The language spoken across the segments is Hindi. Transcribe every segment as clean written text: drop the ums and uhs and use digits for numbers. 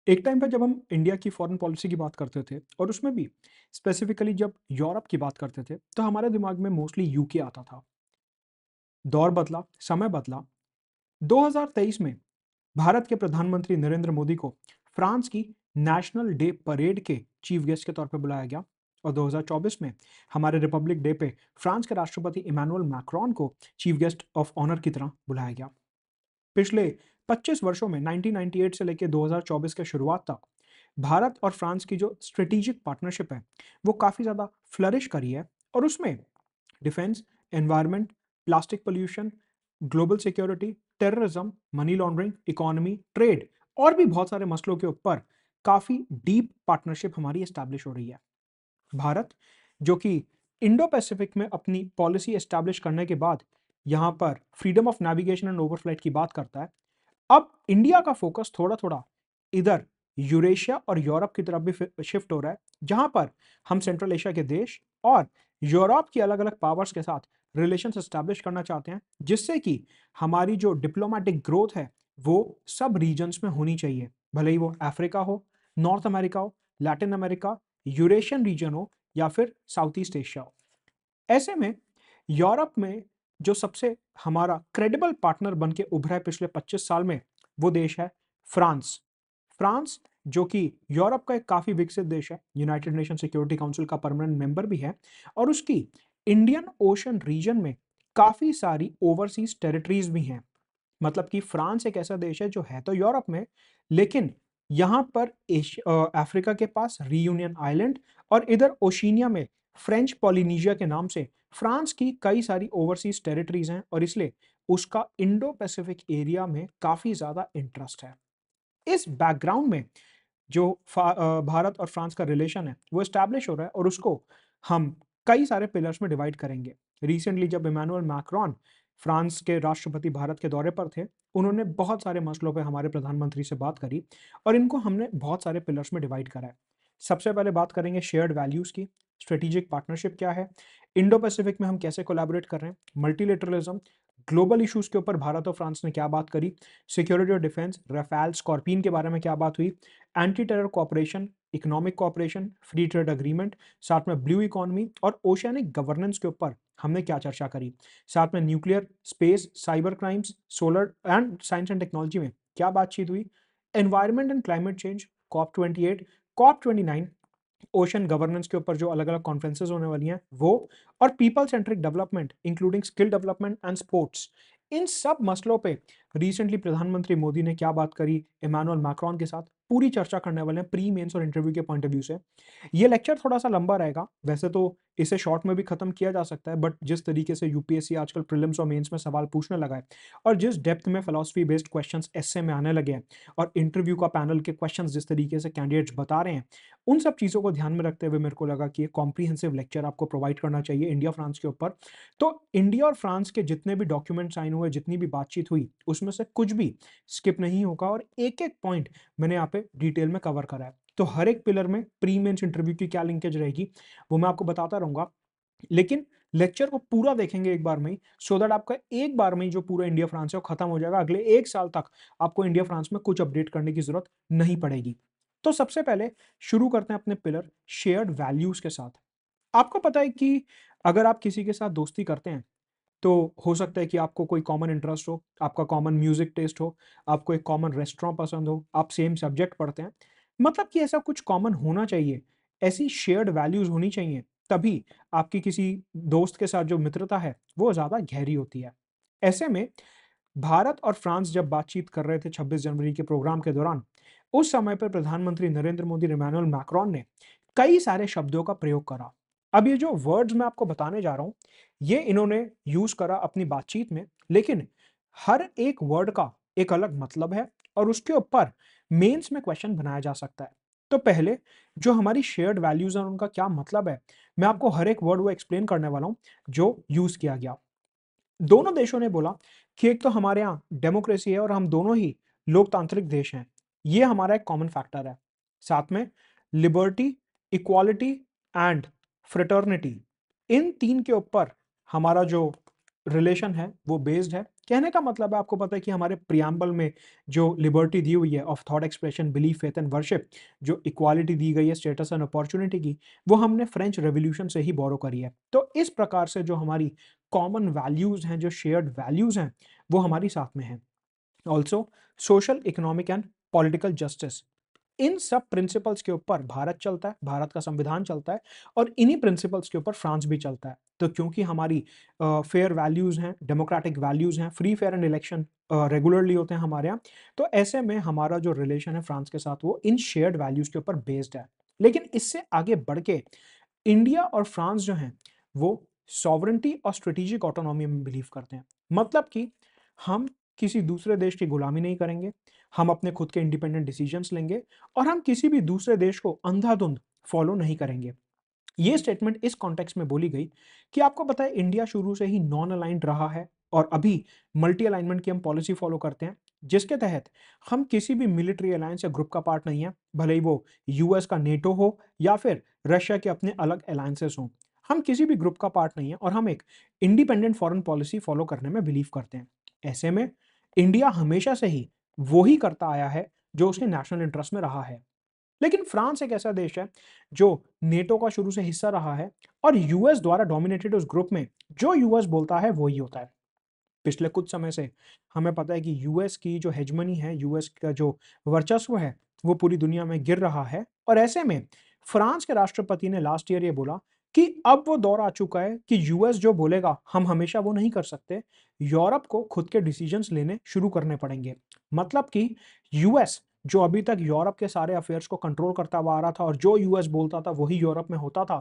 एक टाइम पे जब हम इंडिया की फॉरेन पॉलिसी की बात करते थे और उसमें भी स्पेसिफिकली जब यूरोप की बात करते थे तो हमारे दिमाग में मोस्टली यूके आता था। दौर बदला, समय बदला। 2023 में भारत के प्रधानमंत्री नरेंद्र मोदी को फ्रांस की नेशनल डे परेड के चीफ गेस्ट के तौर पर बुलाया गया और 2024 में हमारे रिपब्लिक डे पे फ्रांस के राष्ट्रपति इमानुअल मैक्रोन को चीफ गेस्ट ऑफ ऑनर की तरह बुलाया गया। पिछले 25 वर्षों में 1998 से लेकर 2024 के शुरुआत तक भारत और फ्रांस की जो स्ट्रेटेजिक पार्टनरशिप है वो काफ़ी ज़्यादा फ्लरिश करी है और उसमें defence, environment, plastic pollution, global security, terrorism, money laundering, economy, trade और भी बहुत सारे मसलों के ऊपर काफ़ी डीप पार्टनरशिप हमारी एस्टैब्लिश हो रही है। भारत जो कि इंडो पैसिफिक में अपनी पॉलिसी एस्टैब्लिश करने के बाद यहाँ पर freedom of navigation and overflight की बात करता है। अब इंडिया का फोकस थोड़ा-थोड़ा इधर यूरेशिया और यूरोप की तरफ भी शिफ्ट हो रहा है, जहाँ पर हम सेंट्रल एशिया के देश और यूरोप की अलग-अलग पावर्स के साथ रिलेशंस एस्टैब्लिश करना चाहते हैं, जिससे कि हमारी जो डिप्लोमैटिक ग्रोथ है, वो सब रीजन्स में होनी चाहिए। भले ही वो अफ्रीका हो, नॉर्थ अमेरिका हो, लैटिन अमेरिका, यूरेशियन रीजन हो या फिर साउथ ईस्ट एशिया हो। ऐसे में यूरोप में जो सबसे हमारा क्रेडिबल पार्टनर बन के उभरा है पिछले 25 साल में, वो देश है फ्रांस। फ्रांस जो कि यूरोप का एक काफ़ी विकसित देश है, यूनाइटेड नेशन सिक्योरिटी काउंसिल का परमानेंट मेंबर भी है और उसकी इंडियन ओशन रीजन में काफ़ी सारी ओवरसीज़ टेरिटरीज़ भी हैं। मतलब कि फ्रांस एक ऐसा देश है जो है तो यूरोप में, लेकिन यहाँ पर अफ्रीका के पास रियूनियन आइलैंड और इधर ओशिनिया में फ्रेंच पॉलिनेशिया के नाम से फ्रांस की कई सारी ओवरसीज टेरिटरीज हैं और इसलिए उसका इंडो पैसिफिक एरिया में काफ़ी ज़्यादा इंटरेस्ट है। इस बैकग्राउंड में जो भारत और फ्रांस का रिलेशन है वो एस्टैब्लिश हो रहा है और उसको हम कई सारे पिलर्स में डिवाइड करेंगे। रिसेंटली जब इमानुअल मैक्रोन फ्रांस के राष्ट्रपति भारत के दौरे पर थे, उन्होंने बहुत सारे मसलों पे हमारे प्रधानमंत्री से बात करी और इनको हमने बहुत सारे पिलर्स में डिवाइड करा है। सबसे पहले बात करेंगे शेयर्ड वैल्यूज़ की, स्ट्रेटेजिक पार्टनरशिप क्या है, इंडो पैसिफिक में हम कैसे कोलैबोरेट कर रहे हैं, मल्टीलेटरलिज्म, ग्लोबल इश्यूज़ के ऊपर भारत और फ्रांस ने क्या बात करी, सिक्योरिटी और डिफेंस, राफेल, स्कॉर्पियन के बारे में क्या बात हुई, anti terror cooperation, economic cooperation, free trade agreement, साथ में ब्लू इकोनॉमी और ओशियानिक गवर्नेंस के ऊपर हमने क्या चर्चा करी। साथ में nuclear, space, cyber crimes, solar and science and technology में क्या बातचीत हुई, environment and climate change, COP 28, COP 29, ocean governance के ऊपर जो अलग-अलग कॉन्फ्रेंसेस होने वाली हैं वो, और people centric development including skill development and sports. इन सब मसलों पे रिसेंटली प्रधानमंत्री मोदी ने क्या बात करी इमानुअल मैक्रोन के साथ, पूरी चर्चा करने वाले हैं प्री मेंस और इंटरव्यू के पॉइंट ऑफ व्यू से। ये लेक्चर थोड़ा-सा लंबा रहेगा, वैसे तो इसे शॉर्ट में भी खत्म किया जा सकता है, बट जिस तरीके से यूपीएससी आजकल प्रीलिम्स और मेंस में सवाल पूछने लगा है और जिस डेप्थ में फिलॉसफी बेस्ड क्वेश्चंस एस्से में आने लगे हैं और इंटरव्यू का पैनल के क्वेश्चंस जिस तरीके से कैंडिडेट्स बता रहे हैं, उन सब चीज़ों को ध्यान में रखते हुए मेरे को लगा कि एक कॉम्प्रिहेंसिव लेक्चर आपको प्रोवाइड करना चाहिए इंडिया फ्रांस के ऊपर। तो इंडिया और फ्रांस के जितने भी डॉक्यूमेंट साइन हुए, जितनी भी बातचीत हुई, उसमें से कुछ भी स्किप नहीं होगा और एक-एक पॉइंट मैंने यहाँ पे डिटेल में कवर करा है। तो हर एक पिलर में प्री मेंस इंटरव्यू की क्या लिंकेज रहेगी, वो मैं आपको बताता रहूँगा। लेकिन लेक्चर को पूरा देखेंगे एक बार में ही, सो दैट आपका एक बार में ही जो पूरा इंडिया फ्रांस है वो खत्म हो जाएगा। अगले 1 साल तक आपको इंडिया फ्रांस में कुछ अपडेट करने की ज़रूरत नहीं पड़ेगी। तो सबसे पहले शुरू करते हैं अपने पिलर शेयर्ड वैल्यूज़ के साथ। आपको पता है कि अगर आप किसी के साथ दोस्ती करते हैं, तो हो सकता है कि आपको कोई कॉमन इंटरेस्ट हो, आपका कॉमन म्यूज़िक टेस्ट हो, आपको एक कॉमन रेस्टोरेंट पसंद हो, आप सेम सब्जेक्ट पढ़ते हैं। मतलब कि ऐसा कुछ कॉमन होना चाहिए, ऐसी शेयर्ड वैल्यूज़ होनी चाहिए, तभी आपकी किसी दोस्त के साथ जो मित्रता है, वो ज़्यादा गहरी होती है। ऐसे में भारत और फ्रांस जब बातचीत कर रहे थे 26 जनवरी के प्रोग्राम के दौरान, उस समय पर प्रधानमंत्री नरेंद्र मोदी और इमैनुअल मैक्रोन ने कई सारे शब्दों का प्रयोग करा। अब ये जो वर्ड्स मैं आपको बताने जा रहा हूँ, ये इन्होंने यूज़ करा अपनी बातचीत में, लेकिन हर एक वर्ड का एक अलग मतलब है और उसके ऊपर मेंस में क्वेश्चन बनाया जा सकता है। तो पहले जो हमारी शेयर्ड वैल्यूज़ हैं, उनका क्या मतलब है, मैं आपको हर एक वर्ड वो एक्सप्लेन करने वाला हूँ, जो यूज़ किया गया। दोनों देशों ने बोला कि एक तो हमारे यहाँ डेमोक्रेसी है और हम दोनों ही लोकतांत्रिक देश हैं। ये हमारा एक कॉमन फैक्टर है। साथ में लिबर्टी, इक्वालिटी एंड फ्रेटर्निटी, इन 3 के ऊपर हमारा जो रिलेशन है वो बेस्ड है कहने का मतलब है आपको पता है कि हमारे प्रियम्बल में जो लिबर्टी दी हुई है of thought expression, belief, faith and worship, जो इक्वालिटी दी गई है स्टेटस एंड अपॉर्चुनिटी की, वो हमने फ्रेंच रेवोल्यूशन से ही बोरो करी है। तो इस प्रकार से जो हमारी कॉमन वैल्यूज़ हैं, जो शेयर्ड वैल्यूज़ हैं, वो हमारी साथ में हैं। Also social, economic and political justice, इन सब प्रिंसिपल्स के ऊपर भारत चलता है, भारत का संविधान चलता है और इन्हीं प्रिंसिपल्स के ऊपर फ्रांस भी चलता है। तो क्योंकि हमारी फेयर वैल्यूज़ हैं, डेमोक्रेटिक वैल्यूज़ हैं, free, fair and election regularly होते हैं हमारे यहाँ, तो ऐसे में हमारा जो रिलेशन है फ्रांस के साथ वो इन शेयर्ड वैल्यूज़ के ऊपर बेस्ड है। लेकिन इससे आगे बढ़ के इंडिया और फ्रांस जो हैं, वो सॉवरेंटी और स्ट्रेटेजिक ऑटोनॉमी में बिलीव करते हैं। मतलब कि हम किसी दूसरे देश की गुलामी नहीं करेंगे, हम अपने खुद के इंडिपेंडेंट डिसीजंस लेंगे और हम किसी भी दूसरे देश को अंधाधुंध फॉलो नहीं करेंगे। ये स्टेटमेंट इस कॉन्टेक्स्ट में बोली गई कि आपको पता है इंडिया शुरू से ही नॉन अलाइन्ड रहा है और अभी मल्टी अलाइनमेंट की हम पॉलिसी फॉलो करते हैं, जिसके तहत हम किसी भी मिलिट्री अलायंस या ग्रुप का पार्ट नहीं है, भले ही वो यूएस का नेटो हो या फिर रशिया के अपने अलग अलायंसेस हों। हम किसी भी ग्रुप का पार्ट नहीं है और हम एक इंडिपेंडेंट फॉरेन पॉलिसी फॉलो करने में बिलीव करते हैं। ऐसे में इंडिया हमेशा से ही वो ही करता आया है जो उसके नेशनल इंटरेस्ट में रहा है। लेकिन फ्रांस एक ऐसा देश है जो नेटो का शुरू से हिस्सा रहा है और यूएस द्वारा डोमिनेटेड उस ग्रुप में जो यूएस बोलता है वही होता है। पिछले कुछ समय से हमें पता है कि यूएस की जो हेजमनी है, यूएस का जो वर्चस्व है, वो पूरी दुनिया में गिर रहा है और ऐसे में फ्रांस के राष्ट्रपति ने लास्ट ईयर ये बोला कि अब वो दौर आ चुका है कि यूएस जो बोलेगा हम हमेशा वो नहीं कर सकते, यूरोप को खुद के डिसीजंस लेने शुरू करने पड़ेंगे। मतलब कि यूएस जो अभी तक यूरोप के सारे अफेयर्स को कंट्रोल करता हुआ आ रहा था और जो यूएस बोलता था वही यूरोप में होता था,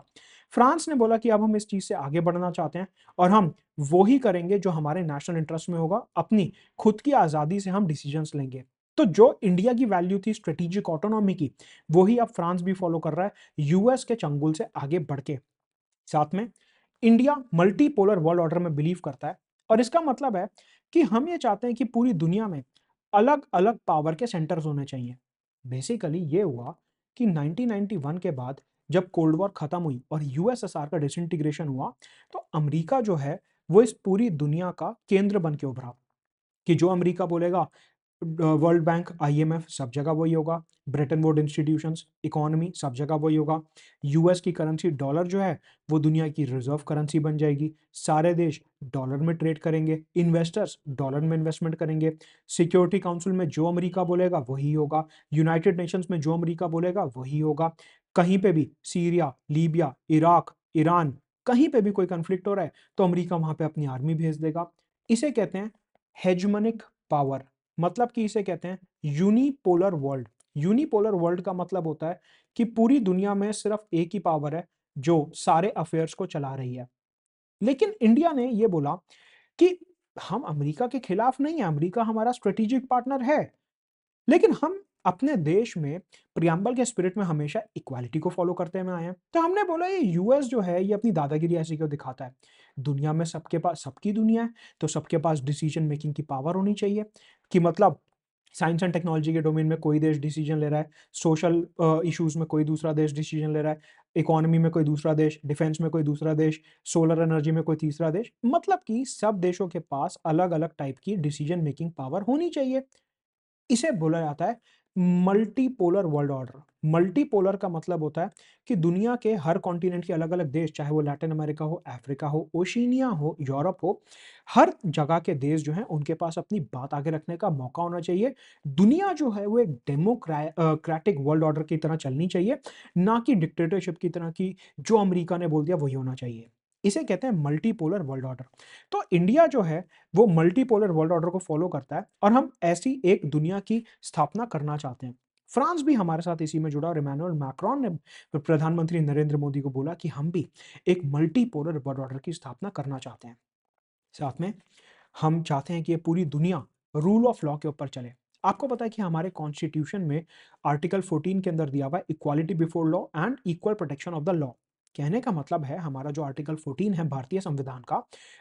फ्रांस ने बोला कि अब हम इस चीज से आगे बढ़ना चाहते हैं और हम वो ही करेंगे जो हमारे नेशनल इंटरेस्ट में होगा, अपनी खुद की आज़ादी से हम डिसीजंस लेंगे। तो जो इंडिया की वैल्यू थी स्ट्रेटेजिक ऑटोनॉमी की, वही अब फ्रांस भी फॉलो कर रहा है यूएस के चंगुल से आगे बढ़ के। साथ में इंडिया मल्टीपोलर वर्ल्ड ऑर्डर में बिलीव करता है और इसका मतलब है कि हम ये चाहते हैं कि पूरी दुनिया में अलग-अलग पावर के सेंटर्स होने चाहिए। बेसिकली ये हुआ कि 1991 के बाद जब कोल्ड वॉर खत्म हुई और यूएसएसआर का डिसइंटीग्रेशन हुआ, तो अमेरिका जो है वो इस पूरी दुनिया का केंद्र बन के उभरा कि जो अमेरिका बोलेगा वर्ल्ड बैंक, आईएमएफ सब जगह वही होगा, ब्रेटन वुड इंस्टीट्यूशंस, इकोनॉमी सब जगह वही होगा। यूएस की करेंसी डॉलर जो है वो दुनिया की रिजर्व करेंसी बन जाएगी। सारे देश डॉलर में ट्रेड करेंगे, इन्वेस्टर्स डॉलर में इन्वेस्टमेंट करेंगे। सिक्योरिटी काउंसिल में जो अमेरिका बोलेगा वही होगा, यूनाइटेड नेशंस में जो अमेरिका बोलेगा वही होगा। कहीं पे भी सीरिया, लीबिया, इराक, ईरान, कहीं पे भी कोई कॉन्फ्लिक्ट हो रहा है तो अमेरिका वहां पे अपनी आर्मी भेज देगा। इसे कहते हैं हेजमनिक पावर, मतलब कि इसे कहते हैं यूनिपोलर वर्ल्ड। यूनिपोलर वर्ल्ड का मतलब होता है कि पूरी दुनिया में सिर्फ एक ही पावर है जो सारे अफेयर्स को चला रही है। लेकिन इंडिया ने ये बोला कि हम अमेरिका के खिलाफ नहीं है, अमेरिका हमारा स्ट्रेटेजिक पार्टनर है, लेकिन हम अपने देश में प्रियम्बल के स्पिरिट में हमेशा इक्वालिटी को फॉलो करते हुए आए हैं। तो हमने बोला ये यूएस जो है ये अपनी दादागिरी ऐसी क्यों दिखाता है? दुनिया में सबके पास, सबकी दुनिया है, तो सबके पास डिसीजन मेकिंग की पावर होनी चाहिए कि मतलब साइंस एंड टेक्नोलॉजी के डोमेन में कोई देश डिसीजन ले रहा है, सोशल इश्यूज में कोई दूसरा देश डिसीजन ले रहा है, इकोनॉमी में कोई दूसरा देश, डिफेंस में कोई दूसरा देश, सोलर एनर्जी में कोई तीसरा देश, मतलब कि सब देशों के पास अलग-अलग टाइप की डिसीजन मेकिंग पावर होनी चाहिए। इसे बोला जाता है मल्टीपोलर वर्ल्ड ऑर्डर। मल्टीपोलर का मतलब होता है कि दुनिया के हर कॉन्टिनेंट के अलग-अलग देश, चाहे वो लैटिन अमेरिका हो, अफ्रीका हो, ओशिनिया हो, यूरोप हो, हर जगह के देश जो हैं उनके पास अपनी बात आगे रखने का मौका होना चाहिए। दुनिया जो है वो एक क्रेटिक वर्ल्ड ऑर्डर की तरह चलनी चाहिए, ना कि डिक्टेटरशिप की तरह कि जो अमेरिका ने बोल दिया वही होना चाहिए। इसे कहते हैं मल्टीपोलर वर्ल्ड ऑर्डर। तो इंडिया जो है वो मल्टीपोलर वर्ल्ड ऑर्डर को फॉलो करता है और हम ऐसी एक दुनिया की स्थापना करना चाहते हैं। फ्रांस भी हमारे साथ इसी में जुड़ा और इमैनुअल मैक्रोन ने प्रधानमंत्री नरेंद्र मोदी को बोला कि हम भी एक मल्टीपोलर वर्ल्ड ऑर्डर की स्थापना करना चाहते हैं। साथ में हम चाहते हैं कि ये पूरी दुनिया रूल ऑफ लॉ के ऊपर चले। आपको पता है कि हमारे कॉन्स्टिट्यूशन में आर्टिकल 14 के अंदर दिया हुआ है equality before law and equal protection of the law. कहने का मतलब है हमारा जो आर्टिकल 14 है भारतीय संविधान का,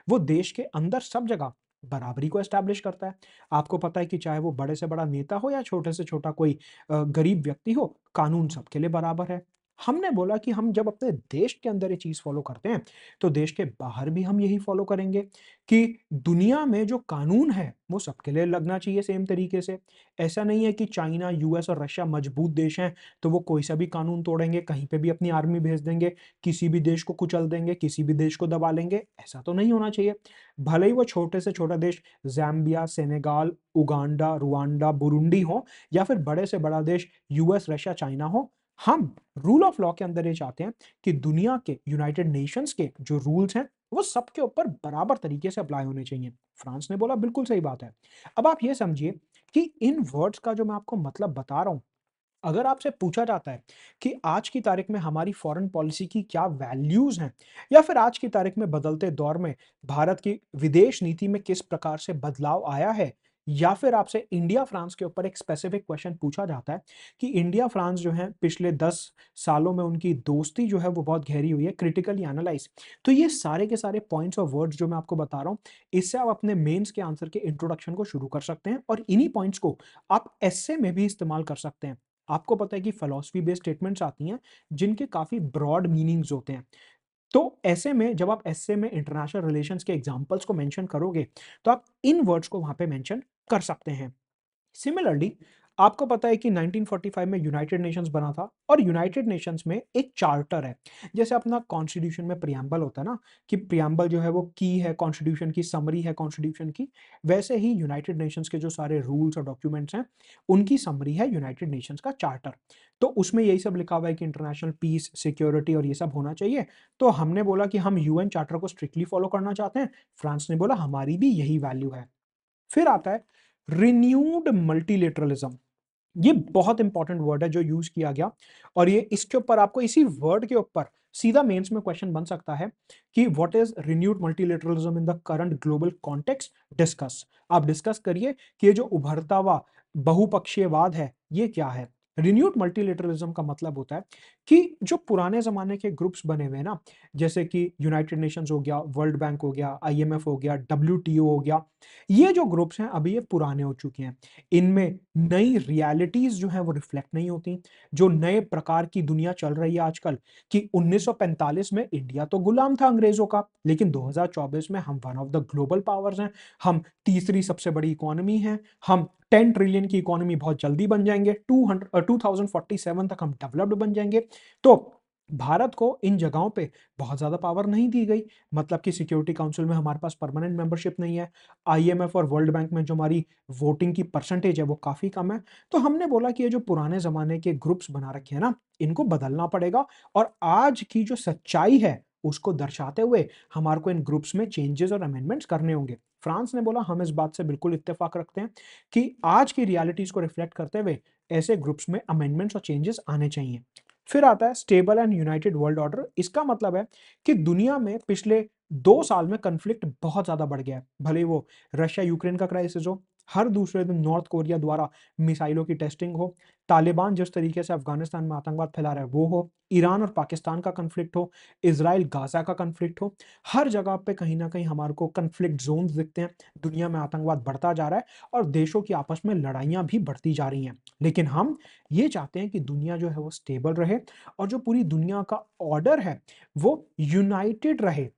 वो देश के अंदर सब जगह बराबरी को एस्टैब्लिश करता है। आपको पता है कि चाहे वो बड़े से बड़ा नेता हो या छोटे से छोटा कोई गरीब व्यक्ति हो, कानून सबके लिए बराबर है। हमने बोला कि हम जब अपने देश के अंदर ये चीज़ फ़ॉलो करते हैं, तो देश के बाहर भी हम यही फ़ॉलो करेंगे कि दुनिया में जो कानून है, वो सबके लिए लगना चाहिए सेम तरीके से। ऐसा नहीं है कि चाइना, यूएस और रशिया मजबूत देश हैं, तो वो कोई सा भी कानून तोड़ेंगे, कहीं पे भी अपनी आर्मी भेज देंगे, किसी भी देश को कुचल देंगे, किसी भी देश को दबा लेंगे, ऐसा तो नहीं होना चाहिए। भले ही वो छोटे से छोटा देश Zambia, Senegal, Uganda, Rwanda, Burundi हो या फिर बड़े से बड़ा देश यूएस, रशिया, चाइना हो, हम रूल ऑफ लॉ के अंदर ये चाहते हैं कि दुनिया के यूनाइटेड नेशंस के जो रूल्स हैं वो सबके ऊपर बराबर तरीके से अप्लाई होने चाहिए। फ्रांस ने बोला बिल्कुल सही बात है। अब आप ये समझिए कि इन वर्ड्स का जो मैं आपको मतलब बता रहा हूं, अगर आपसे पूछा जाता है कि आज की तारीख में हमारी फॉरेन पॉलिसी की क्या वैल्यूज हैं या फिर आज की तारीख में बदलते दौर में भारत की विदेश नीति में किस प्रकार से बदलाव आया है, या फिर आपसे इंडिया फ्रांस के ऊपर एक स्पेसिफिक क्वेश्चन पूछा जाता है कि इंडिया फ्रांस जो है पिछले 10 सालों में उनकी दोस्ती जो है वो बहुत गहरी हुई है, क्रिटिकली एनालाइज, तो ये सारे के सारे पॉइंट्स और वर्ड्स जो मैं आपको बता रहा हूँ, इससे आप अपने मेंस के आंसर के इंट्रोडक्शन को शुरू कर सकते हैं और इन्हीं पॉइंट्स को आप एस्से में भी इस्तेमाल कर सकते हैं। आपको पता है कि फिलॉसफी बेस्ड स्टेटमेंट्स आती हैं जिनके काफ़ी ब्रॉड मीनिंग्स होते हैं। तो ऐसे में जब आप एस्से में इंटरनेशनल रिलेशंस के एग्जांपल्स को मेंशन करोगे, तो आप इन वर्ड्स को वहाँ पे मेंशन कर सकते हैं। सिमिलरली आपको पता है कि 1945 में यूनाइटेड नेशंस बना था और यूनाइटेड नेशंस में एक चार्टर है। जैसे अपना कॉन्स्टिट्यूशन में प्रियम्बल होता है ना, कि प्रियम्बल जो है वो की है कॉन्स्टिट्यूशन की, समरी है कॉन्स्टिट्यूशन की, वैसे ही यूनाइटेड नेशंस के जो सारे रूल्स और डॉक्यूमेंट्स हैं, उनकी समरी है यूनाइटेड नेशंस का चार्टर। तो उसमें यही सब लिखा हुआ है कि इंटरनेशनल पीस, सिक्योरिटी और ये सब होना चाहिए। तो हमने बोला कि हम यूएन चार्टर को स्ट्रिक्टली फॉलो करना चाहते हैं। फ्रांस ने बोला हमारी भी यही वैल्यू है। फिर आता है रिन्यूड मल्टीलेटरलिज्म। ये बहुत इंपॉर्टेंट वर्ड है जो यूज किया गया, और ये इसके ऊपर आपको इसी वर्ड के ऊपर सीधा मेंस में क्वेश्चन बन सकता है कि what is renewed multilateralism in the current global context, discuss. आप डिस्कस करिए कि ये जो उभरता हुआ बहुपक्षीयवाद है ये क्या है। रिन्यूड मल्टीलेटरलिज्म का मतलब होता है कि जो पुराने जमाने के ग्रुप्स बने हुए हैं ना, जैसे कि यूनाइटेड नेशंस हो गया, वर्ल्ड बैंक हो गया, आईएमएफ हो गया, डब्ल्यूटीओ हो गया, ये जो ग्रुप्स हैं अभी ये पुराने हो चुके हैं। इनमें नई रियलिटीज जो हैं वो रिफ्लेक्ट नहीं होती। जो नए प्रकार की दुनिया चल रही है आजकल, कि 1945 में इंडिया तो गुलाम था अंग्रेजों का, लेकिन 2024 में हम one of the global powers हैं, हम तीसरी सबसे बड़ी इकोनॉमी हैं, हम 10 ट्रिलियन की इकोनॉमी बहुत जल्दी बन जाएंगे, 2047 तक हम डेवलप्ड बन जाएंगे। तो भारत को इन जगहों पे बहुत ज्यादा पावर नहीं दी गई, मतलब कि सिक्योरिटी काउंसिल में हमारे पास परमानेंट मेंबरशिप नहीं है, आईएमएफ और वर्ल्ड बैंक में जो हमारी वोटिंग की परसेंटेज है वो काफ़ी कम है। तो हमने बोला कि ये जो पुराने ज़माने के ग्रुप्स बना रखे हैं ना, इनको बदलना पड़ेगा और आज की जो सच्चाई है, उसको दर्शाते हुए हमारे को इन ग्रुप्स में चेंजेस और अमेंडमेंट्स करने होंगे। फ्रांस ने बोला हम इस बात से बिल्कुल इत्तेफाक रखते हैं कि आज की रियलिटीज़ को रिफ्लेक्ट करते हुए ऐसे ग्रुप्स में अमेंडमेंट्स और चेंजेस आने चाहिए। फिर आता है stable and United world order. इसका मतलब है कि दुनिया में पिछले 2 साल में कॉन्फ्लिक्ट बहुत ज़्यादा बढ़ गया है। भले ही वो रशिया यूक्रेन का क्राइसिस हो, हर दूसरे दिन नॉर्थ कोरिया द्वारा मिसाइलों की टेस्टिंग हो, तालिबान जिस तरीके से अफगानिस्तान में आतंकवाद फैला रहा है वो हो, ईरान और पाकिस्तान का कॉन्फ्लिक्ट हो, इजराइल गाजा का कॉन्फ्लिक्ट हो, हर जगह पे कहीं ना कहीं हमारे को कॉन्फ्लिक्ट जोन्स दिखते हैं। दुनिया में आतंकवाद बढ़ता जा रहा है और देशों की आपस में लड़ाइयां भी बढ़ती जा रही हैं। लेकिन हम ये चाहते हैं कि दुनिया जो है वो स्टेबल रहे और जो पूरी दुनिया का ऑर्डर है वो यूनाइटेड रहे।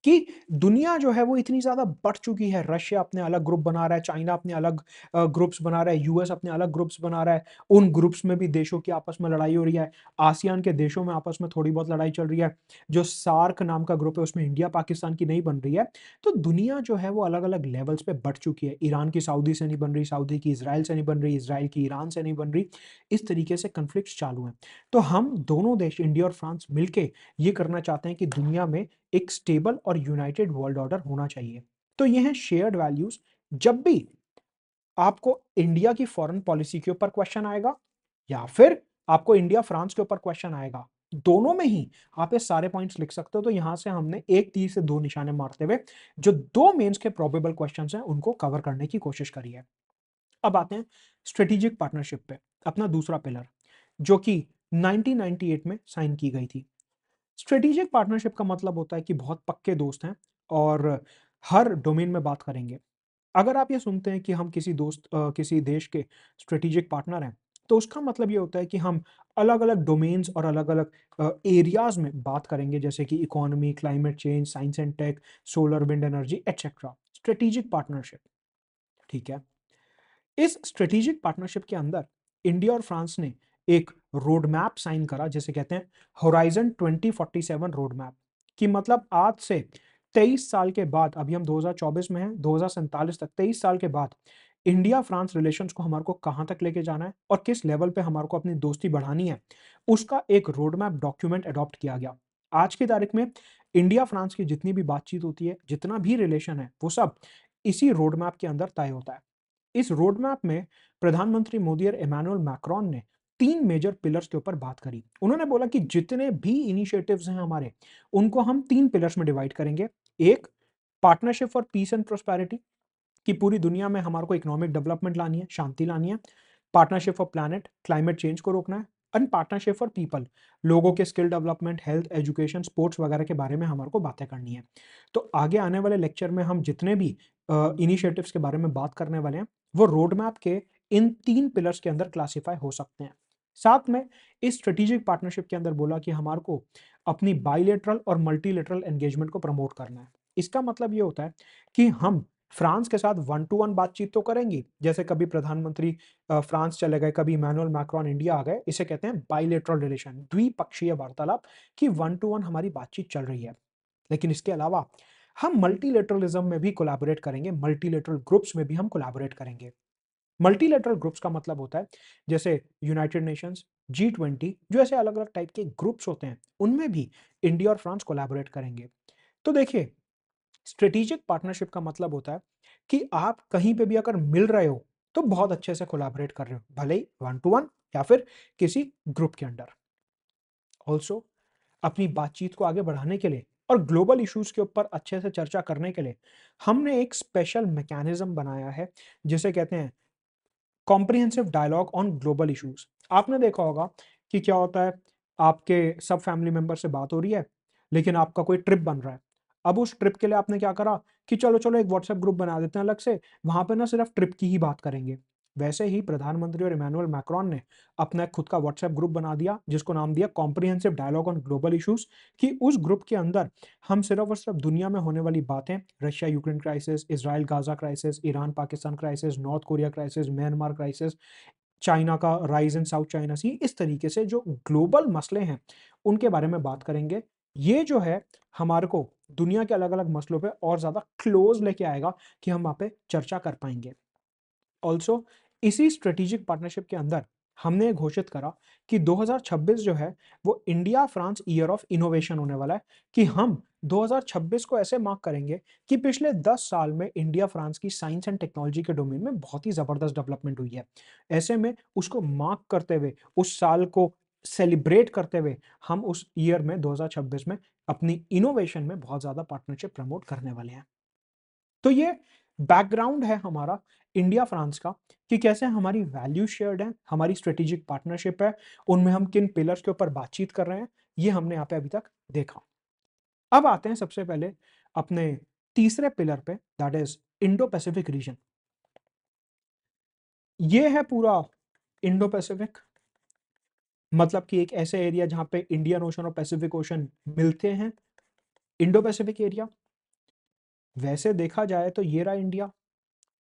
कि दुनिया जो है वो इतनी ज़्यादा बढ़ चुकी है, रशिया अपने अलग ग्रुप बना रहा है, चाइना अपने अलग ग्रुप्स बना रहा है, यूएस अपने अलग ग्रुप्स बना रहा है, उन ग्रुप्स में भी देशों की आपस में लड़ाई हो रही है, आसियान के देशों में आपस में थोड़ी बहुत लड़ाई चल रही है, जो सार्क नाम का ग्रुप है उसमें इंडिया पाकिस्तान की नहीं बन रही है। तो दुनिया जो है वो अलग अलग लेवल्स पे बढ़ चुकी है, ईरान की सऊदी से नहीं बन रही, सऊदी की इसराइल से नहीं बन रही, इसराइल की ईरान से नहीं बन रही, इस तरीके से कन्फ्लिक्ट चालू हैं। तो हम दोनों देश इंडिया और फ्रांस मिलके ये करना चाहते हैं कि दुनिया में एक स्टेबल और यूनाइटेड वर्ल्ड ऑर्डर होना चाहिए। तो ये हैं शेयर्ड वैल्यूज। जब भी आपको इंडिया की फॉरेन पॉलिसी के ऊपर क्वेश्चन आएगा या फिर आपको इंडिया फ्रांस के ऊपर क्वेश्चन आएगा, दोनों में ही आप ये सारे पॉइंट्स लिख सकते हो। तो यहां से हमने एक तीर से दो निशाने मारते हुए जो दो मेंस के प्रोबेबल क्वेश्चंस हैं उनको कवर करने की कोशिश करी है। अब आते हैं स्ट्रेटेजिक पार्टनरशिप पे, अपना दूसरा पिलर, जो कि 1998 में साइन की गई थी। स्ट्रेटेजिक पार्टनरशिप का मतलब होता है कि बहुत पक्के दोस्त हैं और हर डोमेन में बात करेंगे। अगर आप ये सुनते हैं कि हम किसी देश के स्ट्रेटेजिक पार्टनर हैं, तो उसका मतलब ये होता है कि हम अलग-अलग डोमेन्स और अलग-अलग एरियाज़ में बात करेंगे, जैसे कि economy, climate change, science and tech, solar, wind energy etcetera. Strategic partnership, ठीक है? इस स्ट्रेटेजिक पार्टनरशिप के अंदर इंडिया और फ्रांस ने एक रोड मैप साइन करा, जिसे कहते हैं होराइजन 2047 रोड मैप, कि मतलब आज से 23 साल के बाद, अभी हम 2024 में हैं, 2047 तक 23 साल के बाद इंडिया फ्रांस रिलेशंस को हमारे को कहां तक लेके जाना है और किस लेवल पे हमारे को अपनी दोस्ती बढ़ानी है, उसका एक रोड मैप डॉक्यूमेंट अडॉप्ट किया गया। आज की तारीख में इंडिया फ्रांस की जितनी भी बातचीत होती है, जितना भी रिलेशन है, वो सब इसी रोड मैप के अंदर तय होता है। इस रोड मैप में प्रधानमंत्री मोदी और इमैनुअल मैक्रोन ने 3 मेजर पिलर्स के ऊपर बात करी। उन्होंने बोला कि जितने भी इनिशिएटिव्स हैं हमारे, उनको हम 3 पिलर्स में डिवाइड करेंगे। एक, partnership for piece and prosperity, कि पूरी दुनिया में हमारे को इकोनॉमिक डेवलपमेंट लानी है, शांति लानी है। Partnership for planet, climate change को रोकना है। एंड पार्टनरशिप फॉर पीपल, लोगों के skill development, health, education, sports वगैरह के बारे में हमारे को बातें करनी है। तो आगे आने वाले लेक्चर में हम जितने भी इनिशिएटिव्स के बारे में बात करने वाले हैं, वो रोड मैप के इन 3 पिलर्स के अंदर क्लासिफाई हो सकते हैं। साथ में इस स्ट्रेटेजिक पार्टनरशिप के अंदर बोला कि हमारे को अपनी बाइलेटरल और मल्टीलेटरल एंगेजमेंट को प्रमोट करना है। इसका मतलब ये होता है कि हम फ्रांस के साथ वन टू वन बातचीत तो करेंगे, जैसे कभी प्रधानमंत्री फ्रांस चले गए, कभी इमैनुअल मैक्रोन इंडिया आ गए, इसे कहते हैं बाइलेटरल रिलेशन, द्विपक्षीय वार्तालाप, कि वन टू वन हमारी बातचीत चल रही है। लेकिन इसके अलावा हम मल्टीलेटरलिज्म में भी कोलैबोरेट करेंगे, मल्टीलेटरल ग्रुप्स में भी हम कोलैबोरेट करेंगे। मल्टीलेटरल ग्रुप्स का मतलब होता है जैसे यूनाइटेड नेशंस, G20, जो ऐसे अलग-अलग टाइप के ग्रुप्स होते हैं, उनमें भी इंडिया और फ्रांस कोलैबोरेट करेंगे। तो देखिए, स्ट्रेटेजिक पार्टनरशिप का मतलब होता है कि आप कहीं पे भी अगर मिल रहे हो, तो बहुत अच्छे से कोलैबोरेट कर रहे हो, भले ही वन टू वन या फिर किसी ग्रुप के अंडर। ऑल्सो अपनी बातचीत को आगे बढ़ाने के लिए और ग्लोबल इश्यूज के ऊपर अच्छे से चर्चा करने के लिए हमने एक स्पेशल मैकेनिज्म बनाया है, जिसे कहते हैं comprehensive dialogue on global issues. आपने देखा होगा कि क्या होता है, आपके सब फैमिली मेंबर से बात हो रही है, लेकिन आपका कोई ट्रिप बन रहा है। अब उस ट्रिप के लिए आपने क्या करा कि चलो चलो एक व्हाट्सएप ग्रुप बना देते हैं अलग से, वहां पे ना सिर्फ ट्रिप की ही बात करेंगे। वैसे ही प्रधानमंत्री और इमैनुअल मैक्रोन ने अपना एक खुद का व्हाट्सएप ग्रुप बना दिया, जिसको नाम दिया comprehensive dialogue on global issues, कि उस ग्रुप के अंदर हम सिर्फ और सिर्फ दुनिया में होने वाली बातें, Russia Ukraine crisis, Israel Gaza crisis, Iran Pakistan crisis, north Korea crisis, Myanmar crisis, China का राइज इन साउथ चाइना सी, इस तरीके से जो ग्लोबल मसले हैं उनके बारे में बात करेंगे। ये जो है हमारे को दुनिया के अलग अलग मसलों पे और ज्यादा क्लोज लेके आएगा कि हम वहां पे चर्चा कर पाएंगे। ऑल्सो इसी स्ट्रेटेजिक पार्टनरशिप के अंदर हमने घोषित करा कि 2026 जो है वो India France year of innovation होने वाला है, कि हम 2026 को ऐसे मार्क करेंगे कि पिछले 10 साल में इंडिया फ्रांस की साइंस एंड टेक्नोलॉजी के डोमेन में बहुत ही जबरदस्त डेवलपमेंट हुई है। ऐसे में उसको मार्क करते हुए, उस साल को सेलिब्रेट करते हुए, हम उस ईयर में 2026 में अपनी इनोवेशन में बहुत ज्यादा पार्टनरशिप प्रमोट करने वाले हैं। तो ये बैकग्राउंड है हमारा इंडिया फ्रांस का, कि कैसे हमारी वैल्यू शेयर्ड है, हमारी स्ट्रेटेजिक पार्टनरशिप है, उनमें हम किन पिलर्स के ऊपर बातचीत कर रहे हैं, ये हमने यहाँ पे अभी तक देखा। अब आते हैं सबसे पहले अपने तीसरे पिलर पे, that is Indo Pacific region. ये है पूरा इंडो पैसिफिक, मतलब कि एक ऐसे एरिया जहां पे इंडियन ओशन और पैसिफिक ओशन मिलते हैं, इंडो पैसिफिक एरिया। वैसे देखा जाए तो ये रहा इंडिया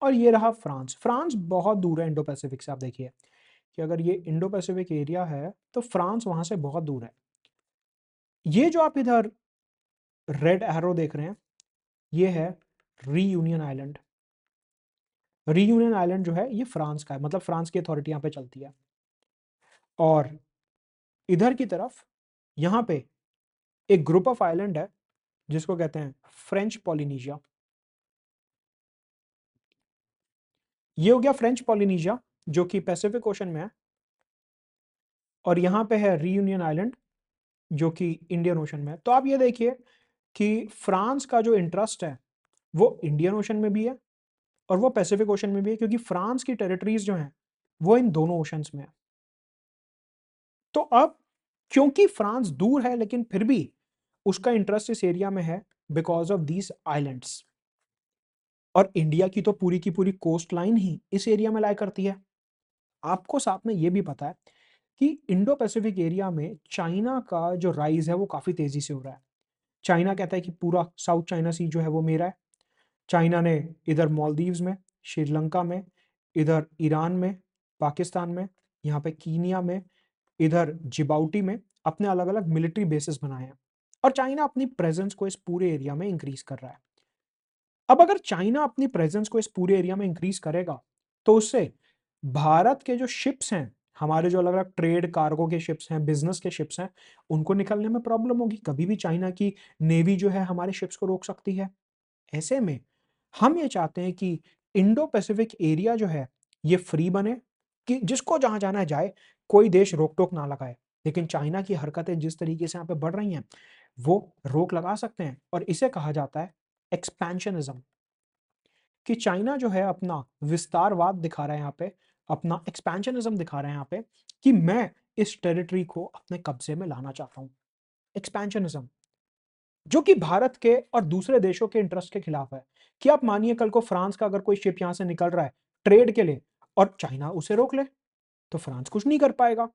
और ये रहा फ्रांस। फ्रांस बहुत दूर है इंडो पैसिफिक से। आप देखिए कि अगर ये इंडो पैसिफिक एरिया है तो फ्रांस वहां से बहुत दूर है। ये जो आप इधर रेड एरो देख रहे हैं, ये है रीयूनियन आइलैंड। रीयूनियन आइलैंड जो है ये फ्रांस का है, मतलब फ्रांस की अथॉरिटी यहाँ पे चलती है। और इधर की तरफ यहाँ पे एक ग्रुप ऑफ आइलैंड है जिसको कहते हैं फ्रेंच पॉलिनीशिया। ये हो गया फ्रेंच पॉलिनीशिया, जो कि पैसिफिक ओशन में है। और यहाँ पे है रीयूनियन आइलैंड, जो कि इंडियन ओशन में है। तो आप ये देखिए कि फ्रांस का जो इंटरेस्ट है वो इंडियन ओशन में भी है और वो पैसिफिक ओशन में भी है, क्योंकि फ्रांस की टेरिटरीज जो हैं वो इन दोनों ओशंस में है। तो अब क्योंकि फ्रांस दूर है लेकिन फिर भी उसका इंटरेस्ट इस एरिया में है, बिकॉज ऑफ दीज आइलैंड्स। और इंडिया की तो पूरी की पूरी कोस्ट लाइन ही इस एरिया में लाई करती है। आपको साथ में ये भी पता है कि इंडो पैसिफिक एरिया में चाइना का जो राइज है वो काफ़ी तेज़ी से हो रहा है। चाइना कहता है कि पूरा साउथ चाइना सी जो है वो मेरा है। चाइना ने इधर मालदीव्स में, श्रीलंका में, इधर ईरान में, पाकिस्तान में, यहाँ पे कीनिया में, इधर जिबाउटी में अपने अलग-अलग मिलिट्री बेसेस बनाए हैं और चाइना अपनी प्रेजेंस को इस पूरे एरिया में इंक्रीज कर रहा है। अब अगर चाइना अपनी प्रेजेंस को इस पूरे एरिया में इंक्रीज करेगा, तो उससे भारत के जो शिप्स हैं, हमारे जो अलग-अलग ट्रेड कार्गो के शिप्स हैं, बिज़नेस के शिप्स हैं, उनको निकलने में प्रॉब्लम होगी। कभी भी चाइना की नेवी जो है हमारे शिप्स को रोक सकती है। ऐसे में हम ये चाहते हैं कि इंडो पैसिफिक एरिया जो है ये फ्री बने, कि जिसको जहां जाना है जाए, कोई देश रोक टोक ना लगाए। लेकिन चाइना की हरकतें जिस तरीके से यहाँ पे बढ़ रही हैं वो रोक लगा सकते हैं और इसे कहा जाता है एक्सपेंशनिज्म। कि चाइना जो है अपना विस्तारवाद दिखा रहा है यहाँ पे, अपना एक्सपेंशनिज्म दिखा रहा है यहाँ पे, कि मैं इस टेरिटरी को अपने कब्जे में लाना चाहता हूँ। एक्सपेंशनिज्म जो कि भारत के और दूसरे देशों के इंटरेस्ट के खिलाफ है। कि आप मानिए कल को फ्रांस का अगर कोई शिप यहां से निकल रहा है ट्रेड के लिए और चाइना उसे रोक ले, तो फ्रांस कुछ नहीं कर पाएगा।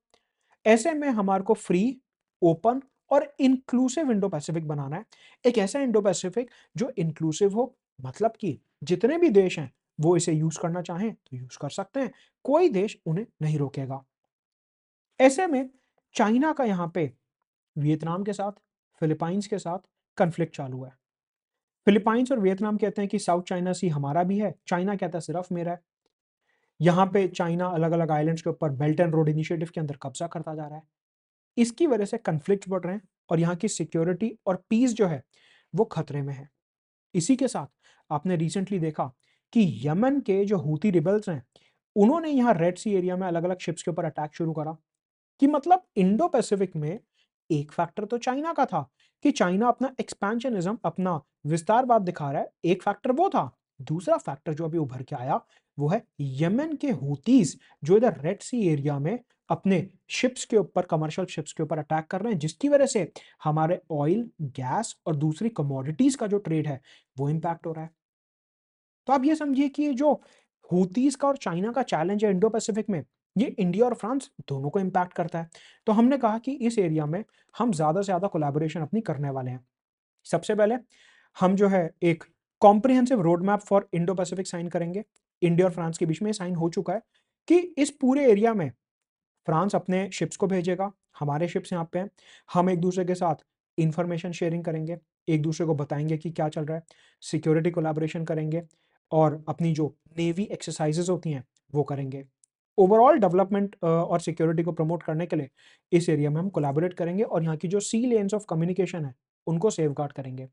ऐसे में हमारे को फ्री, ओपन और इंक्लूसिव इंडो पैसिफिक बनाना है। एक ऐसा इंडो पैसिफिक जो इंक्लूसिव हो, मतलब कि जितने भी देश हैं वो इसे यूज करना चाहें तो यूज कर सकते हैं, कोई देश उन्हें नहीं रोकेगा। ऐसे में चाइना का यहाँ पे वियतनाम के साथ, फिलीपाइंस के साथ कन्फ्लिक्ट चालू है। फिलीपाइंस और वियतनाम कहते हैं कि साउथ चाइना सी हमारा भी है, चाइना कहता है सिर्फ मेरा है। यहाँ पे चाइना अलग-अलग आइलैंड्स के ऊपर बेल्ट एंड रोड इनिशिएटिव के अंदर कब्जा करता जा रहा है। इसकी वजह से कन्फ्लिक्ट बढ़ रहे हैं और यहाँ की सिक्योरिटी और पीस जो है वो खतरे में है। इसी के साथ आपने रिसेंटली देखा कि यमन के जो हूती रिबल्स हैं, उन्होंने यहाँ रेड सी एरिया में अलग-अलग शिप्स के ऊपर अटैक शुरू करा। कि मतलब इंडो पैसिफिक में एक फैक्टर तो चाइना का था कि चाइना अपना एक्सपेंशनिज्म, अपना विस्तारवाद दिखा रहा है, एक फैक्टर वो था। दूसरा फैक्टर जो अभी उभर के आया वो है यमन के हूतीज जो इधर रेड सी एरिया में अपने शिप्स के ऊपर, कमर्शियल शिप्स के ऊपर अटैक कर रहे हैं, जिसकी वजह से हमारे ऑयल, गैस और दूसरी कमोडिटीज का जो ट्रेड है वो इंपैक्ट हो रहा है। तो आप ये समझिए कि ये जो हूतीज का और चाइना का चैलेंज है इंडो पैसिफिक में, ये इंडिया और फ्रांस दोनों को इंपैक्ट करता है। तो हमने कहा कि इस एरिया में हम ज़्यादा से ज़्यादा कोलैबोरेशन अपनी करने वाले हैं। सबसे पहले हम जो है एक comprehensive road map for Indo Pacific sign करेंगे। इंडिया और फ्रांस के बीच में साइन हो चुका है कि इस पूरे एरिया में फ्रांस अपने शिप्स को भेजेगा, हमारे शिप्स यहाँ पे हैं। हम एक दूसरे के साथ इंफॉर्मेशन शेयरिंग करेंगे, एक दूसरे को बताएंगे कि क्या चल रहा है, सिक्योरिटी कोलैबोरेशन करेंगे और अपनी जो नेवी एक्सरसाइजेज होती हैं वो करेंगे। ओवरऑल डेवलपमेंट और सिक्योरिटी को प्रमोट करने के लिए इस एरिया में हम कोलैबोरेट करेंगे और यहाँ की जो सी लेन्स ऑफ कम्युनिकेशन है उनको सेफगार्ड करेंगे।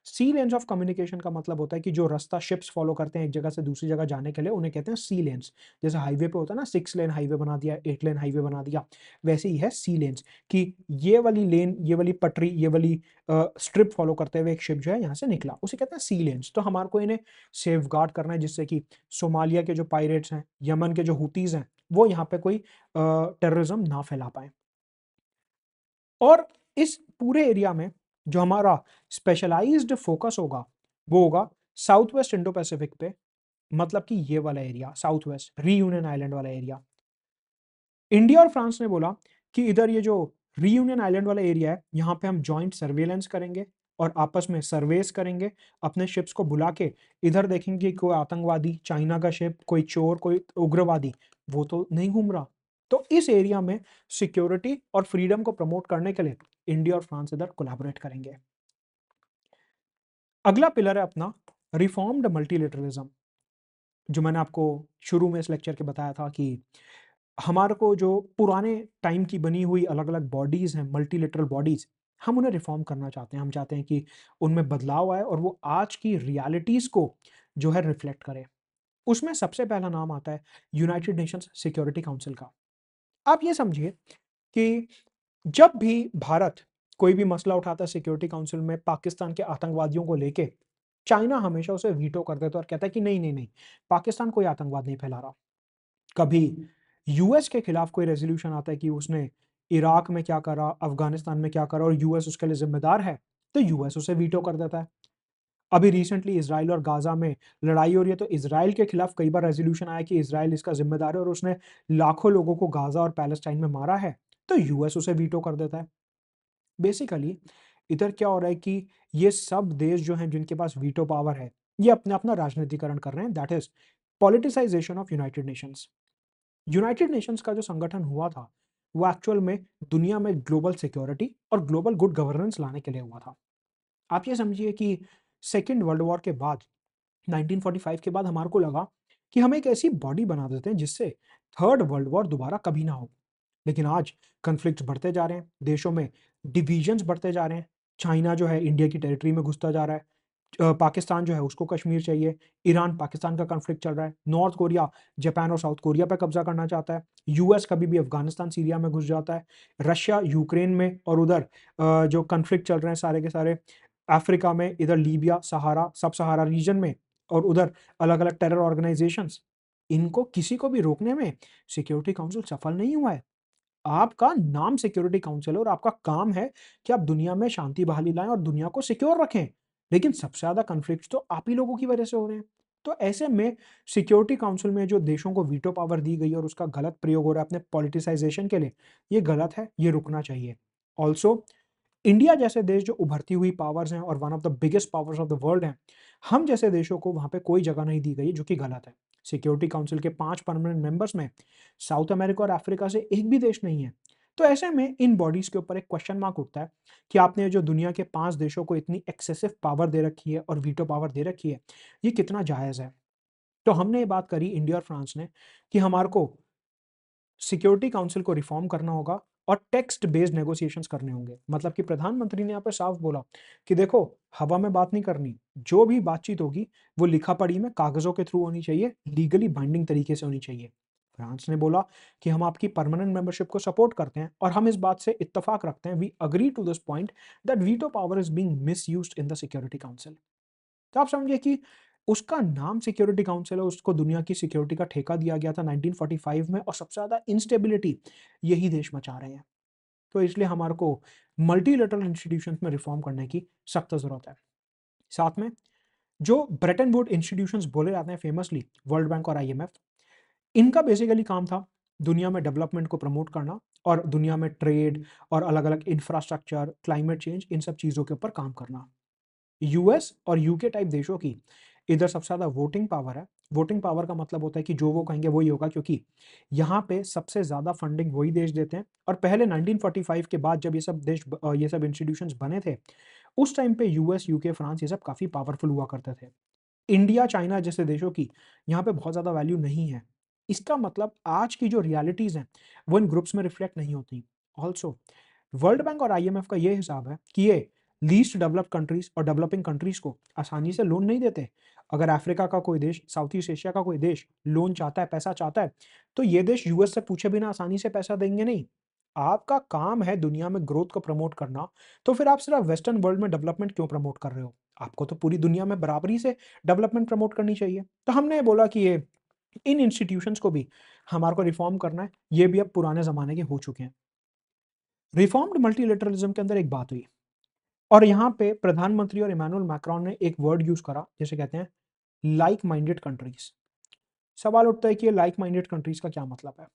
सी लेन्स ऑफ कम्युनिकेशन का मतलब होता है कि जो रास्ता शिप्स फॉलो करते हैं एक जगह से दूसरी जगह जाने के लिए, उन्हें कहते हैं सी लेन्स। जैसे हाईवे पे होता है ना, 6 लेन हाईवे बना दिया, 8 लेन हाईवे बना दिया, वैसे ही है सी लेन्स कि ये वाली लेन, ये वाली पटरी, ये वाली स्ट्रिप फॉलो करते हुए एक शिप जो है यहाँ से निकला, उसे कहते हैं सी लेन्स। तो हमारे को इन्हें सेफगार्ड करना है जिससे कि सोमालिया के जो पायरेट्स हैं, यमन के जो हुतीज हैं, वो यहाँ पे कोई टेररिज्म ना फैला पाए। और इस पूरे एरिया में जो हमारा स्पेशलाइज्ड फोकस होगा वो होगा साउथ वेस्ट इंडो पैसिफिक पे, मतलब कि ये वाला area south west reunion island वाला एरिया। इंडिया और फ्रांस ने बोला कि इधर ये जो रीयूनियन आइलैंड वाला एरिया है यहाँ पे हम जॉइंट सर्वेलेंस करेंगे और आपस में सर्वेस करेंगे, अपने शिप्स को बुला के इधर देखेंगे कि कोई आतंकवादी, चाइना का शिप, कोई चोर, कोई उग्रवादी वो तो नहीं घूम रहा। तो इस एरिया में सिक्योरिटी और फ्रीडम को प्रमोट करने के लिए इंडिया और फ्रांस इधर कोलैबोरेट करेंगे। अगला पिलर है अपना रिफॉर्म्ड मल्टीलेटरलिज्म। जो मैंने आपको शुरू में इस लेक्चर के बताया था कि हमारे को जो पुराने टाइम की बनी हुई अलग-अलग बॉडीज़ हैं, मल्टीलेटरल बॉडीज़, हम उन्हें रिफॉर्म करना चाहते हैं। हम चाहते हैं कि उनमें बदलाव आए और वो आज की रियलिटीज़ को जो है रिफ्लेक्ट करे। उसमें सबसे पहला नाम आता है यूनाइटेड नेशंस सिक्योरिटी काउंसिल का। आप ये समझिए कि जब भी भारत कोई भी मसला उठाता है सिक्योरिटी काउंसिल में पाकिस्तान के आतंकवादियों को लेके, चाइना हमेशा उसे वीटो कर देता है और कहता है कि नहीं, नहीं, नहीं, पाकिस्तान कोई आतंकवाद नहीं फैला रहा। कभी यूएस के खिलाफ कोई रेज़ोल्यूशन आता है कि उसने इराक में क्या करा, अफ़गानिस्तान में क्या करा और यूएस उसके लिए ज़िम्मेदार है, तो यूएस उसे वीटो कर देता है। अभी रिसेंटली इसराइल और गाज़ा में लड़ाई हो रही है, तो इसराइल के खिलाफ कई बार रेज़ोल्यूशन आया कि इसराइल इसका ज़िम्मेदार है और उसने लाखों लोगों को गाज़ा और पैलेस्टाइन में मारा है, तो यूएस उसे वीटो कर देता है। बेसिकली इधर क्या हो रहा है कि ये सब देश जो हैं जिनके पास वीटो पावर है, ये अपना-अपना राजनीतिकरण कर रहे हैं, that is politicisation of United Nations. United Nations का जो संगठन हुआ था, वो एक्चुअल में दुनिया में ग्लोबल सिक्योरिटी और ग्लोबल गुड गवर्नेंस लाने के लिए हुआ था। आप ये समझिए कि सेकंड वर्ल्ड वॉर के बाद 1945 के बाद हमारे को लगा कि हम एक ऐसी बॉडी बना देते हैं जिससे थर्ड वर्ल्ड वॉर दोबारा कभी ना हो। लेकिन आज कॉन्फ्लिक्ट्स बढ़ते जा रहे हैं, देशों में डिवीजन्स बढ़ते जा रहे हैं। चाइना जो है इंडिया की टेरिटरी में घुसता जा रहा है। पाकिस्तान जो है उसको कश्मीर चाहिए। ईरान पाकिस्तान का कॉन्फ्लिक्ट चल रहा है। नॉर्थ कोरिया जापान और साउथ कोरिया पे कब्जा करना चाहता है। यूएस कभी भी अफगानिस्तान, सीरिया में घुस जाता है। रशिया यूक्रेन में और उधर जो कॉन्फ्लिक्ट चल रहे हैं सारे के सारे अफ्रीका में, इधर लीबिया, सहारा, सब सहारा रीजन में और उधर अलग-अलग टेरर ऑर्गेनाइजेशंस, इनको किसी को भी रोकने में सिक्योरिटी काउंसिल सफल नहीं हुआ है। आपका नाम सिक्योरिटी काउंसिल है और आपका काम है कि आप दुनिया में शांति बहाली लाएँ और दुनिया को सिक्योर रखें। लेकिन सबसे ज़्यादा कॉन्फ्लिक्ट्स तो आप ही लोगों की वजह से हो रहे हैं। तो ऐसे में सिक्योरिटी काउंसिल में जो देशों को वीटो पावर दी गई है और उसका गलत प्रयोग हो रहा है अपने पॉलिटिसाइज़ेशन के लिए, ये गलत है, ये रुकना चाहिए। ऑल्सो इंडिया जैसे देश जो उभरती हुई पावर्स हैं और one of the biggest powers of the world हैं, हम जैसे देशों को वहाँ पे कोई जगह नहीं दी गई है, जो कि गलत है। सिक्योरिटी काउंसिल के 5 परमानेंट मेंबर्स में साउथ अमेरिका और अफ्रीका से एक भी देश नहीं है। तो ऐसे में इन बॉडीज़ के ऊपर एक क्वेश्चन मार्क उठता है कि आपने जो दुनिया के 5 देशों को इतनी एक्सेसिव पावर दे रखी है और वीटो पावर दे रखी है, ये कितना जायज़ है? तो हमने ये बात करी इंडिया और फ्रांस ने कि हमारे को सिक्योरिटी काउंसिल को रिफॉर्म करना होगा और टेक्स्ट बेस्ड नेगोशिएशंस करने होंगे। मतलब कि प्रधानमंत्री ने यहाँ पे साफ बोला कि देखो, हवा में बात नहीं करनी, जो भी बातचीत होगी वो लिखा-पढ़ी में कागज़ों के थ्रू होनी चाहिए, लीगली बाइंडिंग तरीके से होनी चाहिए। फ्रांस ने बोला कि हम आपकी परमानेंट मेंबरशिप को सपोर्ट करते हैं और हम इस बात से इत्तेफाक रखते हैं, we agree to this point that veto power is being misused in the security council. तो आप समझिए कि उसका नाम सिक्योरिटी काउंसिल है, उसको दुनिया की सिक्योरिटी का ठेका दिया गया था 1945 में और सबसे ज़्यादा इंस्टेबिलिटी यही देश मचा रहे हैं। तो इसलिए हमारे को मल्टीलेटरल इंस्टीट्यूशंस में रिफॉर्म करने की सख्त ज़रूरत है। साथ में जो ब्रेटन वुड इंस्टीट्यूशंस बोले जाते हैं फेमसली, वर्ल्ड बैंक और आईएमएफ, इनका बेसिकली काम था दुनिया में डेवलपमेंट को प्रमोट करना और दुनिया में ट्रेड और अलग-अलग इंफ्रास्ट्रक्चर, क्लाइमेट चेंज, इन सब चीज़ों के ऊपर काम करना। यूएस और यूके टाइप देशों की इधर सबसे ज़्यादा वोटिंग पावर है। वोटिंग पावर का मतलब होता है कि जो वो कहेंगे वही होगा, क्योंकि यहाँ पे सबसे ज़्यादा फंडिंग वही देश देते हैं और पहले 1945 के बाद जब ये सब इंस्टीट्यूशंस बने थे, उस टाइम पे यूएस, यूके, फ्रांस ये सब काफ़ी पावरफुल हुआ करते थे। इंडिया, चाइना जैसे देशों की यहाँ पे बहुत ज़्यादा वैल्यू नहीं है। इसका मतलब आज की जो रियलिटीज़ हैं, वो इन ग्रुप्स में रिफ्लेक्ट नहीं होती। ऑल्सो वर्ल्ड बैंक और आईएमएफ का ये हिसाब है कि ये लीस्ट डेवलप्ड कंट्रीज़ और डेवलपिंग कंट्रीज़ को आसानी से लोन नहीं देते। अगर अफ्रीका का कोई देश, साउथ ईस्ट एशिया का कोई देश लोन चाहता है, पैसा चाहता है, तो ये देश यूएस से पूछे बिना आसानी से पैसा देंगे नहीं। आपका काम है दुनिया में ग्रोथ को प्रमोट करना, तो फिर आप सिर्फ वेस्टर्न वर्ल्ड में डेवलपमेंट क्यों प्रमोट कर रहे हो? आपको तो पूरी दुनिया में बराबरी से डेवलपमेंट प्रमोट करनी चाहिए। तो हमने ये बोला कि ये इन इंस्टीट्यूशंस को भी हमारे को रिफॉर्म करना है, ये भी अब पुराने ज़माने के हो चुके हैं। रिफॉर्म्ड मल्टीलेटरलिज्म के अंदर एक बात हुई और यहाँ पे प्रधानमंत्री और इमैनुअल मैक्रोन ने एक वर्ड यूज़ करा, जिसे कहते हैं लाइक माइंडेड कंट्रीज़। सवाल उठता है कि ये लाइक माइंडेड कंट्रीज़ का क्या मतलब है?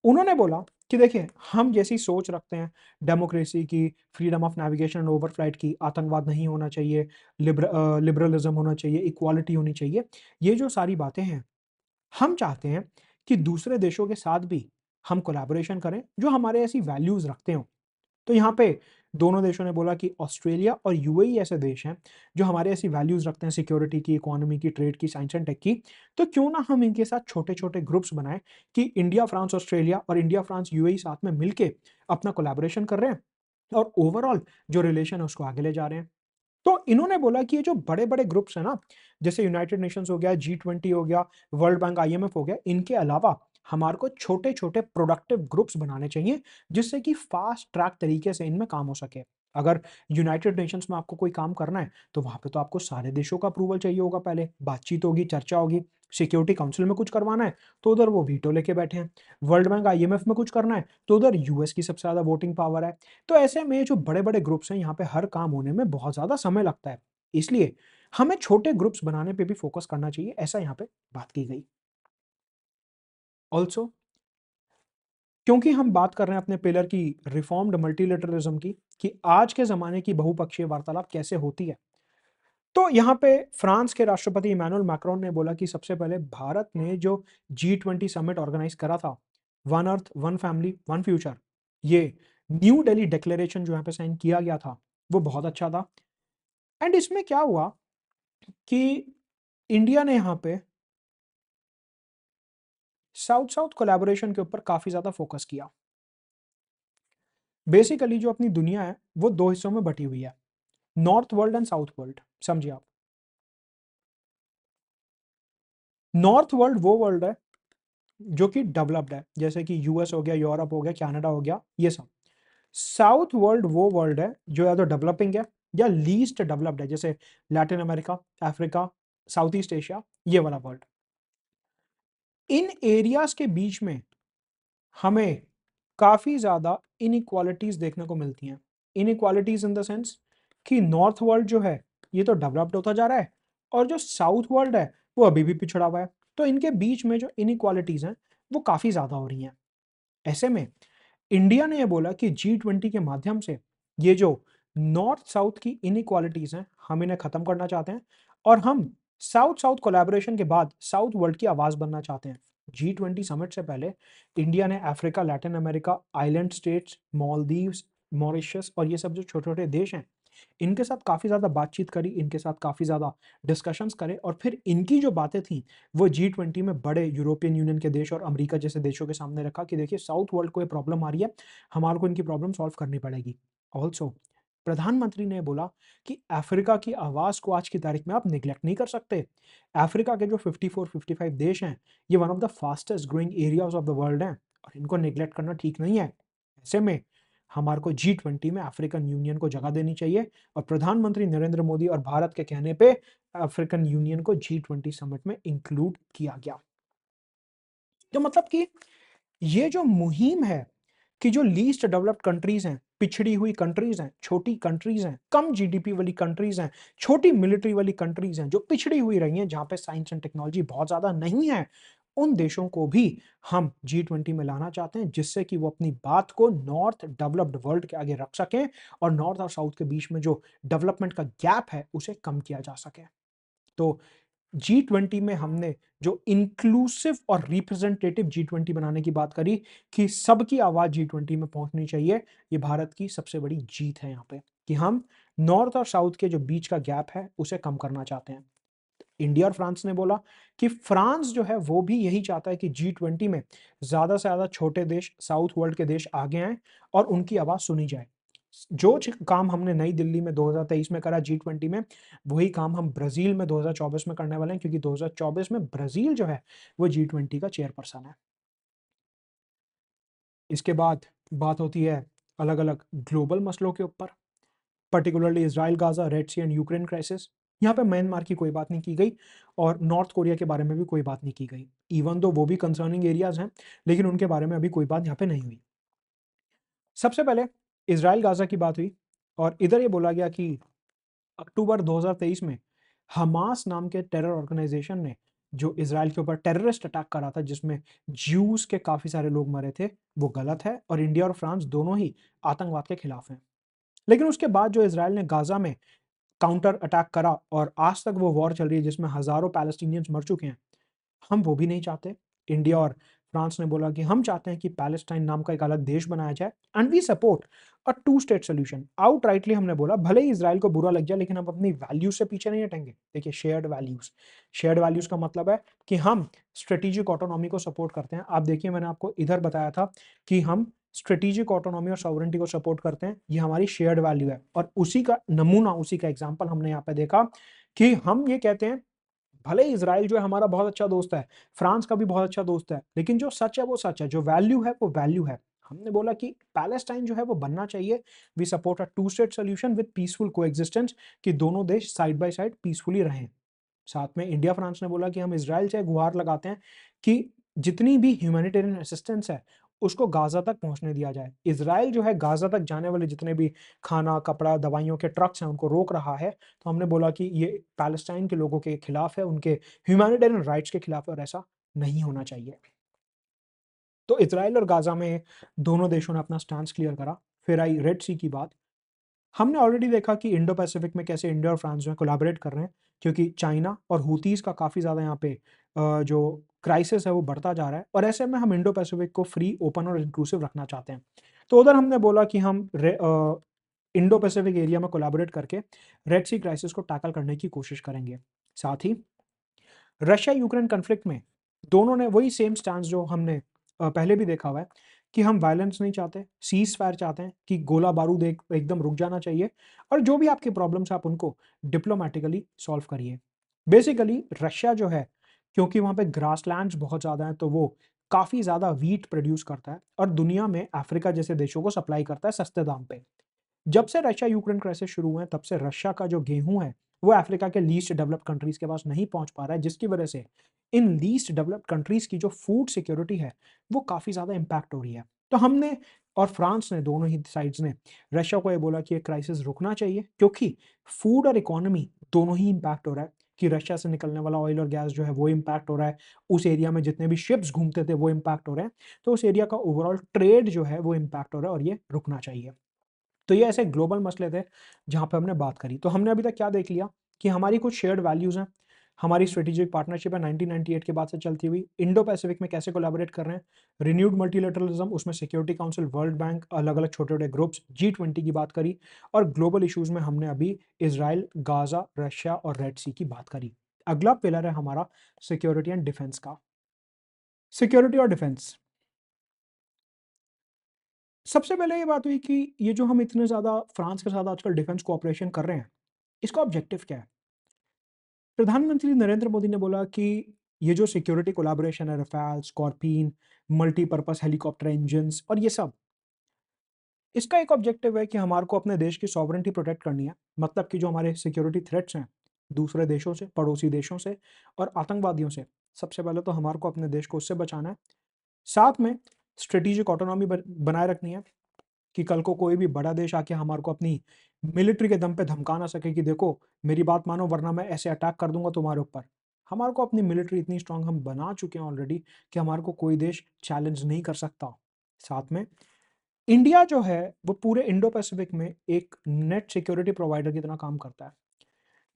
उन्होंने बोला कि देखिए, हम जैसी सोच रखते हैं डेमोक्रेसी की, freedom of navigation and overflight की, आतंकवाद नहीं होना चाहिए, लिबरलिज़्म होना चाहिए, इक्वालिटी होनी चाहिए, ये जो सारी बातें हैं, हम चाहते हैं कि दूसरे देशों के साथ भी हम कोलैबोरेशन करें, जो हमारे ऐसी वैल्यूज़ रखते हों। तो यहाँ पे दोनों देशों ने बोला कि ऑस्ट्रेलिया और यूएई ऐसे देश हैं, जो हमारे ऐसी वैल्यूज़ रखते हैं सिक्योरिटी की, इकोनॉमी की, ट्रेड की, साइंस एंड टेक की, तो क्यों ना हम इनके साथ छोटे-छोटे ग्रुप्स बनाएँ कि इंडिया, फ्रांस, ऑस्ट्रेलिया और इंडिया, फ्रांस, यूएई साथ में मिलके अपना कोलैबोरेशन कर रहे हैं और ओवरऑल जो रिलेशन है उसको आगे ले जा रहे हैं। तो इन्होंने बोला कि ये जो बड़े-बड़े ग्रुप्स हैं ना, जैसे यूनाइटेड नेशंस हो गया, जी20 हो गया, वर्ल्ड बैंक, आईएमएफ हो गया, इनके अलावा हमारे को छोटे-छोटे प्रोडक्टिव ग्रुप्स बनाने चाहिए, जिससे कि फास्ट ट्रैक तरीके से इनमें काम हो सके। अगर यूनाइटेड नेशंस में आपको कोई काम करना है, तो वहाँ पे तो आपको सारे देशों का अप्रूवल चाहिए होगा पहले, बातचीत होगी, चर्चा होगी। सिक्योरिटी काउंसिल में कुछ करवाना है, तो उधर वो वीटो लेके बैठे हैं। वर्ल्ड बैंक, आईएमएफ में कुछ करना है, तो उधर यूएस की सबसे ज़्यादा वोटिंग पावर है। तो ऐसे में जो बड़े-बड़े ग्रुप्स हैं, यहाँ पे हर काम होने में बहुत ज़्यादा समय लगता है। इसलिए हमें छोटे ग्रुप्स बनाने पे भी फोकस करना चाहिए, ऐसा यहाँ पे बात की गई। ऑल्सो क्योंकि हम बात कर रहे हैं अपने पिलर की रिफॉर्म्ड मल्टीलेटरलिज्म की, कि आज के ज़माने की बहुपक्षीय वार्तालाप कैसे होती है, तो यहाँ पे फ्रांस के राष्ट्रपति इमैनुअल मैक्रोन ने बोला कि सबसे पहले भारत ने जो G20 समिट ऑर्गेनाइज करा था, one earth one family one future, ये न्यू दिल्ली डिक्लेरेशन जो यहाँ पे साइन किया गया था, वो बहुत अच्छा था। एंड इसमें क्या हुआ कि इंडिया ने यहाँ पे साउथ साउथ कोलैबोरेशन के ऊपर काफी ज्यादा फोकस किया। बेसिकली जो अपनी दुनिया है वो दो हिस्सों में बटी हुई है, north world and south world. समझिए आप, नॉर्थ वर्ल्ड वो वर्ल्ड है जो कि डेवलप्ड है, जैसे कि यूएस हो गया, यूरोप हो गया, कनाडा हो गया, ये सब। साउथ वर्ल्ड वो वर्ल्ड है जो या तो डेवलपिंग है या लीस्ट डेवलप्ड है, जैसे Latin America, Africa, south East Asia, ये वाला वर्ल्ड। इन एरियाज के बीच में हमें काफी ज्यादा इनइक्वालिटीज देखने को मिलती हैं। इनइक्वालिटीज इन द सेंस कि नॉर्थ वर्ल्ड जो है ये तो डेवलप्ड होता जा रहा है, और जो साउथ वर्ल्ड है वो अभी भी पिछड़ा हुआ है। तो इनके बीच में जो इनइक्वालिटीज हैं वो काफी ज्यादा हो रही हैं। ऐसे में इंडिया ने ये बोला कि G20 के माध्यम से ये जो नॉर्थ साउथ की इनइक्वालिटीज हैं हम इन्हें खत्म करना चाहते हैं, और हम साउथ साउथ कोलैबोरेशन के बाद साउथ वर्ल्ड की आवाज बनना चाहते हैं। G20 समिट से पहले इंडिया ने Africa, Latin America, island states, Maldives, Mauritius और ये सब जो छोटे छोटे देश हैं इनके साथ काफी ज्यादा बातचीत करी, इनके साथ काफी ज्यादा डिस्कशंस करे, और फिर इनकी जो बातें थी वो G20 में बड़े यूरोपियन यूनियन के देश और अमेरिका जैसे देशों के सामने रखा कि देखिए साउथ वर्ल्ड को ये प्रॉब्लम आ रही है, हमारे को इनकी प्रॉब्लम सॉल्व करनी पड़ेगी। ऑल्सो प्रधानमंत्री ने बोला कि अफ्रीका की आवाज को आज की तारीख में आप निगलेक्ट नहीं कर सकते। अफ्रीका के जो 54-55 देश हैं ये one of the fastest growing areas of the world हैं, और इनको निगलेक्ट करना ठीक नहीं है। ऐसे में हमारे को G20 में अफ्रीकन यूनियन को जगह देनी चाहिए, और प्रधानमंत्री नरेंद्र मोदी और भारत के कहने पे अफ्रीकन यूनियन को G20 समिट में इंक्लूड किया गया। तो मतलब कि ये जो मुहिम है कि जो लीस्ट डेवलप्ड कंट्रीज हैं, पिछड़ी हुई कंट्रीज हैं, छोटी कंट्रीज हैं, कम जीडीपी वाली कंट्रीज हैं, छोटी मिलिट्री वाली कंट्रीज हैं, जो पिछड़ी हुई रही हैं, जहां पे साइंस एंड टेक्नोलॉजी बहुत ज्यादा नहीं है, उन देशों को भी हम G20 में लाना चाहते हैं, जिससे कि वो अपनी बात को नॉर्थ डेवलप्ड वर्ल्ड के आगे रख सकें, और नॉर्थ और साउथ के बीच में जो डेवलपमेंट का गैप है उसे कम किया जा सके। तो G20 में हमने जो इंक्लूसिव और रिप्रेजेंटेटिव G20 बनाने की बात करी, कि सबकी आवाज G20 में पहुंचनी चाहिए, ये भारत की सबसे बड़ी जीत है यहाँ पे, कि हम नॉर्थ और साउथ के जो बीच का गैप है उसे कम करना चाहते हैं। इंडिया और फ्रांस ने बोला कि फ्रांस जो है वो भी यही चाहता है कि G20 में ज्यादा से ज्यादा छोटे देश, साउथ वर्ल्ड के देश आगे आए और उनकी आवाज सुनी जाए। जो काम हमने नई दिल्ली में 2023 में करा G20 में, वही काम हम ब्राजील में 2024 में करने वाले हैं, क्योंकि 2024 में ब्राजील जो है वो G20 का चेयरपर्सन है। इसके बाद बात होती है अलग अलग ग्लोबल मसलों के ऊपर, particularly Israel, Gaza, Red Sea and Ukraine crisis. यहाँ पे म्यांमार की कोई बात नहीं की गई, और नॉर्थ कोरिया के बारे में भी कोई बात नहीं की गई, इवन दो वो भी कंसर्निंग एरियाज हैं, लेकिन उनके बारे में अभी कोई बात यहाँ पे नहीं हुई। सबसे पहले इसराइल गाजा की बात हुई, और इधर ये बोला गया कि अक्टूबर 2023 में हमास नाम के टेरर ऑर्गेनाइजेशन ने जो इसराइल के ऊपर टेररिस्ट अटैक करा था, जिसमें ज्यूज के काफी सारे लोग मरे थे, वो गलत है, और इंडिया और फ्रांस दोनों ही आतंकवाद के खिलाफ हैं। लेकिन उसके बाद जो इसराइल ने गाजा में काउंटर अटैक करा, और आज तक वो वॉर चल रही है जिसमें हजारों पैलेस्टीनियंस मर चुके हैं, हम वो भी नहीं चाहते। इंडिया और फ्रांस ने बोला कि हम चाहते हैं कि पैलेस्टाइन नाम का एक अलग देश बनाया जाए, and we support a two state solution. Outrightly हमने बोला भले ही इसराइल को बुरा लग जाए, लेकिन हम अपनी वैल्यूज से पीछे नहीं हटेंगे। देखिए, शेयर्ड वैल्यूज, शेयर्ड वैल्यूज का मतलब है कि हम स्ट्रेटेजिक ऑटोनॉमी को सपोर्ट करते हैं। आप देखिए, मैंने आपको इधर बताया था कि हम स्ट्रेटेजिक ऑटोनॉमी और सॉवरेंटी को सपोर्ट करते हैं, ये हमारी शेयर्ड वैल्यू है, और उसी का नमूना, उसी का एग्जाम्पल हमने यहाँ पे देखा कि हम ये कहते हैं भले इजराइल जो है हमारा बहुत अच्छा दोस्त है, फ्रांस का भी बहुत अच्छा दोस्त है, लेकिन जो सच है वो सच है, जो वैल्यू है वो वैल्यू है। हमने बोला कि पैलेस्टाइन जो है वो बनना चाहिए। We support a two state solution with peaceful coexistence, कि दोनों देश साइड बाय साइड पीसफुली रहें। साथ में इंडिया फ्रांस ने बोला कि हम इजराइल से गुहार लगाते हैं कि जितनी भी ह्यूमैनिटेरियन असिस्टेंस है उसको गाज़ा तक पहुँचने दिया जाए। इज़राइल जो है गाज़ा तक जाने वाले जितने भी खाना, कपड़ा, दवाइयों के ट्रक्स हैं उनको रोक रहा है। तो हमने बोला कि ये पैलेस्टाइन के लोगों के खिलाफ है, उनके ह्यूमैनिटेरियन राइट्स के खिलाफ है और ऐसा नहीं होना चाहिए। तो इज़राइल और गाज़ा में दोनों देशों ने अपना स्टैंस क्लियर करा। फिर आई रेड सी की बात। हमने ऑलरेडी देखा कि इंडो पैसिफिक में कैसे इंडिया और फ्रांस जो है कोलैबोरेट कर रहे हैं, क्योंकि चाइना और हूथीज़ का काफ़ी ज़्यादा यहाँ पे जो क्राइसिस है वो बढ़ता जा रहा है और ऐसे में हम इंडो पैसिफिक को फ्री, ओपन और इंक्लूसिव रखना चाहते हैं। तो उधर हमने बोला कि हम इंडो पैसिफिक एरिया में कोलैबोरेट करके रेड सी क्राइसिस को टैकल करने की कोशिश करेंगे। साथ ही रशिया यूक्रेन कॉन्फ्लिक्ट में दोनों ने वही सेम स्टैंस जो हमने पहले भी देखा हुआ है कि हम वायलेंस नहीं चाहते, सीज़ फायर चाहते हैं कि गोला बारूद एकदम रुक जाना चाहिए और जो भी आपकी प्रॉब्लम्स हैं आप उनको डिप्लोमैटिकली सॉल्व करिए। बेसिकली रशिया जो है, क्योंकि वहाँ पे ग्रासलैंड्स बहुत ज़्यादा हैं तो वो काफ़ी ज़्यादा व्हीट प्रोड्यूस करता है और दुनिया में अफ्रीका जैसे देशों को सप्लाई करता है सस्ते दाम पे। जब से रशिया यूक्रेन क्राइसिस शुरू हुए हैं तब से रशिया का जो गेहूं है वो अफ्रीका के लीस्ट डेवलप्ड कंट्रीज के पास नहीं पहुंच पा रहा है, जिसकी वजह से इन लीस्ट डेवलप्ड कंट्रीज की जो फूड सिक्योरिटी है वो काफ़ी ज़्यादा इम्पैक्ट हो रही है। तो हमने और फ्रांस ने, दोनों ही साइड्स ने रशिया को ये बोला कि ये क्राइसिस रुकना चाहिए, क्योंकि फूड और इकोनॉमी दोनों ही इम्पैक्ट हो रहा है कि रशिया से निकलने वाला ऑयल और गैस जो है वो इम्पैक्ट हो रहा है, उस एरिया में जितने भी शिप्स घूमते थे वो इम्पैक्ट हो रहे हैं, तो उस एरिया का ओवरऑल ट्रेड जो है वो इम्पैक्ट हो रहा है और ये रुकना चाहिए। तो ये ऐसे ग्लोबल मसले थे जहाँ पे हमने बात करी। तो हमने अभी तक क्या देख लिया कि हमारी कुछ शेयर्ड वैल्यूज़ हैं, हमारी स्ट्रेटेजिक पार्टनरशिप है 1998 के बाद से चलती हुई, इंडो पैसिफिक में कैसे कोलैबोरेट कर रहे हैं, रिन्यूड मल्टीलैटरलिज्म, उसमें सिक्योरिटी काउंसिल, वर्ल्ड बैंक, अलग-अलग छोटे-छोटे ग्रुप्स, G20 की बात करी और ग्लोबल इश्यूज़ में हमने अभी इज़राइल, गाज़ा, रशिया और रेड सी की बात करी। अगला पिलर है हमारा सिक्योरिटी एंड डिफेंस का। सिक्योरिटी और डिफेंस। सबसे पहले ये बात हुई कि ये जो हम इतने ज़्यादा फ्रांस के साथ आजकल डिफेंस कोऑपरेशन कर रहे हैं, इसका ऑब्जेक्टिव क्या है? प्रधानमंत्री नरेंद्र मोदी ने बोला कि ये जो सिक्योरिटी कोलैबोरेशन है, Rafale, scorpion, multipurpose helicopter engines और ये सब, इसका एक ऑब्जेक्टिव है कि हमारे को अपने देश की सॉवरेनिटी प्रोटेक्ट करनी है। मतलब कि जो हमारे सिक्योरिटी थ्रेट्स हैं, दूसरे देशों से, पड़ोसी देशों से और आतंकवादियों से, सबसे पहले तो हमारे को अपने देश को उससे बचाना है। साथ में स्ट्रेटेजिक ऑटोनॉमी बनाए रखनी है कि कल को कोई भी बड़ा देश आके हमारे को अपनी मिलिट्री के दम पे धमका ना सके कि देखो मेरी बात मानो वरना मैं ऐसे अटैक कर दूंगा तुम्हारे ऊपर। हमारे को अपनी मिलिट्री इतनी स्ट्रांग हम बना चुके हैं ऑलरेडी कि हमारे को कोई देश चैलेंज नहीं कर सकता। साथ में इंडिया जो है वो पूरे इंडो पैसिफिक में एक नेट सिक्योरिटी प्रोवाइडर की तरह काम करता है।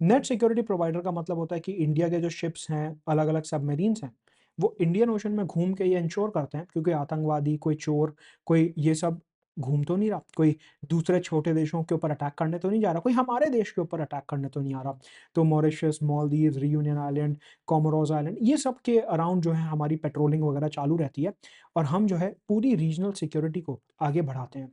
नेट सिक्योरिटी प्रोवाइडर का मतलब होता है कि इंडिया के जो शिप्स हैं, अलग-अलग सबमरीन्स हैं, वो इंडियन ओशन में घूम के ये इंश्योर करते हैं, क्योंकि आतंकवादी, कोई चोर, कोई ये सब घूम तो नहीं रहा, कोई दूसरे छोटे देशों के ऊपर अटैक करने तो नहीं जा रहा, कोई हमारे देश के ऊपर अटैक करने तो नहीं आ रहा। तो Mauritius, Maldives, reunion island, Comoros island, ये सब के अराउंड जो है हमारी पेट्रोलिंग वगैरह चालू रहती है और हम जो है पूरी रीजनल सिक्योरिटी को आगे बढ़ाते हैं।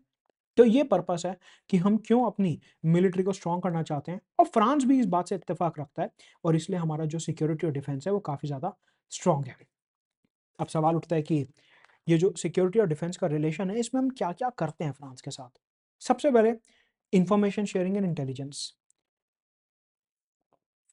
तो ये पर्पस है कि हम क्यों अपनी मिलिट्री को स्ट्रॉन्ग करना चाहते हैं और फ्रांस भी इस बात से इत्तेफाक रखता है और इसलिए हमारा जो सिक्योरिटी और डिफेंस है वो काफ़ी ज़्यादा स्ट्रॉन्ग है। अब सवाल उठता है कि ये जो सिक्योरिटी और डिफेंस का रिलेशन है इसमें हम क्या-क्या करते हैं फ्रांस के साथ? सबसे पहले information sharing and intelligence.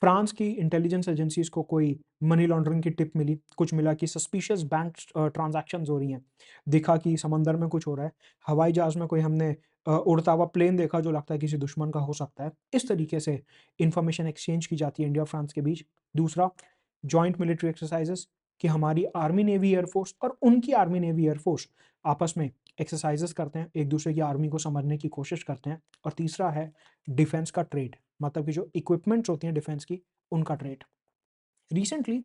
France की इंटेलिजेंस एजेंसीज़ को कोई मनी लॉन्ड्रिंग की टिप मिली, कुछ मिला कि सस्पिशियस बैंक ट्रांज़ैक्शंस हो रही हैं, दिखा कि समंदर में कुछ हो रहा है, हवाई जहाज़ में कोई हमने उड़ता हुआ प्लेन देखा जो लगता है किसी दुश्मन का हो सकता है। इस तरीके से इन्फॉर्मेशन एक्सचेंज की जाती है इंडिया और फ्रांस के बीच। दूसरा, जॉइंट मिलिट्री एक्सरसाइज़ेज़ कि हमारी आर्मी, नेवी, एयर फ़ोर्स और उनकी आर्मी, नेवी, एयर फ़ोर्स आपस में एक्सरसाइज़ेज़ करते हैं, एक-दूसरे की आर्मी को समझने की कोशिश करते हैं। और तीसरा है डिफेंस का ट्रेड, मतलब कि जो इक्विपमेंट्स होती हैं डिफेंस की, उनका ट्रेड। रिसेंटली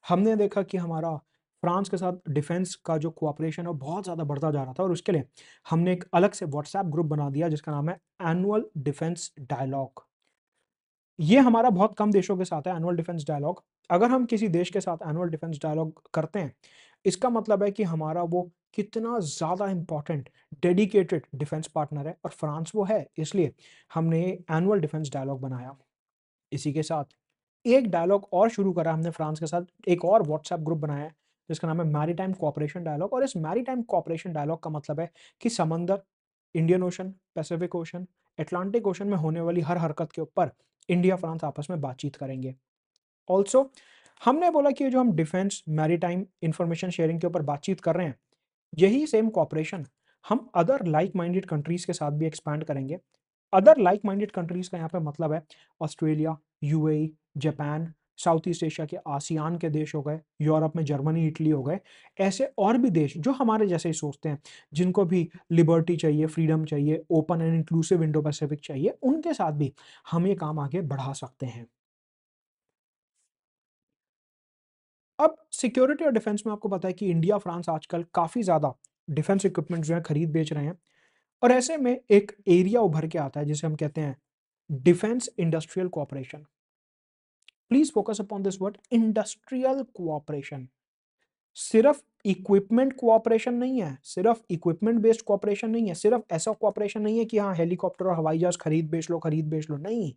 हमने देखा कि हमारा फ्रांस के साथ डिफेंस का जो कोऑपरेशन है वो बहुत ज़्यादा बढ़ता जा रहा था और उसके लिए हमने एक अलग से व्हाट्सएप ग्रुप बना दिया जिसका नाम है एनुअल डिफेंस डायलॉग। ये हमारा बहुत कम देशों के साथ है एनुअल डिफेंस डायलॉग। अगर हम किसी देश के साथ एनुअल डिफेंस डायलॉग करते हैं, इसका मतलब है कि हमारा वो कितना ज़्यादा इम्पोर्टेंट डेडिकेटेड डिफेंस पार्टनर है और फ्रांस वो है, इसलिए हमने एनुअल डिफेंस डायलॉग बनाया। इसी के साथ एक डायलॉग और शुरू करा हमने फ्रांस के साथ, एक और व्हाट्सएप ग्रुप बनाया है, जिसका नाम है मैरीटाइम कोऑपरेशन डायलॉग और इस मैरीटाइम कोऑपरेशन डायलॉग का मतलब है कि समंदर, Indian ocean, Pacific ocean, Atlantic ocean में होने वाली हर हरकत के ऊपर इंडिया, फ्रांस आपस में बातचीत करेंगे। ऑल्सो हमने बोला कि ये जो हम डिफेंस, मैरीटाइम, इंफॉर्मेशन शेयरिंग के ऊपर बातचीत कर रहे हैं, यही सेम कोऑपरेशन हम अदर लाइक माइंडेड कंट्रीज के साथ भी एक्सपैंड करेंगे। अदर लाइक माइंडेड कंट्रीज का यहाँ पे मतलब है Australia, UAE, Japan, south East Asia के आसियान के देश हो गए, यूरोप में जर्मनी, इटली हो गए, ऐसे और भी देश जो हमारे जैसे ही सोचते हैं, जिनको भी लिबर्टी चाहिए, फ्रीडम चाहिए, open and inclusive Indo Pacific चाहिए, उनके साथ भी हम ये काम आगे बढ़ा सकते हैं। अब सिक्योरिटी और डिफेंस में आपको पता है कि इंडिया, फ्रांस आजकल काफ़ी ज़्यादा डिफेंस इक्विपमेंट जो है खरीद बेच रहे हैं, और ऐसे में एक एरिया उभर के आता है जिसे हम कहते हैं defence industrial cooperation. Please focus upon this word, industrial cooperation. सिर्फ इक्विपमेंट कोऑपरेशन नहीं है, सिर्फ इक्विपमेंट बेस्ड कोऑपरेशन नहीं है, सिर्फ ऐसा कोऑपरेशन नहीं है कि हाँ हेलीकॉप्टर और हवाई जहाज खरीद बेच लो, नहीं।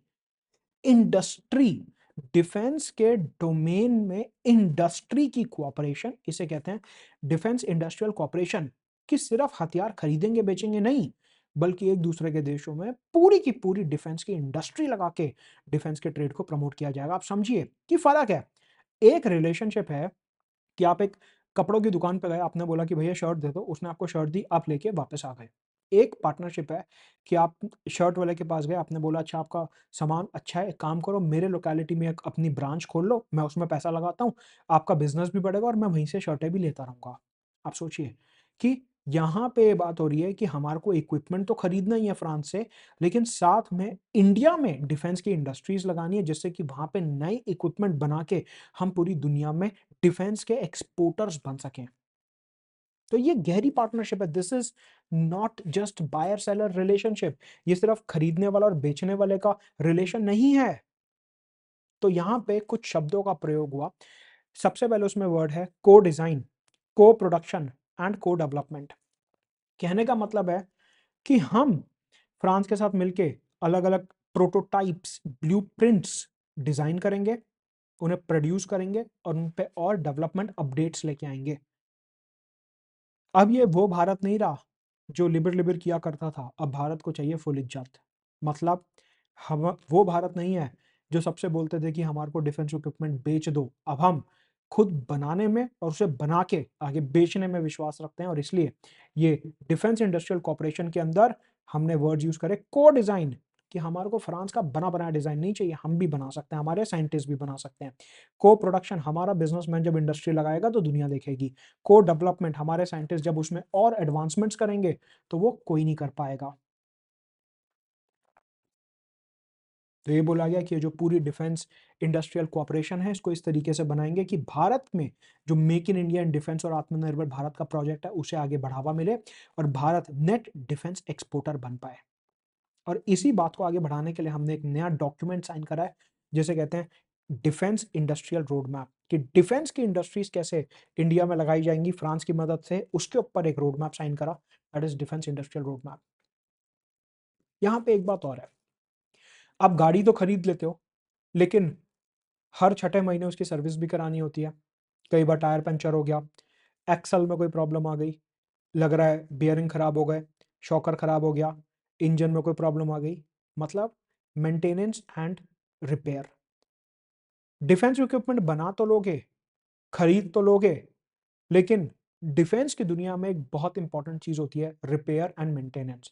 इंडस्ट्री, डिफेंस के डोमेन में इंडस्ट्री की कोऑपरेशन, इसे कहते हैं डिफेंस इंडस्ट्रियल कोऑपरेशन। कि सिर्फ हथियार खरीदेंगे बेचेंगे नहीं, बल्कि एक दूसरे के देशों में पूरी की पूरी डिफेंस की इंडस्ट्री लगा के डिफेंस के ट्रेड को प्रमोट किया जाएगा। आप समझिए कि फर्क है। एक रिलेशनशिप है कि आप एक कपड़ों की दुकान पे गए, आपने बोला कि भैया शर्ट दे दो, उसने आपको शर्ट दी, आप लेके वापस आ गए। एक पार्टनरशिप है कि आप शर्ट वाले के पास गए, आपने बोला अच्छा आपका सामान अच्छा है, एक काम करो मेरे लोकेलिटी में एक अपनी ब्रांच खोल लो, मैं उसमें पैसा लगाता हूँ, आपका बिजनेस भी बढ़ेगा और मैं वहीं से शर्टें भी लेता रहूँगा। आप सोचिए कि यहाँ पे ये बात हो रही है कि हमारे को इक्विपमेंट तो खरीदना ही है फ्रांस से, लेकिन साथ में इंडिया में डिफेंस की इंडस्ट्रीज लगानी है, जिससे कि वहाँ पे नए इक्विपमेंट बना के हम पूरी दुनिया में डिफेंस के एक्सपोर्टर्स बन सकें। तो ये गहरी पार्टनरशिप है। This is not just buyer seller relationship, ये सिर्फ खरीदने वाला और बेचने वाले का रिलेशन नहीं है। तो यहां पे कुछ शब्दों का प्रयोग हुआ। सबसे पहले उसमें वर्ड है को डिजाइन, को प्रोडक्शन एंड को डेवलपमेंट। कहने का मतलब है कि हम फ्रांस के साथ मिलके अलग अलग प्रोटोटाइप्स, ब्लूप्रिंट्स डिजाइन करेंगे, उन्हें प्रोड्यूस करेंगे और उन पे और डेवलपमेंट अपडेट्स लेके आएंगे। अब ये वो भारत नहीं रहा जो लिबर लिबर किया करता था, अब भारत को चाहिए फुल इज्जत। मतलब हम वो भारत नहीं है जो सबसे बोलते थे कि हमारे को डिफेंस इक्विपमेंट बेच दो। अब हम खुद बनाने में और उसे बना के आगे बेचने में विश्वास रखते हैं, और इसलिए ये डिफेंस इंडस्ट्रियल कॉर्पोरेशन के अंदर हमने वर्ड यूज करे को डिजाइन, कि हमारे को फ्रांस का बना बनाया डिजाइन नहीं चाहिए, हम भी बना सकते हैं, हमारे साइंटिस्ट भी बना सकते हैं। को प्रोडक्शन, हमारा बिजनेसमैन जब इंडस्ट्री लगाएगा तो दुनिया देखेगी। को डेवलपमेंट, हमारे साइंटिस्ट जब उसमें और एडवांसमेंट्स करेंगे तो वो कोई नहीं कर पाएगा। तो ये बोला गया कि ये जो पूरी डिफेंस इंडस्ट्रियल कोऑपरेशन है, इसको इस तरीके से बनाएंगे कि भारत में जो make in India in defence और आत्मनिर्भर भारत का प्रोजेक्ट है उसे आगे बढ़ावा मिले और भारत नेट डिफेंस एक्सपोर्टर बन पाए। और इसी बात को आगे बढ़ाने के लिए हमने एक नया डॉक्यूमेंट साइन करा है, जिसे कहते हैं डिफेंस इंडस्ट्रियल रोड मैप। कि डिफेंस की इंडस्ट्रीज कैसे इंडिया में लगाई जाएंगी फ्रांस की मदद से, उसके ऊपर एक रोड मैप साइन करा, that is defence industrial road map. यहाँ पे एक बात और है, आप गाड़ी तो खरीद लेते हो, लेकिन हर छठे महीने उसकी सर्विस भी करानी होती है। कई बार टायर पंचर हो गया, एक्सल में कोई प्रॉब्लम आ गई, लग रहा है बियरिंग खराब हो गए, शॉकर खराब हो गया, इंजन में कोई प्रॉब्लम आ गई, मतलब maintenance and repair. Defence equipment बना तो लोगे, खरीद तो लोगे, लेकिन डिफेंस की दुनिया में एक बहुत इंपॉर्टेंट चीज होती है रिपेयर एंड मेंटेनेंस।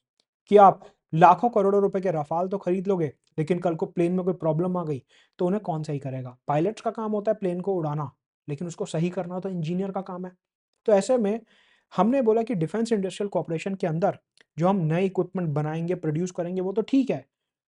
कि आप लाखों करोड़ों रुपए के रफाल तो खरीद लोगे, लेकिन कल को प्लेन में कोई प्रॉब्लम आ गई तो उन्हें कौन सही करेगा? पायलट्स का काम होता है प्लेन को उड़ाना, लेकिन उसको सही करना तो इंजीनियर का काम है। तो ऐसे में हमने बोला कि डिफेंस इंडस्ट्रियल कॉर्पोरेशन के अंदर जो हम नए इक्विपमेंट बनाएंगे, प्रोड्यूस करेंगे, वो तो ठीक है,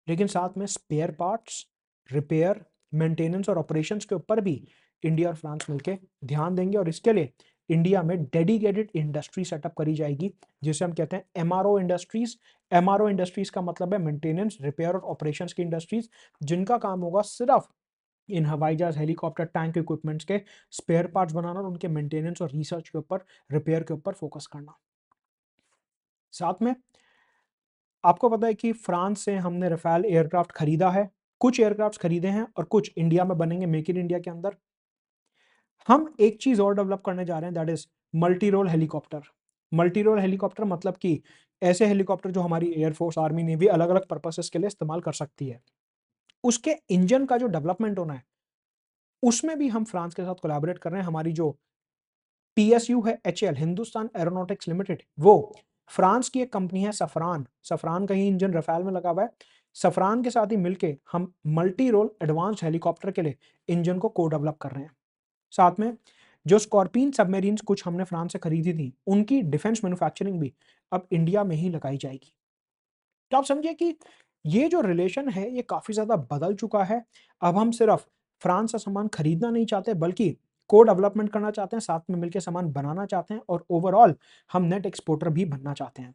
लेकिन साथ में स्पेयर पार्ट्स, रिपेयर, मेंटेनेंस और ऑपरेशंस के ऊपर भी इंडिया और फ्रांस मिलकर ध्यान देंगे। और इसके लिए इंडिया में डेडिकेटेड इंडस्ट्री सेटअप करी जाएगी, जिसे हम कहते हैं एमआरओ इंडस्ट्रीज। एमआरओ इंडस्ट्रीज का मतलब है मेंटेनेंस, रिपेयर और ऑपरेशंस की इंडस्ट्रीज, जिनका काम होगा सिर्फ इन हवाई जहाज, हेलीकॉप्टर, टैंक इक्विपमेंट्स के स्पेयर पार्ट्स बनाना और उनके मेंटेनेंस और रिसर्च के ऊपर, रिपेयर के ऊपर फोकस करना। साथ में आपको पता है कि फ्रांस से हमने रफाल एयरक्राफ्ट खरीदा है, कुछ एयरक्राफ्ट खरीदे हैं और कुछ इंडिया में बनेंगे मेक इन इंडिया के अंदर। हम एक चीज और डेवलप करने जा रहे हैं, that is multi role helicopter. Multi role helicopter मतलब कि ऐसे हेलीकॉप्टर जो हमारी एयरफोर्स, आर्मी, नेवी अलग अलग पर्पसेस के लिए इस्तेमाल कर सकती है। उसके इंजन का जो डेवलपमेंट होना है, उसमें भी हम फ्रांस के साथ कोलैबोरेट कर रहे हैं। हमारी जो पीएसयू है एचएएल, हिंदुस्तान एरोनॉटिक्स लिमिटेड, वो फ्रांस की एक कंपनी है सफरान, सफरान का ही इंजन रफाल में लगा हुआ है। सफरान के साथ ही मिलके हम मल्टी रोल एडवांस्ड हेलीकॉप्टर के लिए इंजन को को डेवलप कर रहे हैं। साथ में जो स्कॉर्पियन सबमरीन्स कुछ हमने फ्रांस से खरीदी थी, उनकी डिफेंस मैन्युफैक्चरिंग भी अब इंडिया में ही लगाई जाएगी। तो आप समझिए कि ये जो रिलेशन है ये काफी ज्यादा बदल चुका है। अब हम सिर्फ फ्रांस से सामान खरीदना नहीं चाहते, बल्कि को डेवलपमेंट करना चाहते हैं, साथ में मिलकर सामान बनाना चाहते हैं, और ओवरऑल हम नेट एक्सपोर्टर भी बनना चाहते हैं।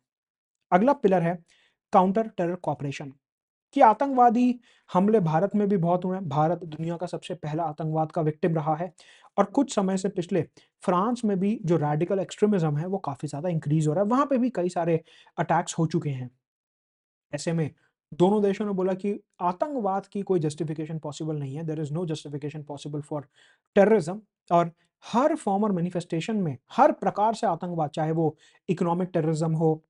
अगला पिलर है काउंटर टेरर कॉपरेशन, कि आतंकवादी हमले भारत में भी बहुत हुए हैं। भारत दुनिया का सबसे पहला आतंकवाद का विक्टिम रहा है, और कुछ समय से पिछले फ्रांस में भी जो रेडिकल एक्सट्रीमिज्म है वो काफी ज्यादा इंक्रीज हो रहा है, वहां पे भी कई सारे अटैक्स हो चुके हैं। ऐसे में दोनों देशों ने बोला कि आतंकवाद की कोई जस्टिफिकेशन पॉसिबल नहीं है, there is no justification possible for terrorism. और हर फॉर्म और मैनिफेस्टेशन में हर प्रकार से आतंकवाद, चाहे वो इकोनॉमिक टेररिज्म हो,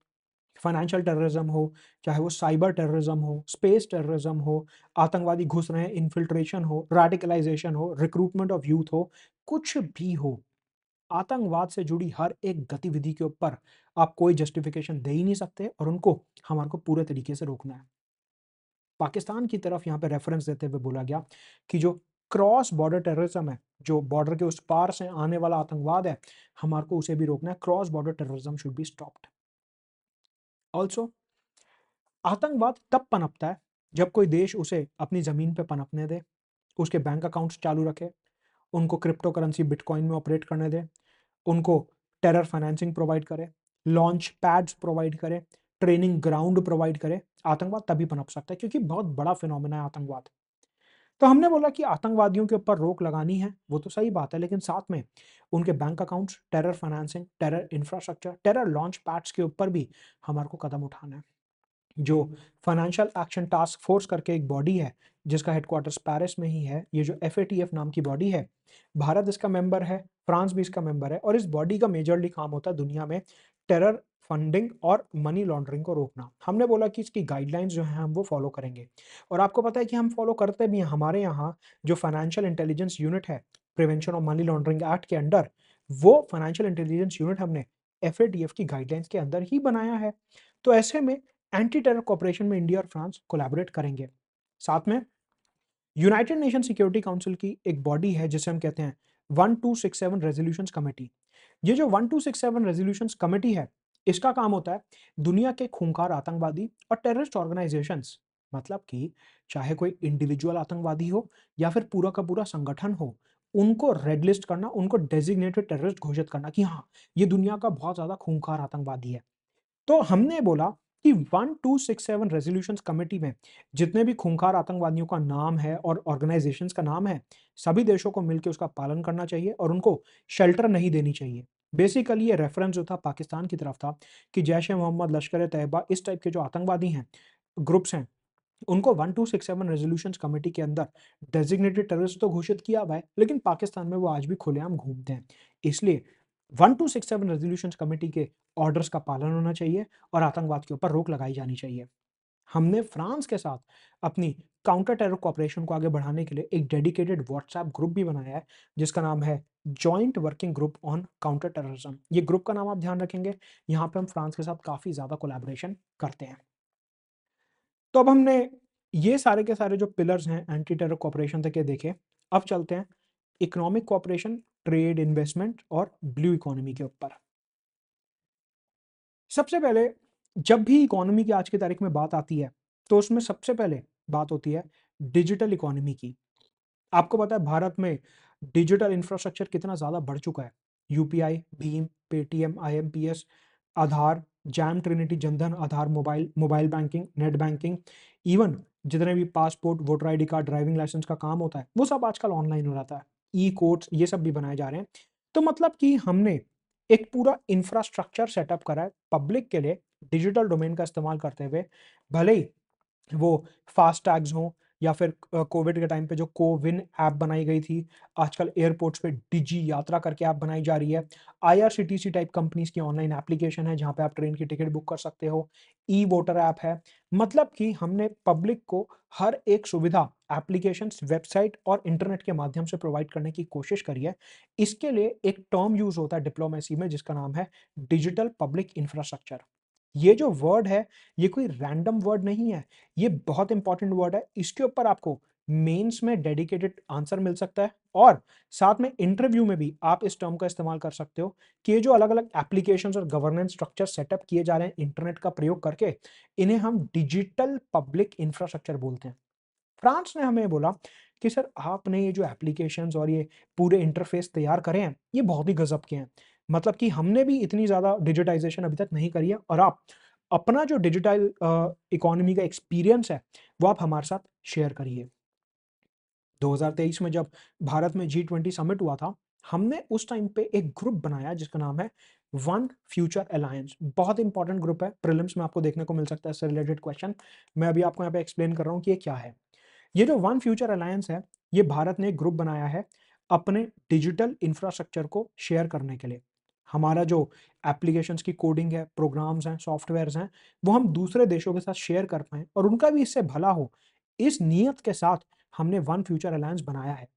फाइनेंशियल टेररिज्म हो, चाहे वो साइबर टेररिज्म हो, स्पेस टेररिज्म हो, आतंकवादी घुस रहे हैं, इन्फिल्ट्रेशन हो, रेडिकलाइजेशन हो, रिक्रूटमेंट ऑफ यूथ हो, कुछ भी हो, आतंकवाद से जुड़ी हर एक गतिविधि के ऊपर आप कोई जस्टिफिकेशन दे ही नहीं सकते, और उनको हमारे को पूरे तरीके से रोकना है। पाकिस्तान की तरफ यहाँ पे रेफरेंस देते हुए बोला गया कि जो क्रॉस बॉर्डर टेररिज्म है, जो बॉर्डर के उस पार से आने वाला आतंकवाद है, हमारे को उसे भी रोकना है। Cross border terrorism should be stopped. Also आतंकवाद तब पनपता है जब कोई देश उसे अपनी जमीन पे पनपने दे, उसके बैंक अकाउंट्स चालू रखे, उनको क्रिप्टो करेंसी बिटकॉइन में ऑपरेट करने दे, उनको टेरर फाइनेंसिंग प्रोवाइड करे, लॉन्च पैड्स प्रोवाइड करे, ट्रेनिंग ग्राउंड प्रोवाइड करे। आतंकवाद तभी पनप सकता है, क्योंकि बहुत बड़ा फिनोमेना है आतंकवाद। तो हमने बोला कि आतंकवादियों के ऊपर रोक लगानी है, वो तो सही बात है, लेकिन साथ में उनके bank accounts, terror financing, terror infrastructure, terror launch pads के ऊपर भी हमारे को कदम उठाना है। जो फाइनेंशियल एक्शन टास्क फोर्स करके एक बॉडी है, जिसका हेडक्वार्टर्स पेरिस में ही है, ये जो एफएटीएफ नाम की बॉडी है, भारत इसका मेंबर है, फ्रांस भी इसका मेंबर है, और इस बॉडी का मेजरली काम होता है दुनिया में टेरर फंडिंग और मनी लॉन्ड्रिंग को रोकना। हमने बोला कि इसकी गाइडलाइंस जो है हम वो फॉलो करेंगे, और आपको पता है कि हम फॉलो करते भी हैं। हमारे यहाँ जो फाइनेंशियल इंटेलिजेंस यूनिट है, prevention of money laundering act के अंडर, वो फाइनेंशियल इंटेलिजेंस यूनिट हमने एफएटीएफ की गाइडलाइंस के अंदर ही बनाया है। तो ऐसे में एंटी टेरर कॉपरेशन में इंडिया और फ्रांस कोलैबोरेट करेंगे। साथ में यूनाइटेड नेशन सिक्योरिटी काउंसिल की एक बॉडी है जिसे हम कहते हैं 1267 रेजोल्यूशंस कमेटी। ये जो 1267 रेजोल्यूशंस कमेटी है, इसका काम होता है दुनिया के खूंखार आतंकवादी और टेररिस्ट ऑर्गेनाइजेशंस, मतलब कि चाहे कोई इंडिविजुअल आतंकवादी हो या फिर पूरा का पूरा संगठन हो, उनको रेड लिस्ट करना, उनको डेजिग्नेटेड टेररिस्ट घोषित करना कि हाँ, ये दुनिया का बहुत ज्यादा खूंखार आतंकवादी है। तो हमने बोला कि 1267 रेजोल्यूशंस कमेटी में जितने भी खूंखार आतंकवादियों का नाम है और ऑर्गेनाइजेशंस का नाम है, सभी देशों को मिलकर उसका पालन करना चाहिए और उनको शेल्टर नहीं देनी चाहिए। बेसिकली ये रेफरेंस जो था पाकिस्तान की तरफ था कि जैश ए मोहम्मद, लश्कर ए तैयबा, इस टाइप के जो आतंकवादी हैं, ग्रुप्स हैं, उनको 1267 रेजोल्यूशंस कमेटी के अंदर डेजिग्नेटेड टेररिस्ट तो घोषित किया हुआ है, लेकिन पाकिस्तान में वो आज भी खुलेआम घूमते हैं। इसलिए 1267 रेजोल्यूशंस कमेटी के ऑर्डर्स का पालन होना चाहिए और आतंकवाद के ऊपर रोक लगाई जानी चाहिए। हमने फ्रांस के साथ अपनी काउंटर टेरर कॉपरेशन को आगे बढ़ाने के लिए एक डेडिकेटेड व्हाट्सएप ग्रुप भी बनाया है, जिसका नाम है joint working group on counter terrorism. ये ग्रुप का नाम आप ध्यान रखेंगे, यहाँ पे हम फ्रांस के साथ काफी ज्यादा कोलैबोरेशन करते हैं। तो अब हमने ये सारे के सारे जो पिलर्स हैं एंटी टेरर कॉपरेशन तक के देखे। अब चलते हैं इकोनॉमिक कॉपरेशन, ट्रेड, इन्वेस्टमेंट और ब्लू इकोनॉमी के ऊपर। सबसे पहले जब भी इकोनॉमी की आज की तारीख में बात आती है, तो उसमें सबसे पहले बात होती है डिजिटल इकोनॉमी की। आपको पता है भारत में डिजिटल इंफ्रास्ट्रक्चर कितना ज़्यादा बढ़ चुका है। यूपीआई, भीम, Paytm, IMPS, Aadhaar, JAM, trinity, Jan Dhan, Aadhaar mobile, mobile banking, net banking, even जितने भी passport, voter ID card, driving licence का काम होता है, वो सब आजकल ऑनलाइन हो जाता है। ई कोड्स, ये सब भी बनाए जा रहे हैं। तो मतलब कि हमने एक पूरा इंफ्रास्ट्रक्चर सेटअप करा है पब्लिक के लिए डिजिटल डोमेन का इस्तेमाल करते हुए। भले ही वो फास्ट टैग्स हों या फिर कोविड के टाइम पे जो कोविन ऐप बनाई गई थी, आजकल एयरपोर्ट्स पे डिजी यात्रा करके ऐप बनाई जा रही है। आईआरसीटीसी टाइप कंपनीज़ की ऑनलाइन एप्लीकेशन है जहाँ पे आप ट्रेन की टिकट बुक कर सकते हो। ई वोटर ऐप है। मतलब कि हमने पब्लिक को हर एक सुविधा एप्लीकेशंस, वेबसाइट और इंटरनेट के माध्यम से प्रोवाइड करने की कोशिश करी है। इसके लिए एक टर्म यूज़ होता है डिप्लोमेसी में जिसका नाम है डिजिटल पब्लिक इंफ्रास्ट्रक्चर। ये जो वर्ड है, ये कोई रैंडम वर्ड नहीं है, ये बहुत इंपॉर्टेंट वर्ड है। इसके ऊपर आपको मेंस में डेडिकेटेड आंसर मिल सकता है और साथ में इंटरव्यू में भी आप इस टर्म का इस्तेमाल कर सकते हो कि ये जो अलग-अलग एप्लीकेशंस और गवर्नेंस स्ट्रक्चर सेटअप किए जा रहे हैं इंटरनेट का प्रयोग करके, इन्हें हम डिजिटल पब्लिक इंफ्रास्ट्रक्चर बोलते हैं। फ्रांस ने हमें बोला कि सर आपने ये जो एप्लीकेशंस और ये पूरे इंटरफेस तैयार करे हैं, ये बहुत ही गज़ब के हैं। मतलब कि हमने भी इतनी ज़्यादा डिजिटाइज़ेशन अभी तक नहीं करी है और आप अपना जो डिजिटल इकोनॉमी का एक्सपीरियंस है, वो आप हमारे साथ शेयर करिए। 2023 में जब भारत में जी20 समिट हुआ था, हमने उस टाइम पे एक ग्रुप बनाया जिसका नाम है वन फ्यूचर अलायंस। बहुत इंपॉर्टेंट ग्रुप है, प्रीलिम्स में आपको देखने को मिल सकता है इससे रिलेटेड क्वेश्चन। मैं अभी आपको यहाँ पे एक्सप्लेन कर रहा हूँ कि ये क्या है। ये जो वन फ्यूचर अलायंस है, ये भारत ने एक ग्रुप बनाया है अपने डिजिटल इंफ्रास्ट्रक्चर को शेयर करने के लिए। हमारा जो एप्लीकेशंस की कोडिंग है, प्रोग्राम्स हैं, सॉफ्टवेयर्स हैं, वो हम दूसरे देशों के साथ शेयर कर पाएँ और उनका भी इससे भला हो, इस नियत के साथ हमने वन फ्यूचर अलायंस बनाया है।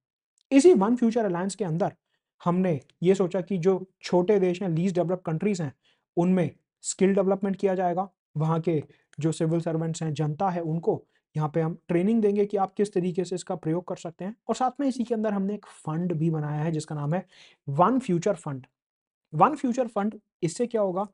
इसी वन फ्यूचर अलायंस के अंदर हमने ये सोचा कि जो छोटे देश हैं, लीस्ट डेवलप्ड कंट्रीज़ हैं, उनमें स्किल डेवलपमेंट किया जाएगा। वहाँ के जो सिविल सर्वेंट्स हैं, जनता है, उनको यहाँ पे हम ट्रेनिंग देंगे कि आप किस तरीके से इसका प्रयोग कर सकते हैं और साथ में इसी के अंदर हमने एक फंड भी बनाया है जिसका नाम है one future fund. One future fund इससे क्या होगा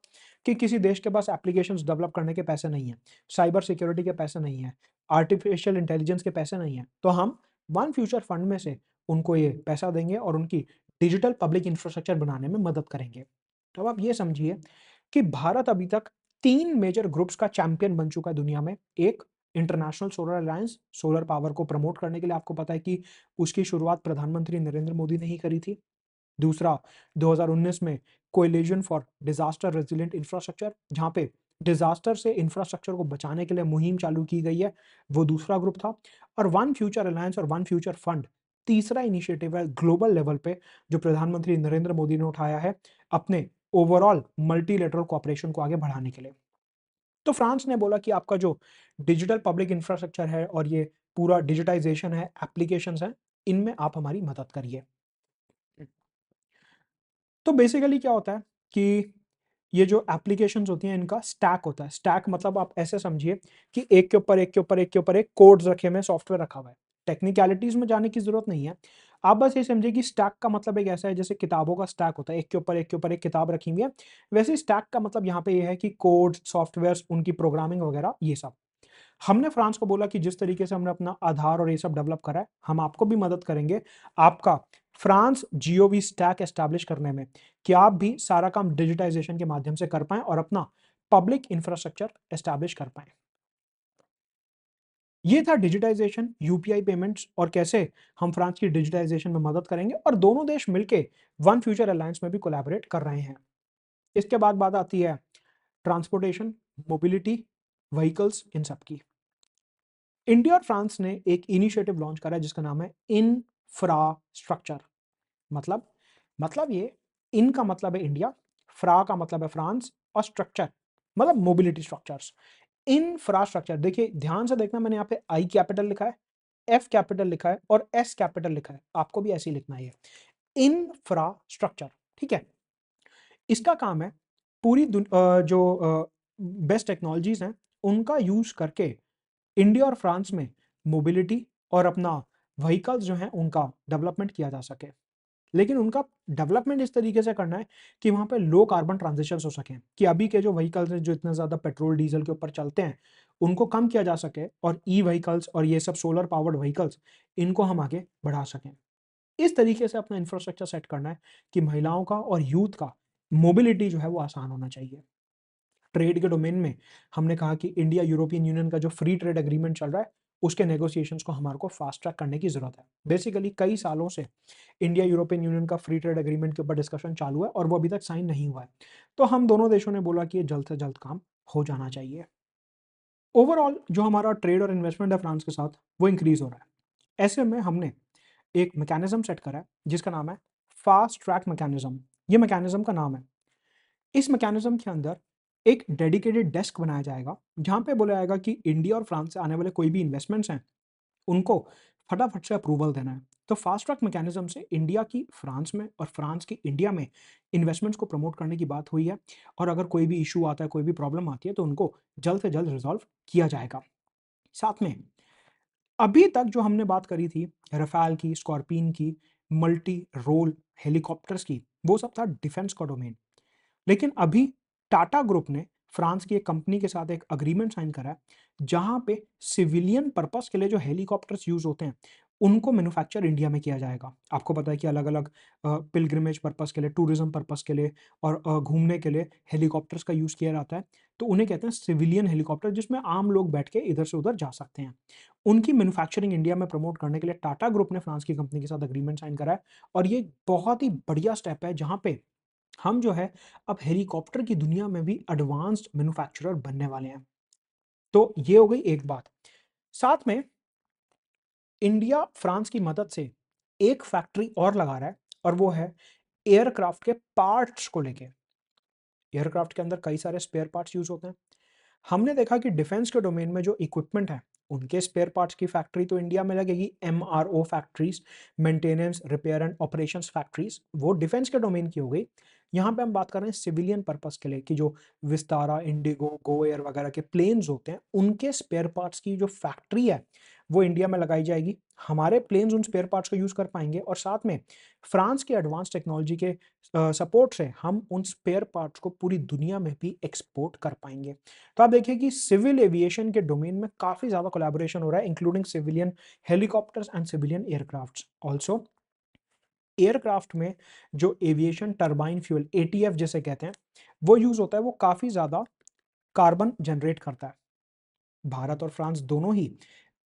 कि किसी देश के पास एप्लीकेशंस डेवलप करने के पैसे नहीं हैं, साइबर सिक्योरिटी के पैसे नहीं हैं, आर्टिफिशियल इंटेलिजेंस के पैसे नहीं हैं, तो हम वन फ्यूचर फंड में से उनको ये पैसा देंगे और उनकी डिजिटल पब्लिक इंफ्रास्ट्रक्चर बनाने में मदद करेंगे। तो अब आप ये समझिए कि भारत अभी तक 3 मेजर ग्रुप्स का चैंपियन बन चुका है दुनिया में। एक international solar alliance, solar power को प्रमोट करने के लिए आपको पता है कि उसकी शुरुआत प्रधानमंत्री नरेंद्र मोदी ने ही करी थी। दूसरा 2019 में coalition for disaster resilient infrastructure जहां पे डिजास्टर से इंफ्रास्ट्रक्चर को बचाने के लिए मुहिम चालू की गई है, वो दूसरा ग्रुप था। और वन फ्यूचर अलायंस और वन फ्यूचर फंड तीसरा इनिशिएटिव है ग्लोबल लेवल पे जो प्रधानमंत्री नरेंद्र मोदी ने उठाया है अपने ओवरऑल मल्टीलेटरल कोऑपरेशन को आगे बढ़ाने के लिए। तो फ्रांस ने बोला कि आपका जो डिजिटल पब्लिक इंफ्रास्ट्रक्चर है और ये पूरा डिजिटाइजेशन है, एप्लीकेशंस हैं, इनमें आप हमारी मदद करिए। तो बेसिकली क्या होता है कि ये जो एप्लीकेशंस होती हैं इनका स्टैक होता है। स्टैक मतलब आप ऐसे समझिए कि एक के ऊपर एक के ऊपर एक के ऊपर एक कोड्स रखे हुए हैं, सॉफ्टवेयर रखा हुआ है। टेक्निकलिटीज़ में जाने की ज़रूरत नहीं है। आप बस ये समझिए कि स्टैक का मतलब एक ऐसा है जैसे किताबों का स्टैक होता है, एक के ऊपर एक के ऊपर एक किताब रखी हुई है। वैसे ही स्टैक का मतलब यहाँ पे ये है कि कोड्स, सॉफ्टवेयर्स, उनकी प्रोग्रामिंग वगैरह ये सब। हमने फ्रांस को बोला कि जिस तरीके से हमने अपना आधार और ये सब डेवलप करा है, हम आपको भी मदद करेंगे, आपका फ्रांस जीओवी स्टैक एस्टैब्लिश करने में, कि आप भी सारा काम डिजिटाइजेशन के माध्यम से कर पाएँ और अपना पब्लिक इंफ्रास्ट्रक्चर एस्टैब्लिश कर पाएँ। ये था डिजिटाइजेशन, यूपीआई पेमेंट्स और कैसे हम फ्रांस की डिजिटाइजेशन में मदद करेंगे और दोनों देश मिलके वन फ्यूचर अलायंस में भी कोलैबोरेट कर रहे हैं। इसके बाद बात आती है ट्रांसपोर्टेशन, मोबिलिटी, व्हीकल्स इन सब की। इंडिया और फ्रांस ने एक इनिशिएटिव लॉन्च करा है जिसका नाम है इंफ्रास्ट्रक्चर। मतलब ये इन का मतलब है इंडिया, फ्रा का मतलब है फ्रांस और स्ट्रक्चर मतलब मोबिलिटी स्ट्रक्चर्स। इंफ्रास्ट्रक्चर देखिए ध्यान से देखना, मैंने यहाँ पे आई कैपिटल लिखा है, एफ कैपिटल लिखा है और एस कैपिटल लिखा है, आपको भी ऐसे ही लिखना है ये इंफ्रास्ट्रक्चर। ठीक है, इसका काम है पूरी जो बेस्ट टेक्नोलॉजीज हैं उनका यूज करके इंडिया और फ्रांस में मोबिलिटी और अपना व्हीकल्स जो हैं उनका डेवलपमेंट किया जा सके। लेकिन उनका डेवलपमेंट इस तरीके से करना है कि वहाँ पे लो कार्बन ट्रांजिशंस हो सकें, कि अभी के जो व्हीकल्स हैं जो इतना ज़्यादा पेट्रोल डीजल के ऊपर चलते हैं, उनको कम किया जा सके और ई व्हीकल्स और ये सब सोलर पावर्ड व्हीकल्स इनको हम आगे बढ़ा सकें। इस तरीके से अपना इंफ्रास्ट्रक्चर सेट करना है कि महिलाओं का और यूथ का मोबिलिटी जो है वो आसान होना चाहिए। ट्रेड के डोमेन में हमने कहा कि इंडिया यूरोपियन यूनियन का जो फ्री ट्रेड एग्रीमेंट चल रहा है उसके नेगोशिएशंस को हमारे को फास्ट ट्रैक करने की जरूरत है। बेसिकली कई सालों से इंडिया यूरोपियन यूनियन का फ्री ट्रेड एग्रीमेंट के ऊपर डिस्कशन चालू है और वो अभी तक साइन नहीं हुआ है। तो हम दोनों देशों ने बोला कि ये जल्द से जल्द काम हो जाना चाहिए। ओवरऑल जो हमारा ट्रेड और इन्वेस्टमेंट है फ्रांस के साथ, वो इंक्रीज हो रहा है। ऐसे में हमने एक मैकेनिज्म सेट करा है जिसका नाम है फास्ट ट्रैक मैकेनिज्म। ये मैकेनिज्म का नाम है। इस मैकेनिज्म के अंदर एक डेडिकेटेड डेस्क बनाया जाएगा जहां पे बोला जाएगा कि इंडिया और फ्रांस से आने वाले कोई भी इन्वेस्टमेंट्स हैं उनको फटाफट से अप्रूवल देना है। तो फास्ट ट्रैक मैकेनिज्म से इंडिया की फ्रांस में और फ्रांस की इंडिया में इन्वेस्टमेंट्स को प्रमोट करने की बात हुई है। और अगर कोई भी इशू आता है, कोई भी प्रॉब्लम आती है, तो उनको जल्द से जल्द रिजॉल्व किया जाएगा। साथ में अभी तक जो हमने बात करी थी रफाल की, स्कॉर्पियन की, मल्टी रोल हेलीकॉप्टर्स की, वो सब था डिफेंस का डोमेन। लेकिन अभी टाटा ग्रुप ने फ्रांस की एक कंपनी के साथ एक अग्रीमेंट साइन करा है जहां पे सिविलियन पर्पस के लिए जो हेलीकॉप्टर्स यूज होते हैं उनको मैन्युफैक्चर इंडिया में किया जाएगा। आपको पता है कि अलग अलग पिलग्रिमेज पर्पस के लिए, टूरिज्म पर्पस के लिए और घूमने के लिए हेलीकॉप्टर्स का यूज किया जाता है। तो उन्हें कहते हैं सिविलियन हेलीकॉप्टर, जिसमें आम लोग बैठ के इधर से उधर जा सकते हैं। उनकी मैन्युफैक्चरिंग इंडिया में प्रमोट करने के लिए टाटा ग्रुप ने फ्रांस की कंपनी के साथ अग्रीमेंट साइन करा है। और ये बहुत ही बढ़िया स्टेप है जहां पे हम जो है अब हेलीकॉप्टर की दुनिया में भी एडवांस्ड मैन्युफैक्चरर बनने वाले हैं। तो ये हो गई एक बात। साथ में इंडिया फ्रांस की मदद से एक फैक्ट्री और लगा रहा है और वो है एयरक्राफ्ट के पार्ट्स को लेके। एयरक्राफ्ट के अंदर कई सारे स्पेयर पार्ट्स यूज होते हैं। हमने देखा कि डिफेंस के डोमेन में जो इक्विपमेंट है उनके स्पेयर पार्ट्स की फैक्ट्री तो इंडिया में लगेगी, MRO factories, maintenance repair and operations factories, वो डिफेंस के डोमेन की हो गई। यहाँ पे हम बात कर रहे हैं सिविलियन पर्पस के लिए कि जो विस्तारा, इंडिगो, गो एयर वगैरह के प्लेन्स होते हैं उनके स्पेयर पार्ट्स की जो फैक्ट्री है वो इंडिया में लगाई जाएगी। हमारे प्लेन्स उन स्पेयर पार्ट्स को यूज कर पाएंगे और साथ में फ्रांस की एडवांस टेक्नोलॉजी के सपोर्ट से हम उन स्पेयर पार्ट्स को पूरी दुनिया में भी एक्सपोर्ट कर पाएंगे। तो आप देखिए कि सिविल एविएशन के डोमेन में काफी ज्यादा कोलैबोरेशन हो रहा है, including civilian helicopters and civilian aircrafts also. Aircraft में जो एविएशन टरबाइन फ्यूल, एटीएफ जिसे कहते हैं, वो यूज होता है, वो काफी ज्यादा कार्बन जनरेट करता है। भारत और फ्रांस दोनों ही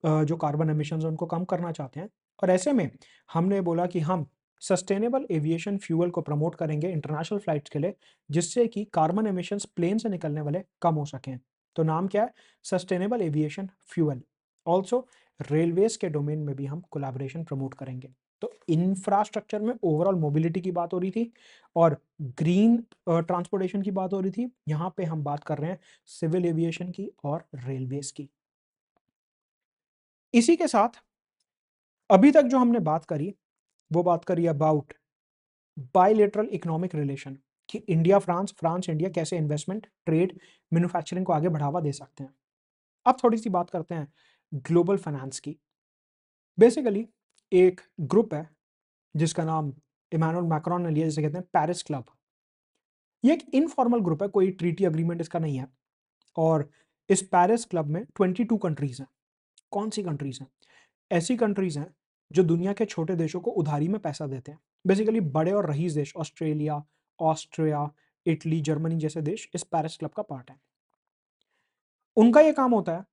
जो कार्बन एमिशन है उनको कम करना चाहते हैं। और ऐसे में हमने बोला कि हम सस्टेनेबल एविएशन फ्यूल को प्रमोट करेंगे इंटरनेशनल फ्लाइट्स के लिए, जिससे कि कार्बन एमिशंस प्लेन से निकलने वाले कम हो सकें। तो नाम क्या है? Sustainable aviation fuel. Also railways के डोमेन में भी हम कोलैबोरेशन प्रमोट करेंगे। तो इंफ्रास्ट्रक्चर में ओवरऑल मोबिलिटी की बात हो रही थी और ग्रीन ट्रांसपोर्टेशन की बात हो रही थी। यहाँ पे हम बात कर रहे हैं सिविल एविएशन की और रेलवेज की। इसी के साथ अभी तक जो हमने बात करी वो बात करी अबाउट बायलेटरल इकोनॉमिक रिलेशन कि इंडिया फ्रांस, फ्रांस इंडिया कैसे इन्वेस्टमेंट, ट्रेड, मैन्युफैक्चरिंग को आगे बढ़ावा दे सकते हैं। अब थोड़ी सी बात करते हैं ग्लोबल फाइनेंस की। बेसिकली एक ग्रुप है जिसका नाम इमानुएल मैक्रोन ने लिया, जिसे कहते हैं पेरिस क्लब। ये एक इनफॉर्मल ग्रुप है, कोई ट्रीटी अग्रीमेंट इसका नहीं है। और इस पेरिस क्लब में 22 कंट्रीज हैं। कौन सी कंट्रीज हैं? ऐसी कंट्रीज हैं जो दुनिया के छोटे देशों को उधारी में पैसा देते हैं। बेसिकली बड़े और रईस देश ऑस्ट्रेलिया, ऑस्ट्रिया, इटली, जर्मनी जैसे देश इस पेरिस क्लब का पार्ट है। उनका ये काम होता है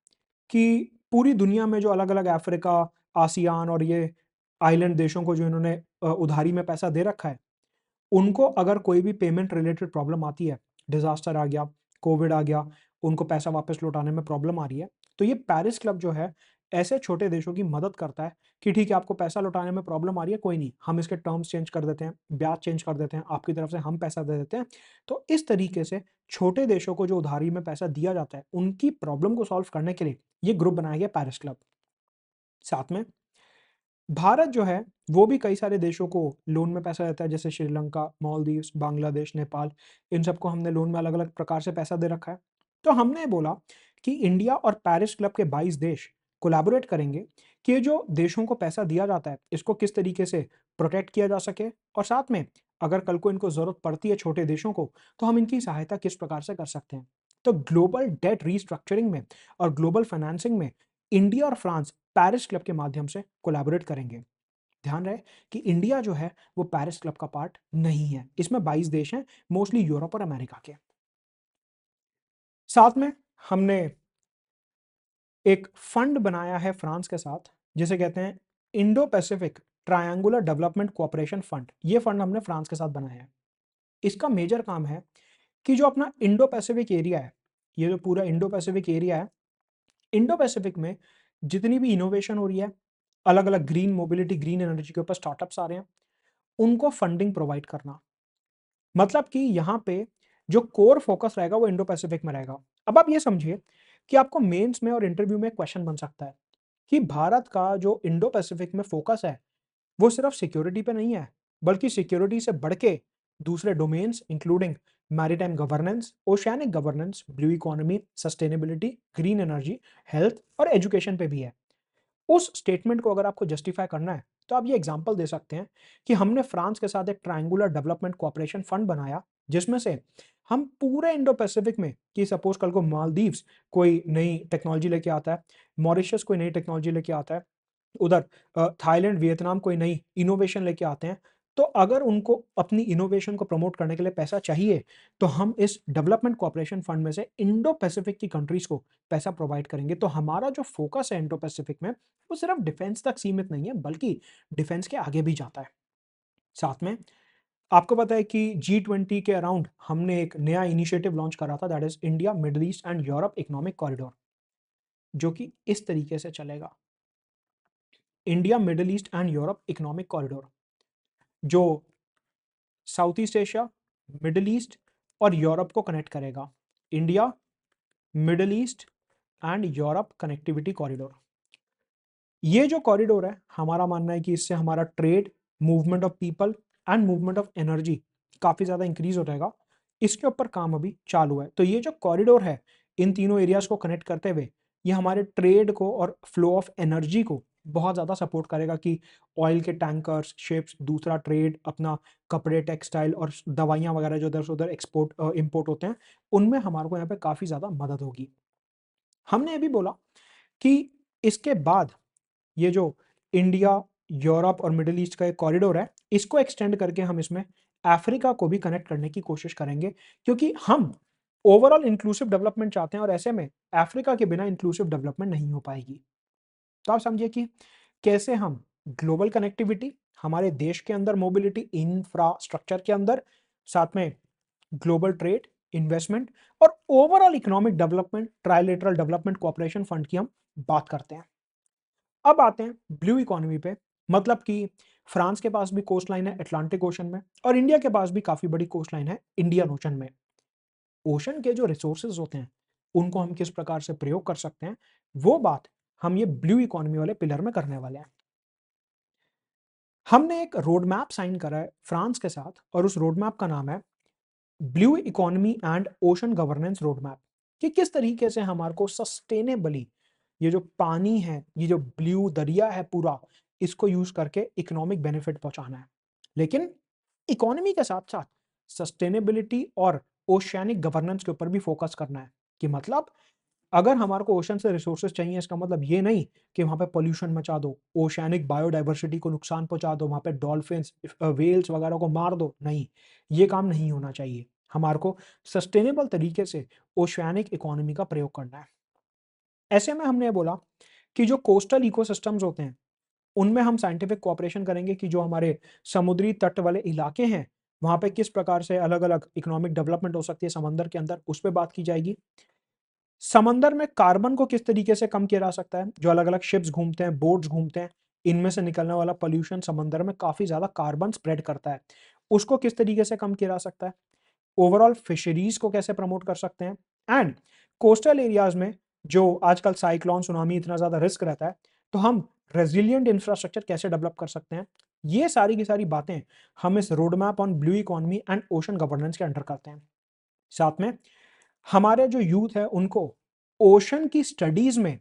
कि पूरी दुनिया में जो अलग अलग अफ्रीका, आसियान और ये आइलैंड देशों को जो इन्होंने उधारी में पैसा दे रखा है, उनको अगर कोई भी पेमेंट रिलेटेड प्रॉब्लम आती है, डिजास्टर आ गया, कोविड आ गया, उनको पैसा वापस लौटाने में प्रॉब्लम आ रही है, तो ये पेरिस क्लब जो है ऐसे छोटे देशों की मदद करता है कि ठीक है, आपको पैसा लौटाने में प्रॉब्लम आ रही है, कोई नहीं, हम इसके टर्म्स चेंज कर देते हैं, ब्याज चेंज कर देते हैं, आपकी तरफ से हम पैसा दे देते हैं। तो इस तरीके से छोटे देशों को जो उधारी में पैसा दिया जाता है उनकी प्रॉब्लम को सॉल्व करने के लिए ये ग्रुप बनाया गया पेरिस क्लब। साथ में भारत जो है वो भी कई सारे देशों को लोन में पैसा देता है, जैसे श्रीलंका, मालदीव्स, बांग्लादेश, नेपाल। इन सबको हमने लोन में अलग अलग प्रकार से पैसा दे रखा है। तो हमने बोला कि इंडिया और पेरिस क्लब के 22 देश कोलैबोरेट करेंगे कि ये जो देशों को पैसा दिया जाता है इसको किस तरीके से प्रोटेक्ट किया जा सके, और साथ में अगर कल को इनको जरूरत पड़ती है छोटे देशों को, तो हम इनकी सहायता किस प्रकार से कर सकते हैं। तो ग्लोबल डेट रीस्ट्रक्चरिंग में और ग्लोबल फाइनेंसिंग में इंडिया और फ्रांस पेरिस क्लब के माध्यम से कोलैबोरेट करेंगे। ध्यान रहे कि इंडिया जो है वो पेरिस क्लब का पार्ट नहीं है, इसमें 22 देश हैं, मोस्टली यूरोप और अमेरिका के। साथ में हमने एक फंड बनाया है फ्रांस के साथ जिसे कहते हैं Indo Pacific triangular development cooperation fund. ये फंड हमने फ्रांस के साथ बनाया है। इसका मेजर काम है कि जो अपना इंडो पैसिफिक एरिया है, ये जो पूरा इंडो पैसिफिक एरिया है, इंडो पैसिफिक में जितनी भी इनोवेशन हो रही है, अलग-अलग ग्रीन मोबिलिटी, ग्रीन एनर्जी के ऊपर स्टार्टअप्स आ रहे हैं, उनको फंडिंग प्रोवाइड करना। मतलब कि यहाँ पे जो कोर फोकस रहेगा वो इंडो पैसिफिक में रहेगा। अब आप ये समझिए कि आपको मेंस में और इंटरव्यू में क्वेश्चन बन सकता है कि भारत का जो इंडो पैसिफिक में फोकस है, वो सिर्फ सिक्योरिटी पे नहीं है, बल्कि सिक्योरिटी से बढ़ के दूसरे domains including maritime governance, oceanic governance, blue economy, sustainability, green energy, health और एजुकेशन पे भी है। उस स्टेटमेंट को अगर आपको जस्टिफाई करना है, तो आप ये एग्जांपल दे सकते हैं कि हमने फ्रांस के साथ एक ट्रायंगुलर डेवलपमेंट कोऑपरेशन फंड बनाया, जिसमें से हम पूरे इंडो पैसिफिक में कि सपोज कल को मालदीव्स कोई नई टेक्नोलॉजी लेके आता है, मॉरिशस कोई नई टेक्नोलॉजी लेके आता है, उधर थाईलैंड, वियतनाम कोई नई इनोवेशन लेके आते हैं, तो अगर उनको अपनी इनोवेशन को प्रमोट करने के लिए पैसा चाहिए, तो हम इस डेवलपमेंट कोऑपरेशन फंड में से इंडो पैसिफिक की कंट्रीज को पैसा प्रोवाइड करेंगे। तो हमारा जो फोकस है इंडो पैसिफिक में, वो सिर्फ डिफेंस तक सीमित नहीं है, बल्कि डिफेंस के आगे भी जाता है। साथ में आपको पता है कि G20 के अराउंड हमने एक नया इनिशिएटिव लॉन्च करा था, that is India, Middle East and Europe economic corridor, जो कि इस तरीके से चलेगा। India, Middle East and Europe economic corridor, जो South East Asia, Middle East और यूरोप को कनेक्ट करेगा। India, Middle East and Europe connectivity corridor. ये जो कॉरिडोर है, हमारा मानना है कि इससे हमारा trade, movement of people and movement of energy काफी ज्यादा इंक्रीज हो जाएगा। इसके ऊपर काम अभी चालू है। तो ये जो कॉरिडोर है, इन तीनों एरियाज को कनेक्ट करते हुए, ये हमारे ट्रेड को और फ्लो ऑफ एनर्जी को बहुत ज्यादा सपोर्ट करेगा कि ऑयल के टैंकर्स, शिप्स, दूसरा ट्रेड, अपना कपड़े, टेक्सटाइल और दवाइयां वगैरह जो इधर से उधर एक्सपोर्ट इंपोर्ट होते हैं, उनमें हमारे को यहाँ पे काफी ज्यादा मदद होगी। हमने ये भी बोला कि इसके बाद ये जो इंडिया, यूरोप और मिडिल ईस्ट का एक कॉरिडोर है, इसको एक्सटेंड करके हम इसमें अफ्रीका को भी कनेक्ट करने की कोशिश करेंगे, क्योंकि हम ओवरऑल इंक्लूसिव डेवलपमेंट चाहते हैं और ऐसे में अफ्रीका के बिना इंक्लूसिव डेवलपमेंट नहीं हो पाएगी। तो आप समझिए कि कैसे हम ग्लोबल कनेक्टिविटी, हमारे देश के अंदर मोबिलिटी, इंफ्रास्ट्रक्चर के अंदर, साथ में ग्लोबल ट्रेड, इन्वेस्टमेंट और overall economic development, trilateral development cooperation fund की हम बात करते हैं। अब आते हैं ब्लू इकोनॉमी पे, मतलब कि फ्रांस के पास भी कोस्ट लाइन है अटलांटिक ओशन में, और इंडिया के पास भी काफी बड़ी कोस्ट लाइन है इंडियन ओशन में। ओशन के जो रिसोर्सेज होते हैं, उनको हम किस प्रकार से प्रयोग कर सकते हैं, वो बात हम ये ब्लू इकोनॉमी वाले पिलर में करने वाले हैं। हमने एक रोड मैप साइन करा है फ्रांस के साथ, और उस रोड मैप का नाम है blue economy and ocean governance road map, कि किस तरीके से हमारे को सस्टेनेबली ये जो पानी है, ये जो ब्लू दरिया है पूरा, इसको यूज करके इकोनॉमिक बेनिफिट पहुंचाना है। लेकिन इकोनॉमी के साथ साथ सस्टेनेबिलिटी और ओशियानिक गवर्नेंस के ऊपर भी फोकस करना है। कि मतलब अगर हमारे को ओशन से रिसोर्सेज चाहिए, इसका मतलब ये नहीं कि वहां पे पोल्यूशन मचा दो, ओशियानिक बायोडाइवर्सिटी को नुकसान पहुंचा दो, वहां पे डॉल्फिन्स, वेल्स वगैरह को मार दो, नहीं, ये काम नहीं होना चाहिए। हमारे को सस्टेनेबल तरीके से ओशियानिक इकोनॉमी का प्रयोग करना है। ऐसे में हमने बोला कि जो कोस्टल इकोसिस्टम्स होते हैं, उनमें हम साइंटिफिक कोऑपरेशन करेंगे कि जो हमारे समुद्री तट वाले इलाके हैं, वहां पे किस प्रकार से अलग अलग इकोनॉमिक डेवलपमेंट हो सकती है समंदर के अंदर, उस पर बात की जाएगी। समंदर में कार्बन को किस तरीके से कम किया जा सकता है, जो अलग अलग शिप्स घूमते हैं, बोट्स घूमते हैं, इनमें से निकलने वाला पोल्यूशन समंदर में काफी ज्यादा कार्बन स्प्रेड करता है, उसको किस तरीके से कम किया जा सकता है। ओवरऑल फिशरीज को कैसे प्रमोट कर सकते हैं, एंड कोस्टल एरियाज में जो आजकल साइक्लोन, सुनामी, इतना ज्यादा रिस्क रहता है, तो हम रेजिलियंट इंफ्रास्ट्रक्चर कैसे डेवलप कर सकते हैं। ये सारी की सारी बातें हम इस road map on blue economy and ocean governance के अंडर करते हैं। साथ में हमारे जो यूथ है, उनको ओशन की स्टडीज में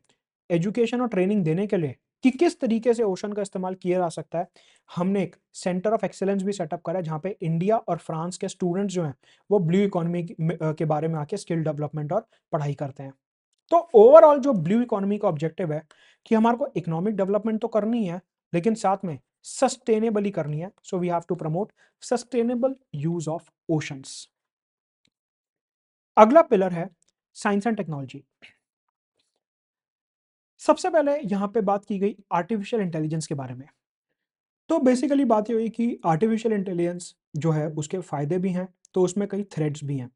एजुकेशन और ट्रेनिंग देने के लिए कि किस तरीके से ओशन का इस्तेमाल किया जा सकता है, हमने एक सेंटर ऑफ एक्सीलेंस भी सेटअप करा है, जहां पे इंडिया और फ्रांस के स्टूडेंट्स जो हैं, वो ब्लू इकोनॉमी के बारे में आके स्किल डेवलपमेंट और पढ़ाई करते हैं। तो ओवरऑल जो ब्लू इकोनॉमी का ऑब्जेक्टिव है कि हमारे को इकोनॉमिक डेवलपमेंट तो करनी है, लेकिन साथ में सस्टेनेबली करनी है। So we have to promote sustainable use of oceans. अगला पिलर है साइंस एंड टेक्नोलॉजी। सबसे पहले यहां पे बात की गई आर्टिफिशियल इंटेलिजेंस के बारे में। तो बेसिकली बात ये हुई कि आर्टिफिशियल इंटेलिजेंस जो है उसके फायदे भी हैं, तो उसमें कई थ्रेड्स भी हैं,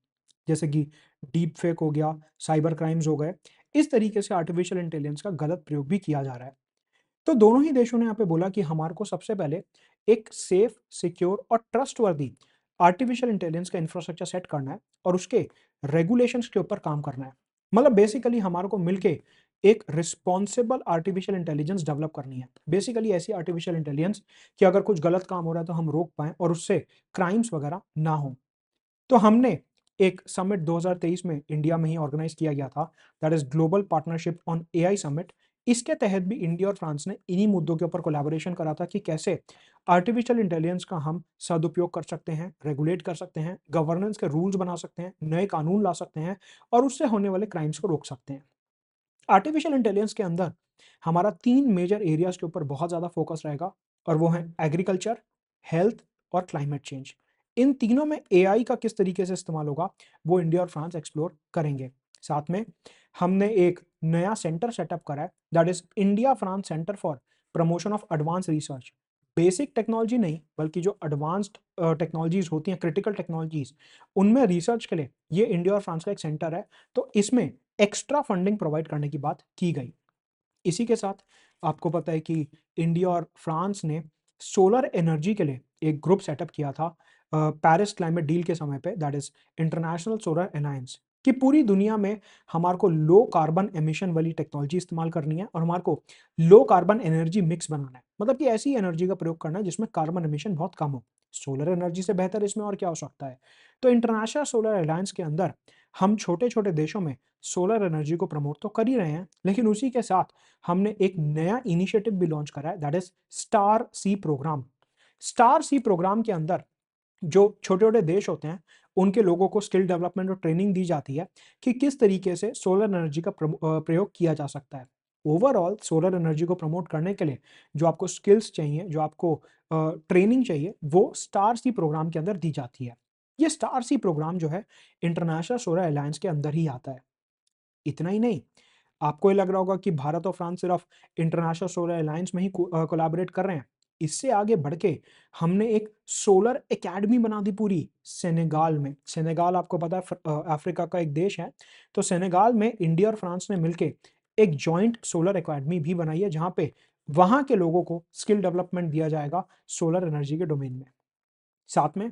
जैसे कि डीप फेक हो गया, साइबर क्राइम्स हो गए। इस तरीके से आर्टिफिशियल इंटेलिजेंस का गलत प्रयोग भी किया जा रहा है। तो दोनों ही देशों ने यहाँ पे बोला कि हमारे को सबसे पहले एक सेफ, सिक्योर और ट्रस्टवर्दी आर्टिफिशियल इंटेलिजेंस का इंफ्रास्ट्रक्चर सेट करना है और उसके रेगुलेशंस के ऊपर काम करना है। मतलब बेसिकली हमारे को मिलके एक रिस्पॉन्सिबल आर्टिफिशियल इंटेलिजेंस डेवलप करनी है। बेसिकली ऐसी आर्टिफिशियल इंटेलिजेंस कि अगर कुछ गलत काम हो रहा है तो हम रोक पाएँ और उससे क्राइम्स वगैरह ना हो। तो हमने एक समिट 2023 में इंडिया में ही ऑर्गेनाइज किया गया था, that is global partnership on AI summit. इसके तहत भी इंडिया और फ्रांस ने इन्हीं मुद्दों के ऊपर कोलैबोरेशन करा था कि कैसे आर्टिफिशियल इंटेलिजेंस का हम सदुपयोग कर सकते हैं, रेगुलेट कर सकते हैं, गवर्नेंस के रूल्स बना सकते हैं, नए कानून ला सकते हैं और उससे होने वाले क्राइम्स को रोक सकते हैं। आर्टिफिशियल इंटेलिजेंस के अंदर हमारा 3 मेजर एरियाज़ के ऊपर बहुत ज़्यादा फोकस रहेगा और वो हैं एग्रीकल्चर, हेल्थ और क्लाइमेट चेंज। इन तीनों में एआई का किस तरीके से इस्तेमाल होगा, वो इंडिया और फ्रांस एक्सप्लोर करेंगे। साथ में हमने एक नया सेंटर सेटअप करा है, that is India France centre for promotion of advance research. Basic technology नहीं, बल्कि जो एडवांस्ड टेक्नोलॉजीज़ होती हैं, क्रिटिकल टेक्नोलॉजीज़, उनमें रिसर्च के लिए ये इंडिया और फ्रांस का एक सेंटर है। तो इसमें एक्स्ट्रा फंडिंग प्रोवाइड करने की बात की गई। इसी के साथ आपको पता है कि इंडिया और फ्रांस ने सोलर एनर्जी के लिए एक ग्रुप सेटअप किया था पेरिस क्लाइमेट डील के समय पे, that is international solar alliance, कि पूरी दुनिया में हमारे को लो कार्बन एमिशन वाली टेक्नोलॉजी इस्तेमाल करनी है और हमारे को लो कार्बन एनर्जी मिक्स बनाना है। मतलब कि ऐसी एनर्जी का प्रयोग करना है जिसमें कार्बन एमिशन बहुत कम हो। सोलर एनर्जी से बेहतर इसमें और क्या हो सकता है। तो इंटरनेशनल सोलर अलायंस के अंदर हम छोटे छोटे देशों में सोलर एनर्जी को प्रमोट तो कर ही रहे हैं, लेकिन उसी के साथ हमने एक नया इनिशिएटिव भी लॉन्च करा है, that is star C program. Star C program के अंदर जो छोटे-छोटे देश होते हैं, उनके लोगों को स्किल डेवलपमेंट और ट्रेनिंग दी जाती है कि किस तरीके से सोलर एनर्जी का प्रयोग किया जा सकता है। ओवरऑल सोलर एनर्जी को प्रमोट करने के लिए जो आपको स्किल्स चाहिए, जो आपको ट्रेनिंग चाहिए, वो स्टार सी प्रोग्राम के अंदर दी जाती है। ये स्टार सी प्रोग्राम जो है, इंटरनेशनल सोलर अलायंस के अंदर ही आता है। इतना ही नहीं, आपको ये लग रहा होगा कि भारत और फ्रांस सिर्फ इंटरनेशनल सोलर अलायंस में ही कोलैबोरेट कर रहे हैं। इससे आगे बढ़ के हमने एक सोलर एकेडमी बना दी पूरी सेनेगाल में। सेनेगाल आपको पता है अफ्रीका का एक देश है। तो सेनेगाल में इंडिया और फ्रांस ने मिलके एक जॉइंट सोलर एकेडमी भी बनाई है, जहाँ पे वहाँ के लोगों को स्किल डेवलपमेंट दिया जाएगा सोलर एनर्जी के डोमेन में। साथ में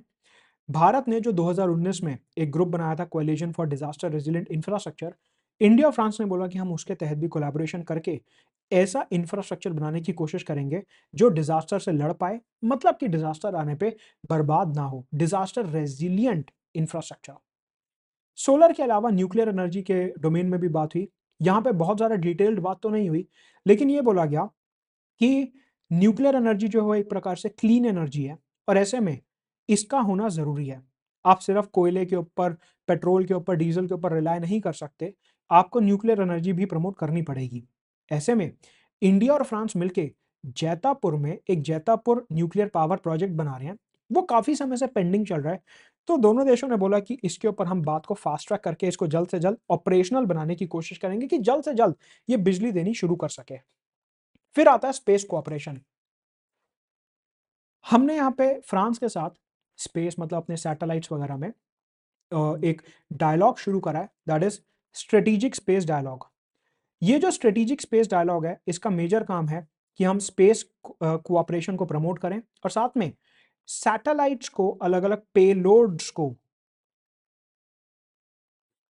भारत ने जो 2019 में एक ग्रुप बनाया था, coalition for disaster resilient infrastructure, India और फ्रांस ने बोला कि हम उसके तहत भी कोलैबोरेशन करके ऐसा इंफ्रास्ट्रक्चर बनाने की कोशिश करेंगे जो डिजास्टर से लड़ पाए, मतलब कि डिजास्टर आने पे बर्बाद ना हो, डिजास्टर रेजिलिएंट इंफ्रास्ट्रक्चर। सोलर के अलावा न्यूक्लियर एनर्जी के डोमेन में भी बात हुई। यहाँ पे बहुत ज़्यादा डिटेल्ड बात तो नहीं हुई, लेकिन ये बोला गया कि न्यूक्लियर एनर्जी जो है वो एक प्रकार से क्लीन एनर्जी है और ऐसे में इसका होना ज़रूरी है। आप सिर्फ कोयले के ऊपर, पेट्रोल के ऊपर, डीज़ल के ऊपर रिलाय नहीं कर सकते, आपको न्यूक्लियर एनर्जी भी प्रमोट करनी पड़ेगी। ऐसे में इंडिया और फ्रांस मिलके जैतापुर में एक जैतापुर न्यूक्लियर पावर प्रोजेक्ट बना रहे हैं। वो काफ़ी समय से पेंडिंग चल रहा है। तो दोनों देशों ने बोला कि इसके ऊपर हम बात को फास्ट ट्रैक करके इसको जल्द से जल्द ऑपरेशनल बनाने की कोशिश करेंगे कि जल्द से जल्द ये बिजली देनी शुरू कर सके। फिर आता है स्पेस कोऑपरेशन। हमने यहाँ पे फ्रांस के साथ स्पेस मतलब अपने सैटेलाइट्स वगैरह में एक डायलॉग शुरू करा है, that is strategic space dialogue. ये जो स्ट्रेटेजिक स्पेस डायलॉग है, इसका मेजर काम है कि हम स्पेस कोऑपरेशन को प्रमोट करें और साथ में सैटेलाइट्स को, अलग-अलग पेलोड्स को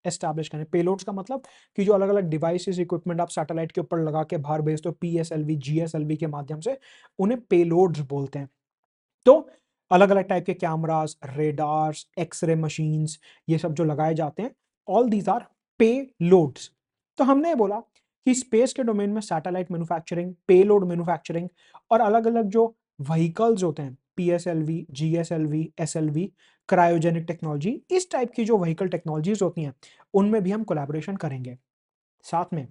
एस्टैब्लिश करें। पेलोड्स का मतलब कि जो अलग-अलग डिवाइसेस, इक्विपमेंट आप सैटेलाइट के ऊपर लगा के बाहर भेजते हो पीएसएलवी, जीएसएलवी के माध्यम से, उन्हें पेलोड्स बोलते हैं। तो अलग-अलग टाइप के कैमरास, रेडार्स, एक्स-रे मशीन्स, ये सब जो लगाए जाते हैं, ऑल दीज़ आर पेलोड्स। तो हमने ये बोला कि स्पेस के डोमेन में सैटेलाइट मैन्युफैक्चरिंग, पेलोड मैन्युफैक्चरिंग और अलग-अलग जो व्हीकल्स होते हैं, PSLV, GSLV, SLV, cryogenic technology, इस टाइप की जो व्हीकल टेक्नोलॉजीज़ होती हैं, उनमें भी हम कोलैबोरेशन करेंगे। साथ में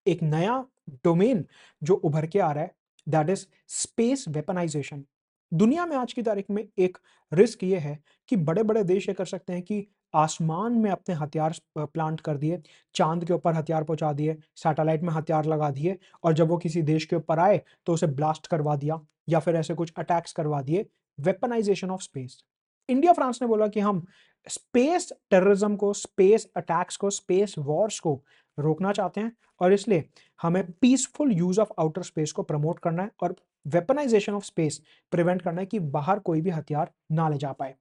एक नया डोमेन जो उभर के आ रहा है, दैट इज स्पेस वेपनाइजेशन। दुनिया में आज की तारीख में एक रिस्क ये है कि बड़े-बड़े देश ये कर सकते हैं कि आसमान में अपने हथियार प्लांट कर दिए, चाँद के ऊपर हथियार पहुँचा दिए, सैटेलाइट में हथियार लगा दिए और जब वो किसी देश के ऊपर आए तो उसे ब्लास्ट करवा दिया या फिर ऐसे कुछ अटैक्स करवा दिए। Weaponisation of space. India France ने बोला कि हम स्पेस टेररिज्म को, स्पेस अटैक्स को, स्पेस वॉर्स को रोकना चाहते हैं और इसलिए हमें peaceful use of outer space को प्रमोट करना है और वेपनाइजेशन ऑफ स्पेस प्रिवेंट करना है कि बाहर कोई भी हथियार ना ले जा पाए।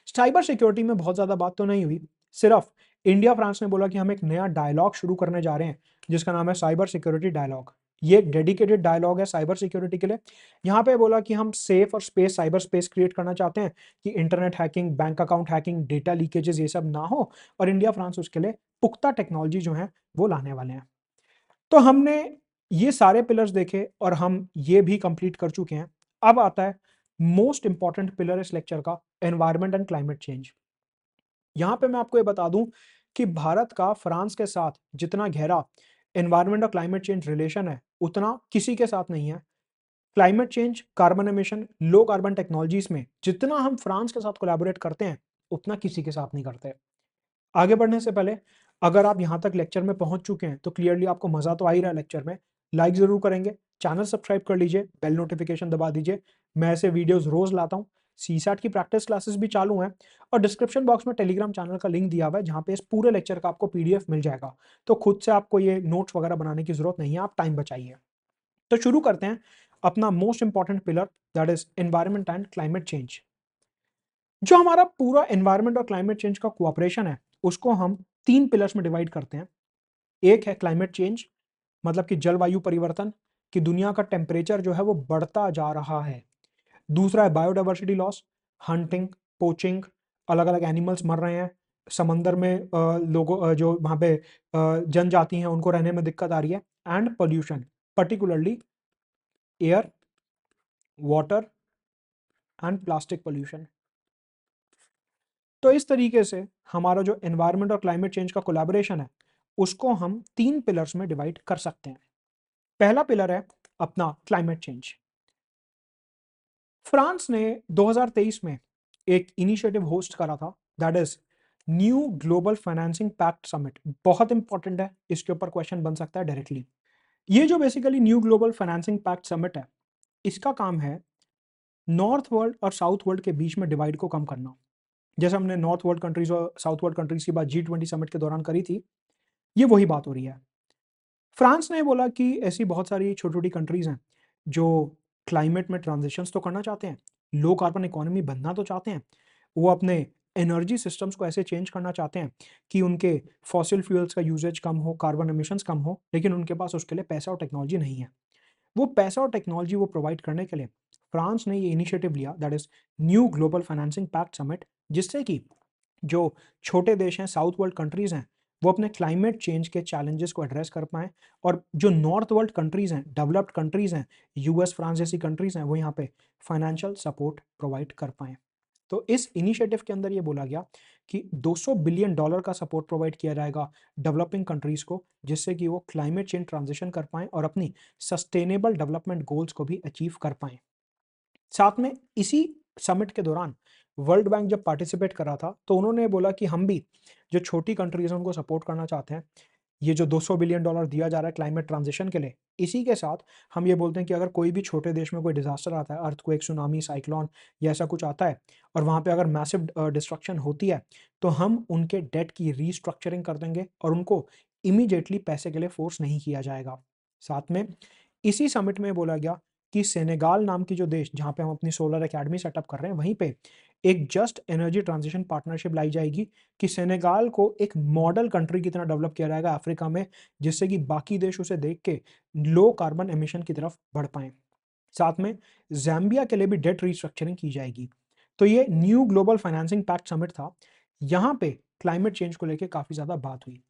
साइबर सिक्योरिटी में बहुत ज्यादा बात तो नहीं हुई, सिर्फ इंडिया फ्रांस ने बोला कि हम एक नया डायलॉग शुरू करने जा रहे हैं जिसका नाम है साइबर सिक्योरिटी डायलॉग। ये एक डेडिकेटेड डायलॉग है साइबर सिक्योरिटी के लिए। यहाँ पे बोला कि हम सेफ और स्पेस साइबर स्पेस क्रिएट करना चाहते हैं कि internet hacking, bank account hacking, data leakages ये सब ना हो, और इंडिया फ्रांस उसके लिए पुख्ता टेक्नोलॉजी जो है वो लाने वाले हैं। तो हमने ये सारे पिलर्स देखे और हम ये भी कंप्लीट कर चुके हैं। अब आता है मोस्ट इंपॉर्टेंट पिलर इस लेक्चर का, एनवायरमेंट एंड क्लाइमेट चेंज। यहां पे मैं आपको ये बता दूं कि भारत का फ्रांस के साथ जितना गहरा एनवायरमेंट और क्लाइमेट चेंज रिलेशन है उतना किसी के साथ नहीं है। Climate change, carbon emission, low carbon technologies में जितना हम फ्रांस के साथ कोलैबोरेट करते हैं उतना किसी के साथ नहीं करते। आगे बढ़ने से पहले अगर आप यहाँ तक लेक्चर में पहुंच चुके हैं तो क्लियरली आपको मजा तो आ ही रहा है लेक्चर में, लाइक जरूर करेंगे, चैनल सब्सक्राइब कर लीजिए, बेल नोटिफिकेशन दबा दीजिए। मैं ऐसे वीडियोस रोज लाता हूँ। सीसैट की प्रैक्टिस क्लासेस भी चालू हैं और डिस्क्रिप्शन बॉक्स में टेलीग्राम चैनल का लिंक दिया हुआ है जहाँ पे इस पूरे लेक्चर का आपको पीडीएफ मिल जाएगा। तो खुद से आपको ये नोट्स वगैरह बनाने की जरूरत नहीं है, आप टाइम बचाइए। तो शुरू करते हैं अपना most important pillar, that is environment and climate change. जो हमारा पूरा एनवायरमेंट और क्लाइमेट चेंज का कोऑपरेशन है उसको हम तीन पिलर्स में डिवाइड करते हैं। एक है क्लाइमेट चेंज, मतलब कि जलवायु परिवर्तन, कि दुनिया का टेम्परेचर जो है वो बढ़ता जा रहा है। दूसरा है बायोडाइवर्सिटी लॉस, हंटिंग, पोचिंग, अलग अलग एनिमल्स मर रहे हैं समंदर में, लोगों जो वहां पे जनजाति हैं उनको रहने में दिक्कत आ रही है। And pollution, particularly air, water and plastic pollution. तो इस तरीके से हमारा जो एनवायरमेंट और क्लाइमेट चेंज का कोलैबोरेशन है उसको हम तीन पिलर्स में डिवाइड कर सकते हैं। पहला पिलर है अपना क्लाइमेट चेंज। फ्रांस ने 2023 में एक इनिशिएटिव होस्ट करा था, that is new global financing pact summit. बहुत इंपॉर्टेंट है, इसके ऊपर क्वेश्चन बन सकता है डायरेक्टली। ये जो basically new global financing pact summit है, इसका काम है नॉर्थ वर्ल्ड और साउथ वर्ल्ड के बीच में डिवाइड को कम करना। जैसे हमने नॉर्थ वर्ल्ड कंट्रीज और साउथ वर्ल्ड कंट्रीज की बात G20 समिट के दौरान करी थी, ये वही बात हो रही है। फ्रांस ने बोला कि ऐसी बहुत सारी छोटी-छोटी कंट्रीज़ हैं, जो क्लाइमेट में ट्रांज़िशंस तो करना चाहते हैं, लो कार्बन इकोनॉमी बनना तो चाहते हैं, वो अपने एनर्जी सिस्टम्स को ऐसे चेंज करना चाहते हैं कि उनके फॉसिल फ्यूल्स का यूसेज कम हो, कार्बन एमिशंस कम हो, लेकिन उनके पास उसके लिए पैसा और टेक्नोलॉजी नहीं है। वो पैसा और टेक्नोलॉजी वो प्रोवाइड करने के लिए फ्रांस ने ये इनिशिएटिव लिया, that is new global financing pact summit, जिससे कि जो छोटे देश हैं, साउथ वर्ल्ड कंट्रीज़ हैं, वो अपने क्लाइमेट चेंज के चैलेंजेस को एड्रेस कर पाएँ और जो नॉर्थ वर्ल्ड कंट्रीज़ हैं, डेवलप्ड कंट्रीज़ हैं, यूएस, फ्रांस जैसी कंट्रीज़ हैं, वो यहाँ पे फाइनेंशियल सपोर्ट प्रोवाइड कर पाएँ। तो इस इनिशिएटिव के अंदर ये बोला गया कि $200 बिलियन का सपोर्ट प्रोवाइड किया जाएगा डेवलपिंग कंट्रीज़ को, जिससे कि वो क्लाइमेट चेंज ट्रांजिशन कर पाएँ और अपनी सस्टेनेबल डेवलपमेंट गोल्स को भी अचीव कर पाएँ। साथ में इसी समिट के दौरान वर्ल्ड बैंक जब पार्टिसिपेट कर रहा था तो उन्होंने बोला कि हम भी जो छोटी कंट्रीज हैं उनको सपोर्ट करना चाहते हैं। ये जो $200 बिलियन दिया जा रहा है क्लाइमेट ट्रांजिशन के लिए, इसी के साथ हम ये बोलते हैं कि अगर कोई भी छोटे देश में कोई डिजास्टर आता है, अर्थक्वेक, सुनामी, साइक्लोन या ऐसा कुछ आता है और वहाँ पे अगर मैसिव डिस्ट्रक्शन होती है, तो हम उनके डेट की रीस्ट्रक्चरिंग कर देंगे और उनको इमीडिएटली पैसे के लिए फोर्स नहीं किया जाएगा। साथ में इसी समिट में बोला गया कि सेनेगाल नाम की जो देश जहाँ पे हम अपनी सोलर एकेडमी सेटअप कर रहे हैं, वहीं पे एक जस्ट एनर्जी ट्रांजिशन पार्टनरशिप लाई जाएगी कि सेनेगाल को एक मॉडल कंट्री की तरह डेवलप किया जाएगा अफ्रीका में, जिससे कि बाकी देश उसे देख के लो कार्बन एमिशन की तरफ बढ़ पाएँ। साथ में ज़ाम्बिया के लिए भी डेट रीस्ट्रक्चरिंग की जाएगी। तो ये new global financing pact summit था। यहाँ पे क्लाइमेट चेंज को लेके काफ़ी ज़्यादा बात हुई।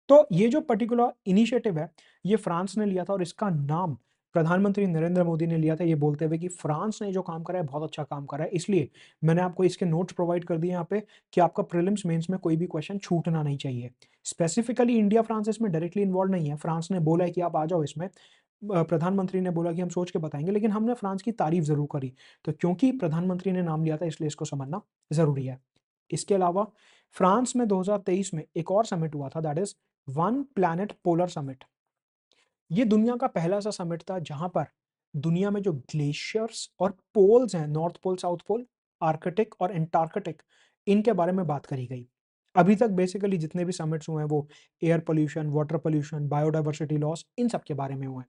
तो ये जो पर्टिकुलर इनिशिएटिव है, ये फ्रांस ने लिया था और इसका नाम प्रधानमंत्री नरेंद्र मोदी ने लिया था, ये बोलते हुए कि फ्रांस ने जो काम करा है बहुत अच्छा काम करा है। इसलिए मैंने आपको इसके नोट्स प्रोवाइड कर दिए यहाँ पे कि आपका प्रीलिम्स मेंस में कोई भी क्वेश्चन छूटना नहीं चाहिए। स्पेसिफिकली इंडिया फ्रांस इसमें डायरेक्टली इन्वॉल्व नहीं है। फ्रांस ने बोला है कि आप आ जाओ इसमें, प्रधानमंत्री ने बोला कि हम सोच के बताएंगे, लेकिन हमने फ्रांस की तारीफ जरूर करी। तो क्योंकि प्रधानमंत्री ने नाम लिया था इसलिए इसको समझना जरूरी है। इसके अलावा फ्रांस में 2023 में एक और समिट हुआ था, that is one planet polar summit. ये दुनिया का पहला ऐसा समिट था जहां पर दुनिया में जो ग्लेशियर्स और पोल्स हैं, north pole, south pole, Arctic और एंटार्कटिक, इनके बारे में बात करी गई। अभी तक बेसिकली जितने भी समिट्स हुए हैं वो air pollution, water pollution, biodiversity loss, इन सब के बारे में हुए हैं।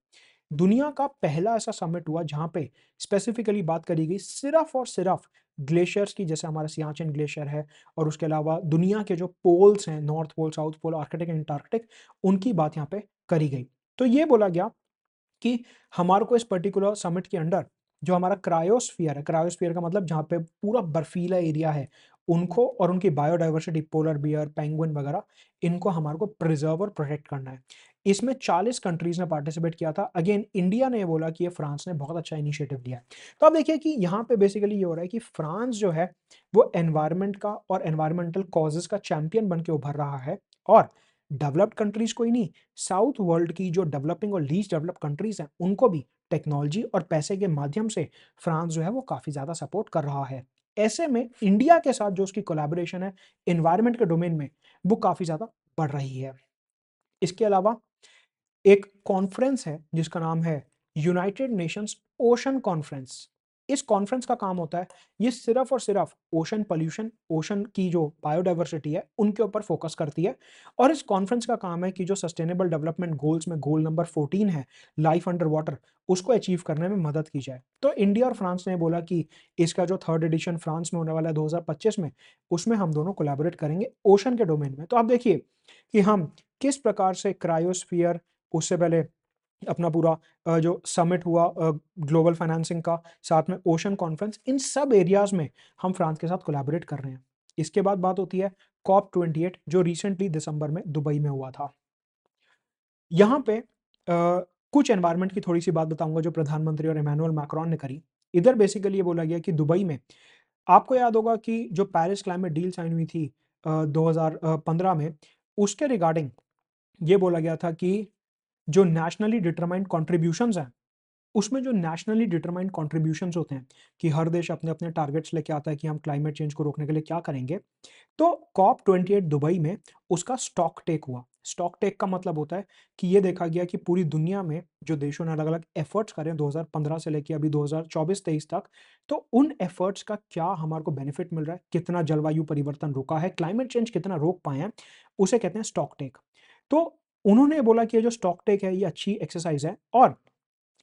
दुनिया का पहला ऐसा समिट हुआ जहाँ पे स्पेसिफिकली बात करी गई सिर्फ और सिर्फ ग्लेशियर्स की, जैसे हमारा सियाचिन ग्लेशियर है, और उसके अलावा दुनिया के जो पोल्स हैं, north pole, south pole, Arctic, Antarctic, उनकी बात यहाँ पे करी गई। तो ये बोला गया कि हमारे को इस पर्टिकुलर समिट के अंडर जो हमारा क्रायोस्फीयर है, क्रायोस्फीयर का मतलब जहाँ पे पूरा बर्फीला एरिया है, उनको और उनकी बायोडायवर्सिटी, पोलर बियर, पेंगुइन वगैरह, इनको हमारे को प्रिजर्व और प्रोटेक्ट करना है। इसमें 40 कंट्रीज ने पार्टिसिपेट किया था। अगेन इंडिया ने ये बोला कि ये फ्रांस ने बहुत अच्छा इनिशिएटिव लिया है। तो आप देखिए कि यहाँ पे बेसिकली ये हो रहा है कि फ्रांस जो है वो एनवायरनमेंट का और एनवायरमेंटल कॉजेस का चैंपियन बन के उभर रहा है, और डेवलप्ड कंट्रीज को ही नहीं, साउथ वर्ल्ड की जो डेवलपिंग और लीस्ट डेवलप्ड कंट्रीज हैं, उनको भी टेक्नोलॉजी और पैसे के माध्यम से फ्रांस जो है वो काफ़ी ज़्यादा सपोर्ट कर रहा है। ऐसे में इंडिया के साथ जो उसकी कोलैबोरेशन है एनवायरनमेंट के डोमेन में, वो काफ़ी ज़्यादा बढ़ रही है। इसके अलावा एक कॉन्फ्रेंस है जिसका नाम है यूनाइटेड नेशंस ओशन कॉन्फ्रेंस। इस कॉन्फ्रेंस का काम होता है, ये सिर्फ और सिर्फ ओशन पोल्यूशन, ओशन की जो बायोडायवर्सिटी है, उनके ऊपर फोकस करती है। और इस कॉन्फ्रेंस का काम है कि जो सस्टेनेबल डेवलपमेंट गोल्स में गोल नंबर 14 है, लाइफ अंडर वाटर, उसको अचीव करने में मदद की जाए। तो इंडिया और फ्रांस ने बोला कि इसका जो थर्ड एडिशन फ्रांस में होने वाला है 2025 में, उसमें हम दोनों कोलैबोरेट करेंगे ओशन के डोमेन में। तो आप देखिए कि हम किस प्रकार से क्रायोस्फीयर, उससे पहले अपना पूरा जो समिट हुआ ग्लोबल फाइनेंसिंग का, साथ में ओशन कॉन्फ्रेंस, इन सब एरियाज में हम फ्रांस के साथ कोलैबोरेट कर रहे हैं। इसके बाद बात होती है कॉप 28 जो रिसेंटली दिसंबर में दुबई में हुआ था। यहाँ पे कुछ एनवायरनमेंट की थोड़ी सी बात बताऊंगा जो प्रधानमंत्री और इमैनुअल मैक्रोन ने करी। इधर बेसिकली ये बोला गया कि दुबई में, आपको याद होगा कि जो पेरिस क्लाइमेट डील साइन हुई थी 2015 में, उसके रिगार्डिंग ये बोला गया था कि जो नेशनली डिटरमाइंड कंट्रीब्यूशंस हैं, उसमें जो नेशनली डिटरमाइंड कंट्रीब्यूशंस होते हैं कि हर देश अपने अपने टारगेट्स लेके आता है कि हम क्लाइमेट चेंज को रोकने के लिए क्या करेंगे। तो कॉप 28 दुबई में उसका स्टॉक टेक हुआ। स्टॉक टेक का मतलब होता है कि ये देखा गया कि पूरी दुनिया में जो देशों ने अलग अलग एफर्ट्स करें 2015 से लेके अभी 2024-23 तक, तो उन एफर्ट्स का क्या हमारे को बेनिफिट मिल रहा है, कितना जलवायु परिवर्तन रुका है, क्लाइमेट चेंज कितना रोक पाए हैं, उसे कहते हैं स्टॉक टेक। तो उन्होंने बोला कि ये जो स्टॉक टेक है ये अच्छी एक्सरसाइज है, और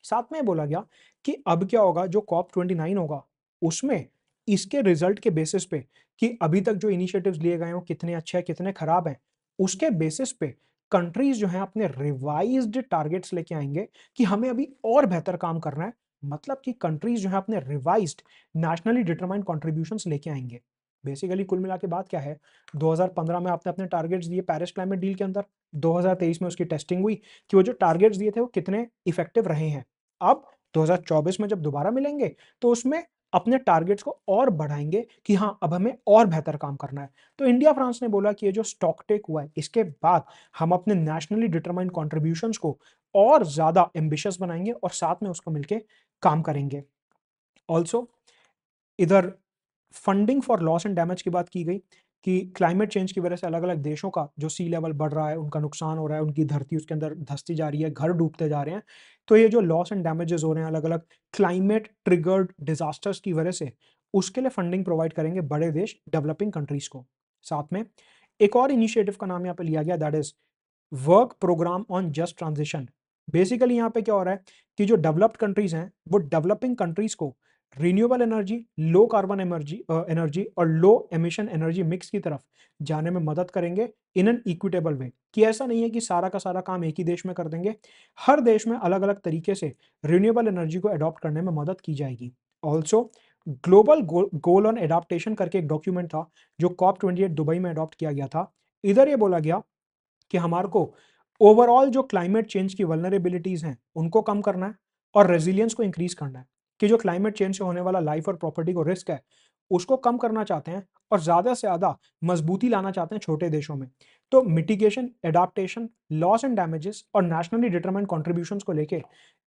साथ में बोला गया कि अब क्या होगा, जो कॉप 29 होगा उसमें इसके रिजल्ट के बेसिस पे कि अभी तक जो इनिशिएटिव्स लिए गए हैं वो कितने अच्छे हैं, कितने खराब हैं, उसके बेसिस पे कंट्रीज जो हैं अपने रिवाइज्ड टारगेट्स लेके आएंगे कि हमें अभी और बेहतर काम करना है। मतलब कि कंट्रीज जो है अपने रिवाइज्ड नेशनली डिटरमाइंड कॉन्ट्रीब्यूशंस लेके आएंगे। बेसिकली कुल मिला के बात क्या है, 2015 में आपने अपने टारगेट्स दिए पेरिस क्लाइमेट डील के अंदर, 2023 में उसकी टेस्टिंग हुई कि वो जो टारगेट्स दिए थे वो कितने इफेक्टिव रहे हैं। अब 2024 में जब दोबारा मिलेंगे तो उसमें अपने टारगेट्स को और बढ़ाएंगे कि हाँ अब हमें और बेहतर काम करना है। तो इंडिया फ्रांस ने बोला कि ये जो स्टॉक टेक हुआ है इसके बाद हम अपने नेशनली डिटरमाइंड कॉन्ट्रीब्यूशंस को और ज्यादा एम्बिशियस बनाएंगे और साथ में उसको मिलके काम करेंगे। ऑल्सो इधर funding for loss and damage की बात की गई कि क्लाइमेट चेंज की वजह से अलग अलग देशों का जो सी लेवल बढ़ रहा है, उनका नुकसान हो रहा है, उनकी धरती उसके अंदर धंसती जा रही है, घर डूबते जा रहे हैं। तो ये जो लॉस एंड डैमेजेस हो रहे हैं अलग अलग क्लाइमेट ट्रिगर्ड डिजास्टर्स की वजह से, उसके लिए फंडिंग प्रोवाइड करेंगे बड़े देश डेवलपिंग कंट्रीज को। साथ में एक और इनिशिएटिव का नाम यहाँ पे लिया गया, that is work program on just transition. Basically यहाँ पे क्या हो रहा है कि जो डेवलप्ड कंट्रीज हैं वो डेवलपिंग कंट्रीज को renewable energy, low carbon energy और लो एमिशन एनर्जी मिक्स की तरफ जाने में मदद करेंगे इन एन इक्विटेबल वे। कि ऐसा नहीं है कि सारा का सारा काम एक ही देश में कर देंगे, हर देश में अलग अलग तरीके से रिन्यूएबल एनर्जी को अडॉप्ट करने में मदद की जाएगी। Also global goal on adaptation करके एक डॉक्यूमेंट था जो कॉप 28 दुबई में अडॉप्ट किया गया था। इधर ये बोला गया कि हमारे को ओवरऑल जो क्लाइमेट चेंज की वल्नरेबिलिटीज हैं उनको कम करना है और रेजिलियंस को इंक्रीज करना है। कि जो क्लाइमेट चेंज से होने वाला लाइफ और प्रॉपर्टी को रिस्क है उसको कम करना चाहते हैं और ज्यादा से ज्यादा मजबूती लाना चाहते हैं छोटे देशों में। तो mitigation, adaptation, loss and damages और नेशनली डिटरमाइंड कॉन्ट्रीब्यूशंस को लेके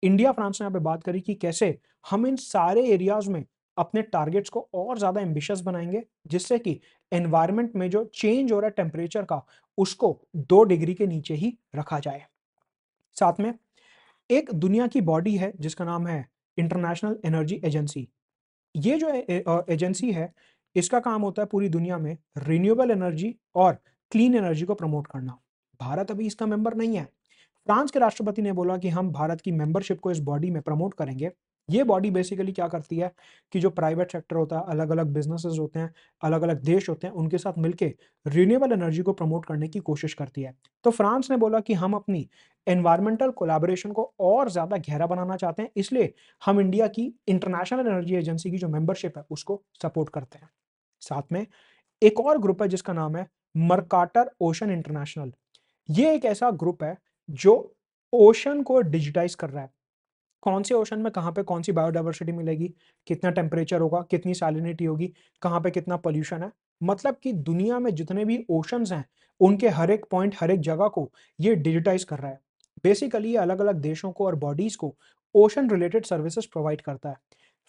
इंडिया फ्रांस ने यहाँ पे बात करी कि कैसे हम इन सारे एरियाज में अपने टारगेट्स को और ज्यादा एम्बिशियस बनाएंगे, जिससे कि एनवायरनमेंट में जो चेंज हो रहा है टेम्परेचर का, उसको 2 डिग्री के नीचे ही रखा जाए। साथ में एक दुनिया की बॉडी है जिसका नाम है इंटरनेशनल एनर्जी एजेंसी। ये जो एजेंसी है, इसका काम होता है पूरी दुनिया में रिन्यूएबल एनर्जी और क्लीन एनर्जी को प्रमोट करना। भारत अभी इसका मेंबर नहीं है। फ्रांस के राष्ट्रपति ने बोला कि हम भारत की मेंबरशिप को इस बॉडी में प्रमोट करेंगे। ये बॉडी बेसिकली क्या करती है कि जो प्राइवेट सेक्टर होता है, अलग-अलग बिज़नेसेस होते हैं, अलग-अलग देश होते हैं, उनके साथ मिलके रिन्यूएबल एनर्जी को प्रमोट करने की कोशिश करती है। तो फ्रांस ने बोला कि हम अपनी एनवायरमेंटल कोलैबोरेशन को और ज़्यादा गहरा बनाना चाहते हैं, इसलिए हम इंडिया की इंटरनेशनल एनर्जी एजेंसी की जो मेंबरशिप है, उसको सपोर्ट करते हैं। साथ में एक और ग्रुप है जिसका नाम है मर्काटर ओशन इंटरनेशनल। ये एक ऐसा ग्रुप है जो ओशन को डिजिटाइज कर रहा है। कौन से ओशन में कहाँ पे कौन सी बायोडायवर्सिटी मिलेगी, कितना टेम्परेचर होगा, कितनी सैलिनिटी होगी, कहाँ पे कितना पॉल्यूशन है। मतलब कि दुनिया में जितने भी ओशंस हैं, उनके हर एक पॉइंट, हर एक जगह को ये डिजिटाइज कर रहा है। बेसिकली ये अलग-अलग देशों को और बॉडीज को ओशन रिलेटेड सर्विसेज प्रोवाइड करता है।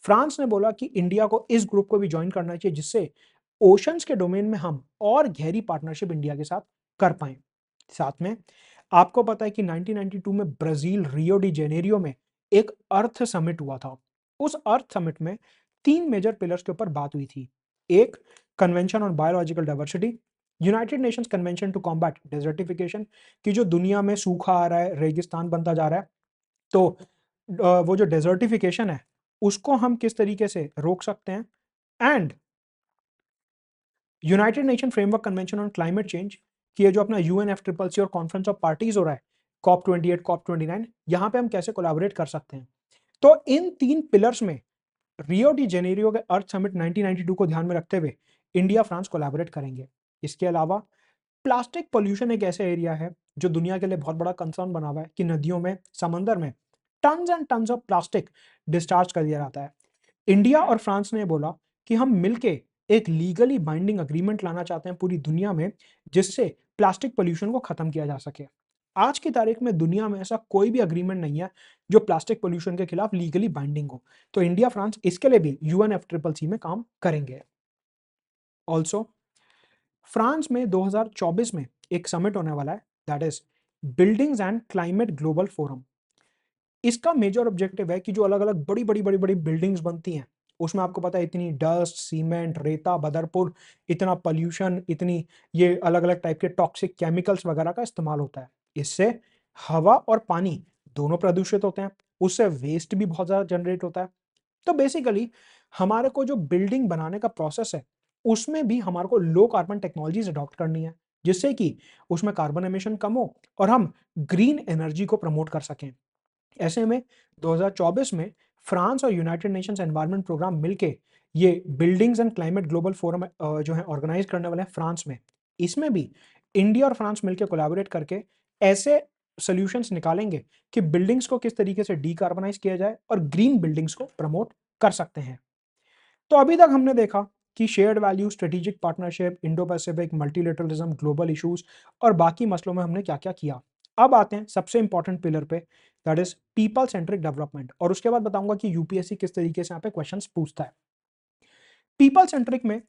फ्रांस ने बोला कि इंडिया को इस ग्रुप को भी जॉइन करना चाहिए, जिससे ओशंस के डोमेन में हम और गहरी पार्टनरशिप इंडिया के साथ कर पाएँ। साथ में आपको पता है कि 1992 में ब्राज़ील रियो डी जेनेरियो में एक अर्थ समिट हुआ था। उस अर्थ समिट में 3 मेजर पिलर्स के ऊपर बात हुई थी। एक, convention on biological diversity, United Nations convention to combat desertification, कि जो दुनिया में सूखा आ रहा है, रेगिस्तान बनता जा रहा है, तो वो जो डेजर्टिफिकेशन है, उसको हम किस तरीके से रोक सकते हैं। And United nation framework convention on climate change, कि ये जो अपना यूएनएफसीसीसी और कॉन्फ्रेंस ऑफ पार्टीज हो रहा है, कॉप 28, कॉप 29, यहाँ पे हम कैसे कोलैबोरेट कर सकते हैं। तो इन 3 पिलर्स में रियो डी जेनेरियो के अर्थ समिट 1992 को ध्यान में रखते हुए इंडिया फ्रांस कोलैबोरेट करेंगे। इसके अलावा प्लास्टिक पॉल्यूशन एक ऐसा एरिया है जो दुनिया के लिए बहुत बड़ा कंसर्न बना हुआ है कि नदियों में, समंदर में tons and tons of plastic discharge कर दिया जाता है। इंडिया और फ्रांस ने बोला कि हम मिलके एक लीगली बाइंडिंग अग्रीमेंट लाना चाहते हैं पूरी दुनिया में, जिससे प्लास्टिक पोल्यूशन को खत्म किया जा सके। आज की तारीख में दुनिया में ऐसा कोई भी अग्रीमेंट नहीं है जो प्लास्टिक पोल्यूशन के खिलाफ लीगली बाइंडिंग हो। तो इंडिया फ्रांस इसके लिए भी यूएनएफसीसीसी में काम करेंगे। ऑल्सो फ्रांस में 2024 में एक समिट होने वाला है, that is buildings and climate global forum. इसका मेजर ऑब्जेक्टिव है कि जो अलग-अलग बड़ी-बड़ी बिल्डिंग्स बनती हैं, उसमें आपको पता है इतनी डस्ट, सीमेंट, रेता, बदरपुर, इतना पॉल्यूशन, इतनी ये अलग-अलग टाइप के टॉक्सिक केमिकल्स वगैरह का इस्तेमाल होता है। इससे हवा और पानी दोनों प्रदूषित होते हैं, उससे वेस्ट भी बहुत ज़्यादा जनरेट होता है। तो बेसिकली हमारे को जो बिल्डिंग बनाने का प्रोसेस है, उसमें भी हमारे को लो कार्बन टेक्नोलॉजीज़ अडॉप्ट करनी है, जिससे कि उसमें कार्बन एमिशन कम हो और हम ग्रीन एनर्जी को प्रमोट कर सकें। ऐसे में 2024 में फ्रांस और यूनाइटेड नेशंस एनवायरनमेंट प्रोग्राम मिलके ये buildings and climate global forum जो है ऑर्गेनाइज करने वाले हैं फ्रांस में। इसमें भी इंडिया और फ्रांस मिलकर कोलैबोरेट करके ऐसे सॉल्यूशंस निकालेंगे कि बिल्डिंग्स को किस तरीके से डीकार्बनाइज किया जाए और ग्रीन बिल्डिंग्स को प्रमोट कर सकते हैं। तो अभी तक हमने देखा कि shared value, strategic partnership, Indo Pacific, multilateralism, global issues और बाकी मसलों में हमने क्या-क्या किया। अब आते हैं सबसे इंपॉर्टेंट पिलर पे, that is people centric development, और उसके बाद बताऊंगा कि यूपीएससी किस तरीके से यहाँ पे क्वेश्चंस पूछता है। पीपल सेंट्रिक में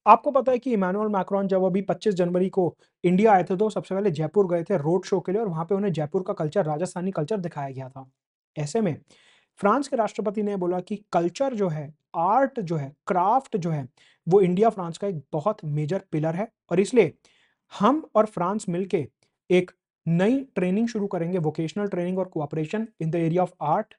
आपको पता है कि इमैनुअल मैक्रोन जब अभी 25 जनवरी को इंडिया आए थे, तो सबसे पहले जयपुर गए थे रोड शो के लिए, और वहां पे उन्हें जयपुर का कल्चर, राजस्थानी कल्चर दिखाया गया था। ऐसे में फ्रांस के राष्ट्रपति ने बोला कि कल्चर जो है, आर्ट जो है, क्राफ्ट जो है, वो इंडिया फ्रांस का एक बहुत मेजर पिलर है, और इसलिए हम और फ्रांस मिलके एक नई ट्रेनिंग शुरू करेंगे, वोकेशनल ट्रेनिंग और cooperation in the area of art,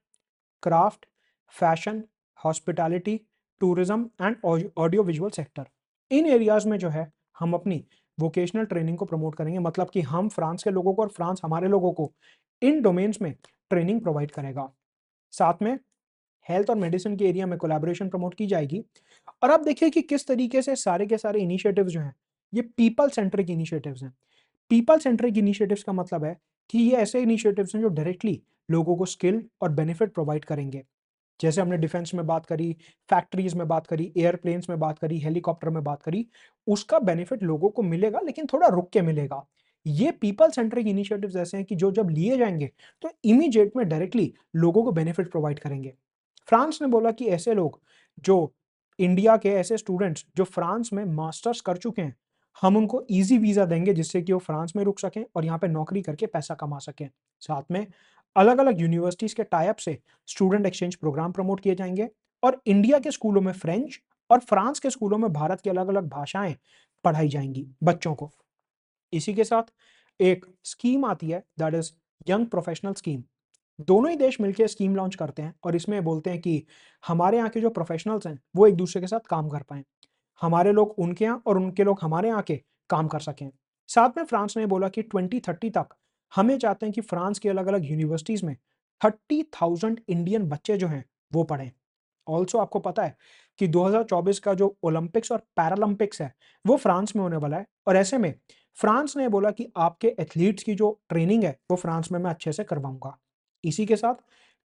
craft, fashion, hospitality, tourism and audio visual sector. In areas में जो है हम अपनी वोकेशनल ट्रेनिंग को प्रमोट करेंगे, मतलब कि हम फ्रांस के लोगों को और फ्रांस हमारे लोगों को इन डोमेन्स में ट्रेनिंग प्रोवाइड करेगा। साथ में हेल्थ और मेडिसिन के एरिया में कोलैबोरेशन प्रमोट की जाएगी। और अब देखिए कि किस तरीके से सारे के सारे इनिशिएटिव्स जो हैं, ये पीपल सेंट्रिक इनिशिएटिव्स हैं। पीपल सेंट्रिक इनिशिएटिव्स का मतलब है कि ये ऐसे इनिशिएटिव्स हैं जो डायरेक्टली लोगों को स्किल और बेनिफिट प्रोवाइड करेंगे। जैसे हमने डिफेंस में बात करी, फैक्ट्रीज में बात करी, एयरप्लेन्स में बात करी, हेलीकॉप्टर में बात करी, उसका बेनिफिट लोगों को मिलेगा, लेकिन थोड़ा रुक के मिलेगा। ये पीपल सेंट्रिक इनिशिएटिव्स ऐसे हैं कि जो जब लिए जाएंगे तो इमीडिएट में डायरेक्टली लोगों को बेनिफिट प्रोवाइड करेंगे। फ्रांस ने बोला कि ऐसे लोग जो इंडिया के, ऐसे स्टूडेंट्स जो फ्रांस में मास्टर्स कर चुके हैं, हम उनको ईज़ी वीज़ा देंगे, जिससे कि वो फ्रांस में रुक सकें और यहाँ पे नौकरी करके पैसा कमा सकें। साथ में अलग-अलग यूनिवर्सिटीज़ के टाई अप से स्टूडेंट एक्सचेंज प्रोग्राम प्रमोट किए जाएँगे, और इंडिया के स्कूलों में फ्रेंच और फ्रांस के स्कूलों में भारत की अलग-अलग भाषाएं पढ़ाई जाएंगी बच्चों को। इसी के साथ एक स्कीम आती है that is young professional scheme. दोनों ही देश मिलकर स्कीम लॉन्च करते हैं और इसमें बोलते हैं कि हमारे यहाँ के जो प्रोफेशनल्स हैं वो एक दूसरे के साथ काम कर पाएं, हमारे लोग उनके यहाँ और उनके लोग हमारे यहाँ के काम कर सकें। साथ में फ्रांस ने बोला कि 2030 तक हमें चाहते हैं कि फ्रांस की अलग अलग यूनिवर्सिटीज में 30,000 इंडियन बच्चे जो हैं वो पढ़ें। ऑल्सो आपको पता है कि 2024 का जो ओलंपिक्स और पैरालंपिक्स है वो फ्रांस में होने वाला है और ऐसे में फ्रांस ने बोला कि आपके एथलीट्स की जो ट्रेनिंग है वो फ्रांस में मैं अच्छे से करवाऊंगा। इसी के साथ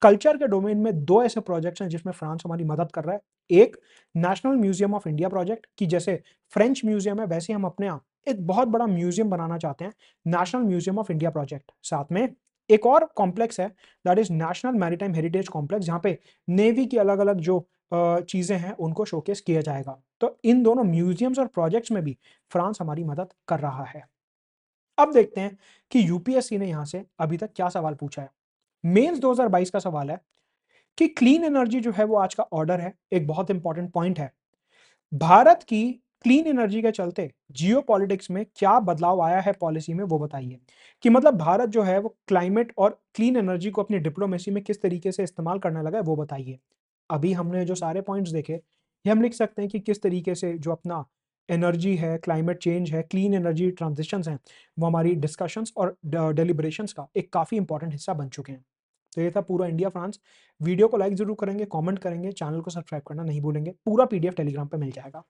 कल्चर के डोमेन में दो ऐसे प्रोजेक्ट्स हैं जिसमें फ्रांस हमारी मदद कर रहा है। एक national museum of India project कि जैसे फ्रेंच म्यूजियम है वैसे हम अपने यहाँ एक बहुत बड़ा म्यूजियम बनाना चाहते हैं, national museum of India project. साथ में एक और कॉम्प्लेक्स है that is national maritime heritage complex जहाँ पे नेवी की अलग अलग जो चीजें हैं उनको शोकेस किया जाएगा। तो इन दोनों म्यूजियम्स और प्रोजेक्ट्स में भी फ्रांस हमारी मदद कर रहा है। अब देखते हैं कि यूपीएससी ने यहां से अभी तक क्या सवाल पूछा है। मेंस 2022 का सवाल है कि क्लीन एनर्जी जो है वो आज का ऑर्डर है, एक बहुत इंपॉर्टेंट पॉइंट है। भारत की क्लीन एनर्जी के चलते जियोपॉलिटिक्स में क्या बदलाव आया है पॉलिसी में वो बताइए। कि मतलब भारत जो है वो क्लाइमेट और क्लीन एनर्जी को अपनी डिप्लोमेसी में किस तरीके से इस्तेमाल करने लगा है वो बताइए। अभी हमने जो सारे पॉइंट्स देखे ये हम लिख सकते हैं कि किस तरीके से जो अपना एनर्जी है, क्लाइमेट चेंज है, क्लीन एनर्जी ट्रांजिशंस हैं, वो हमारी डिस्कशंस और डेलिब्रेशंस का एक काफ़ी इंपॉर्टेंट हिस्सा बन चुके हैं। तो ये था पूरा इंडिया फ्रांस। वीडियो को लाइक जरूर करेंगे, कमेंट करेंगे, चैनल को सब्सक्राइब करना नहीं भूलेंगे। पूरा पीडीएफ टेलीग्राम पे मिल जाएगा।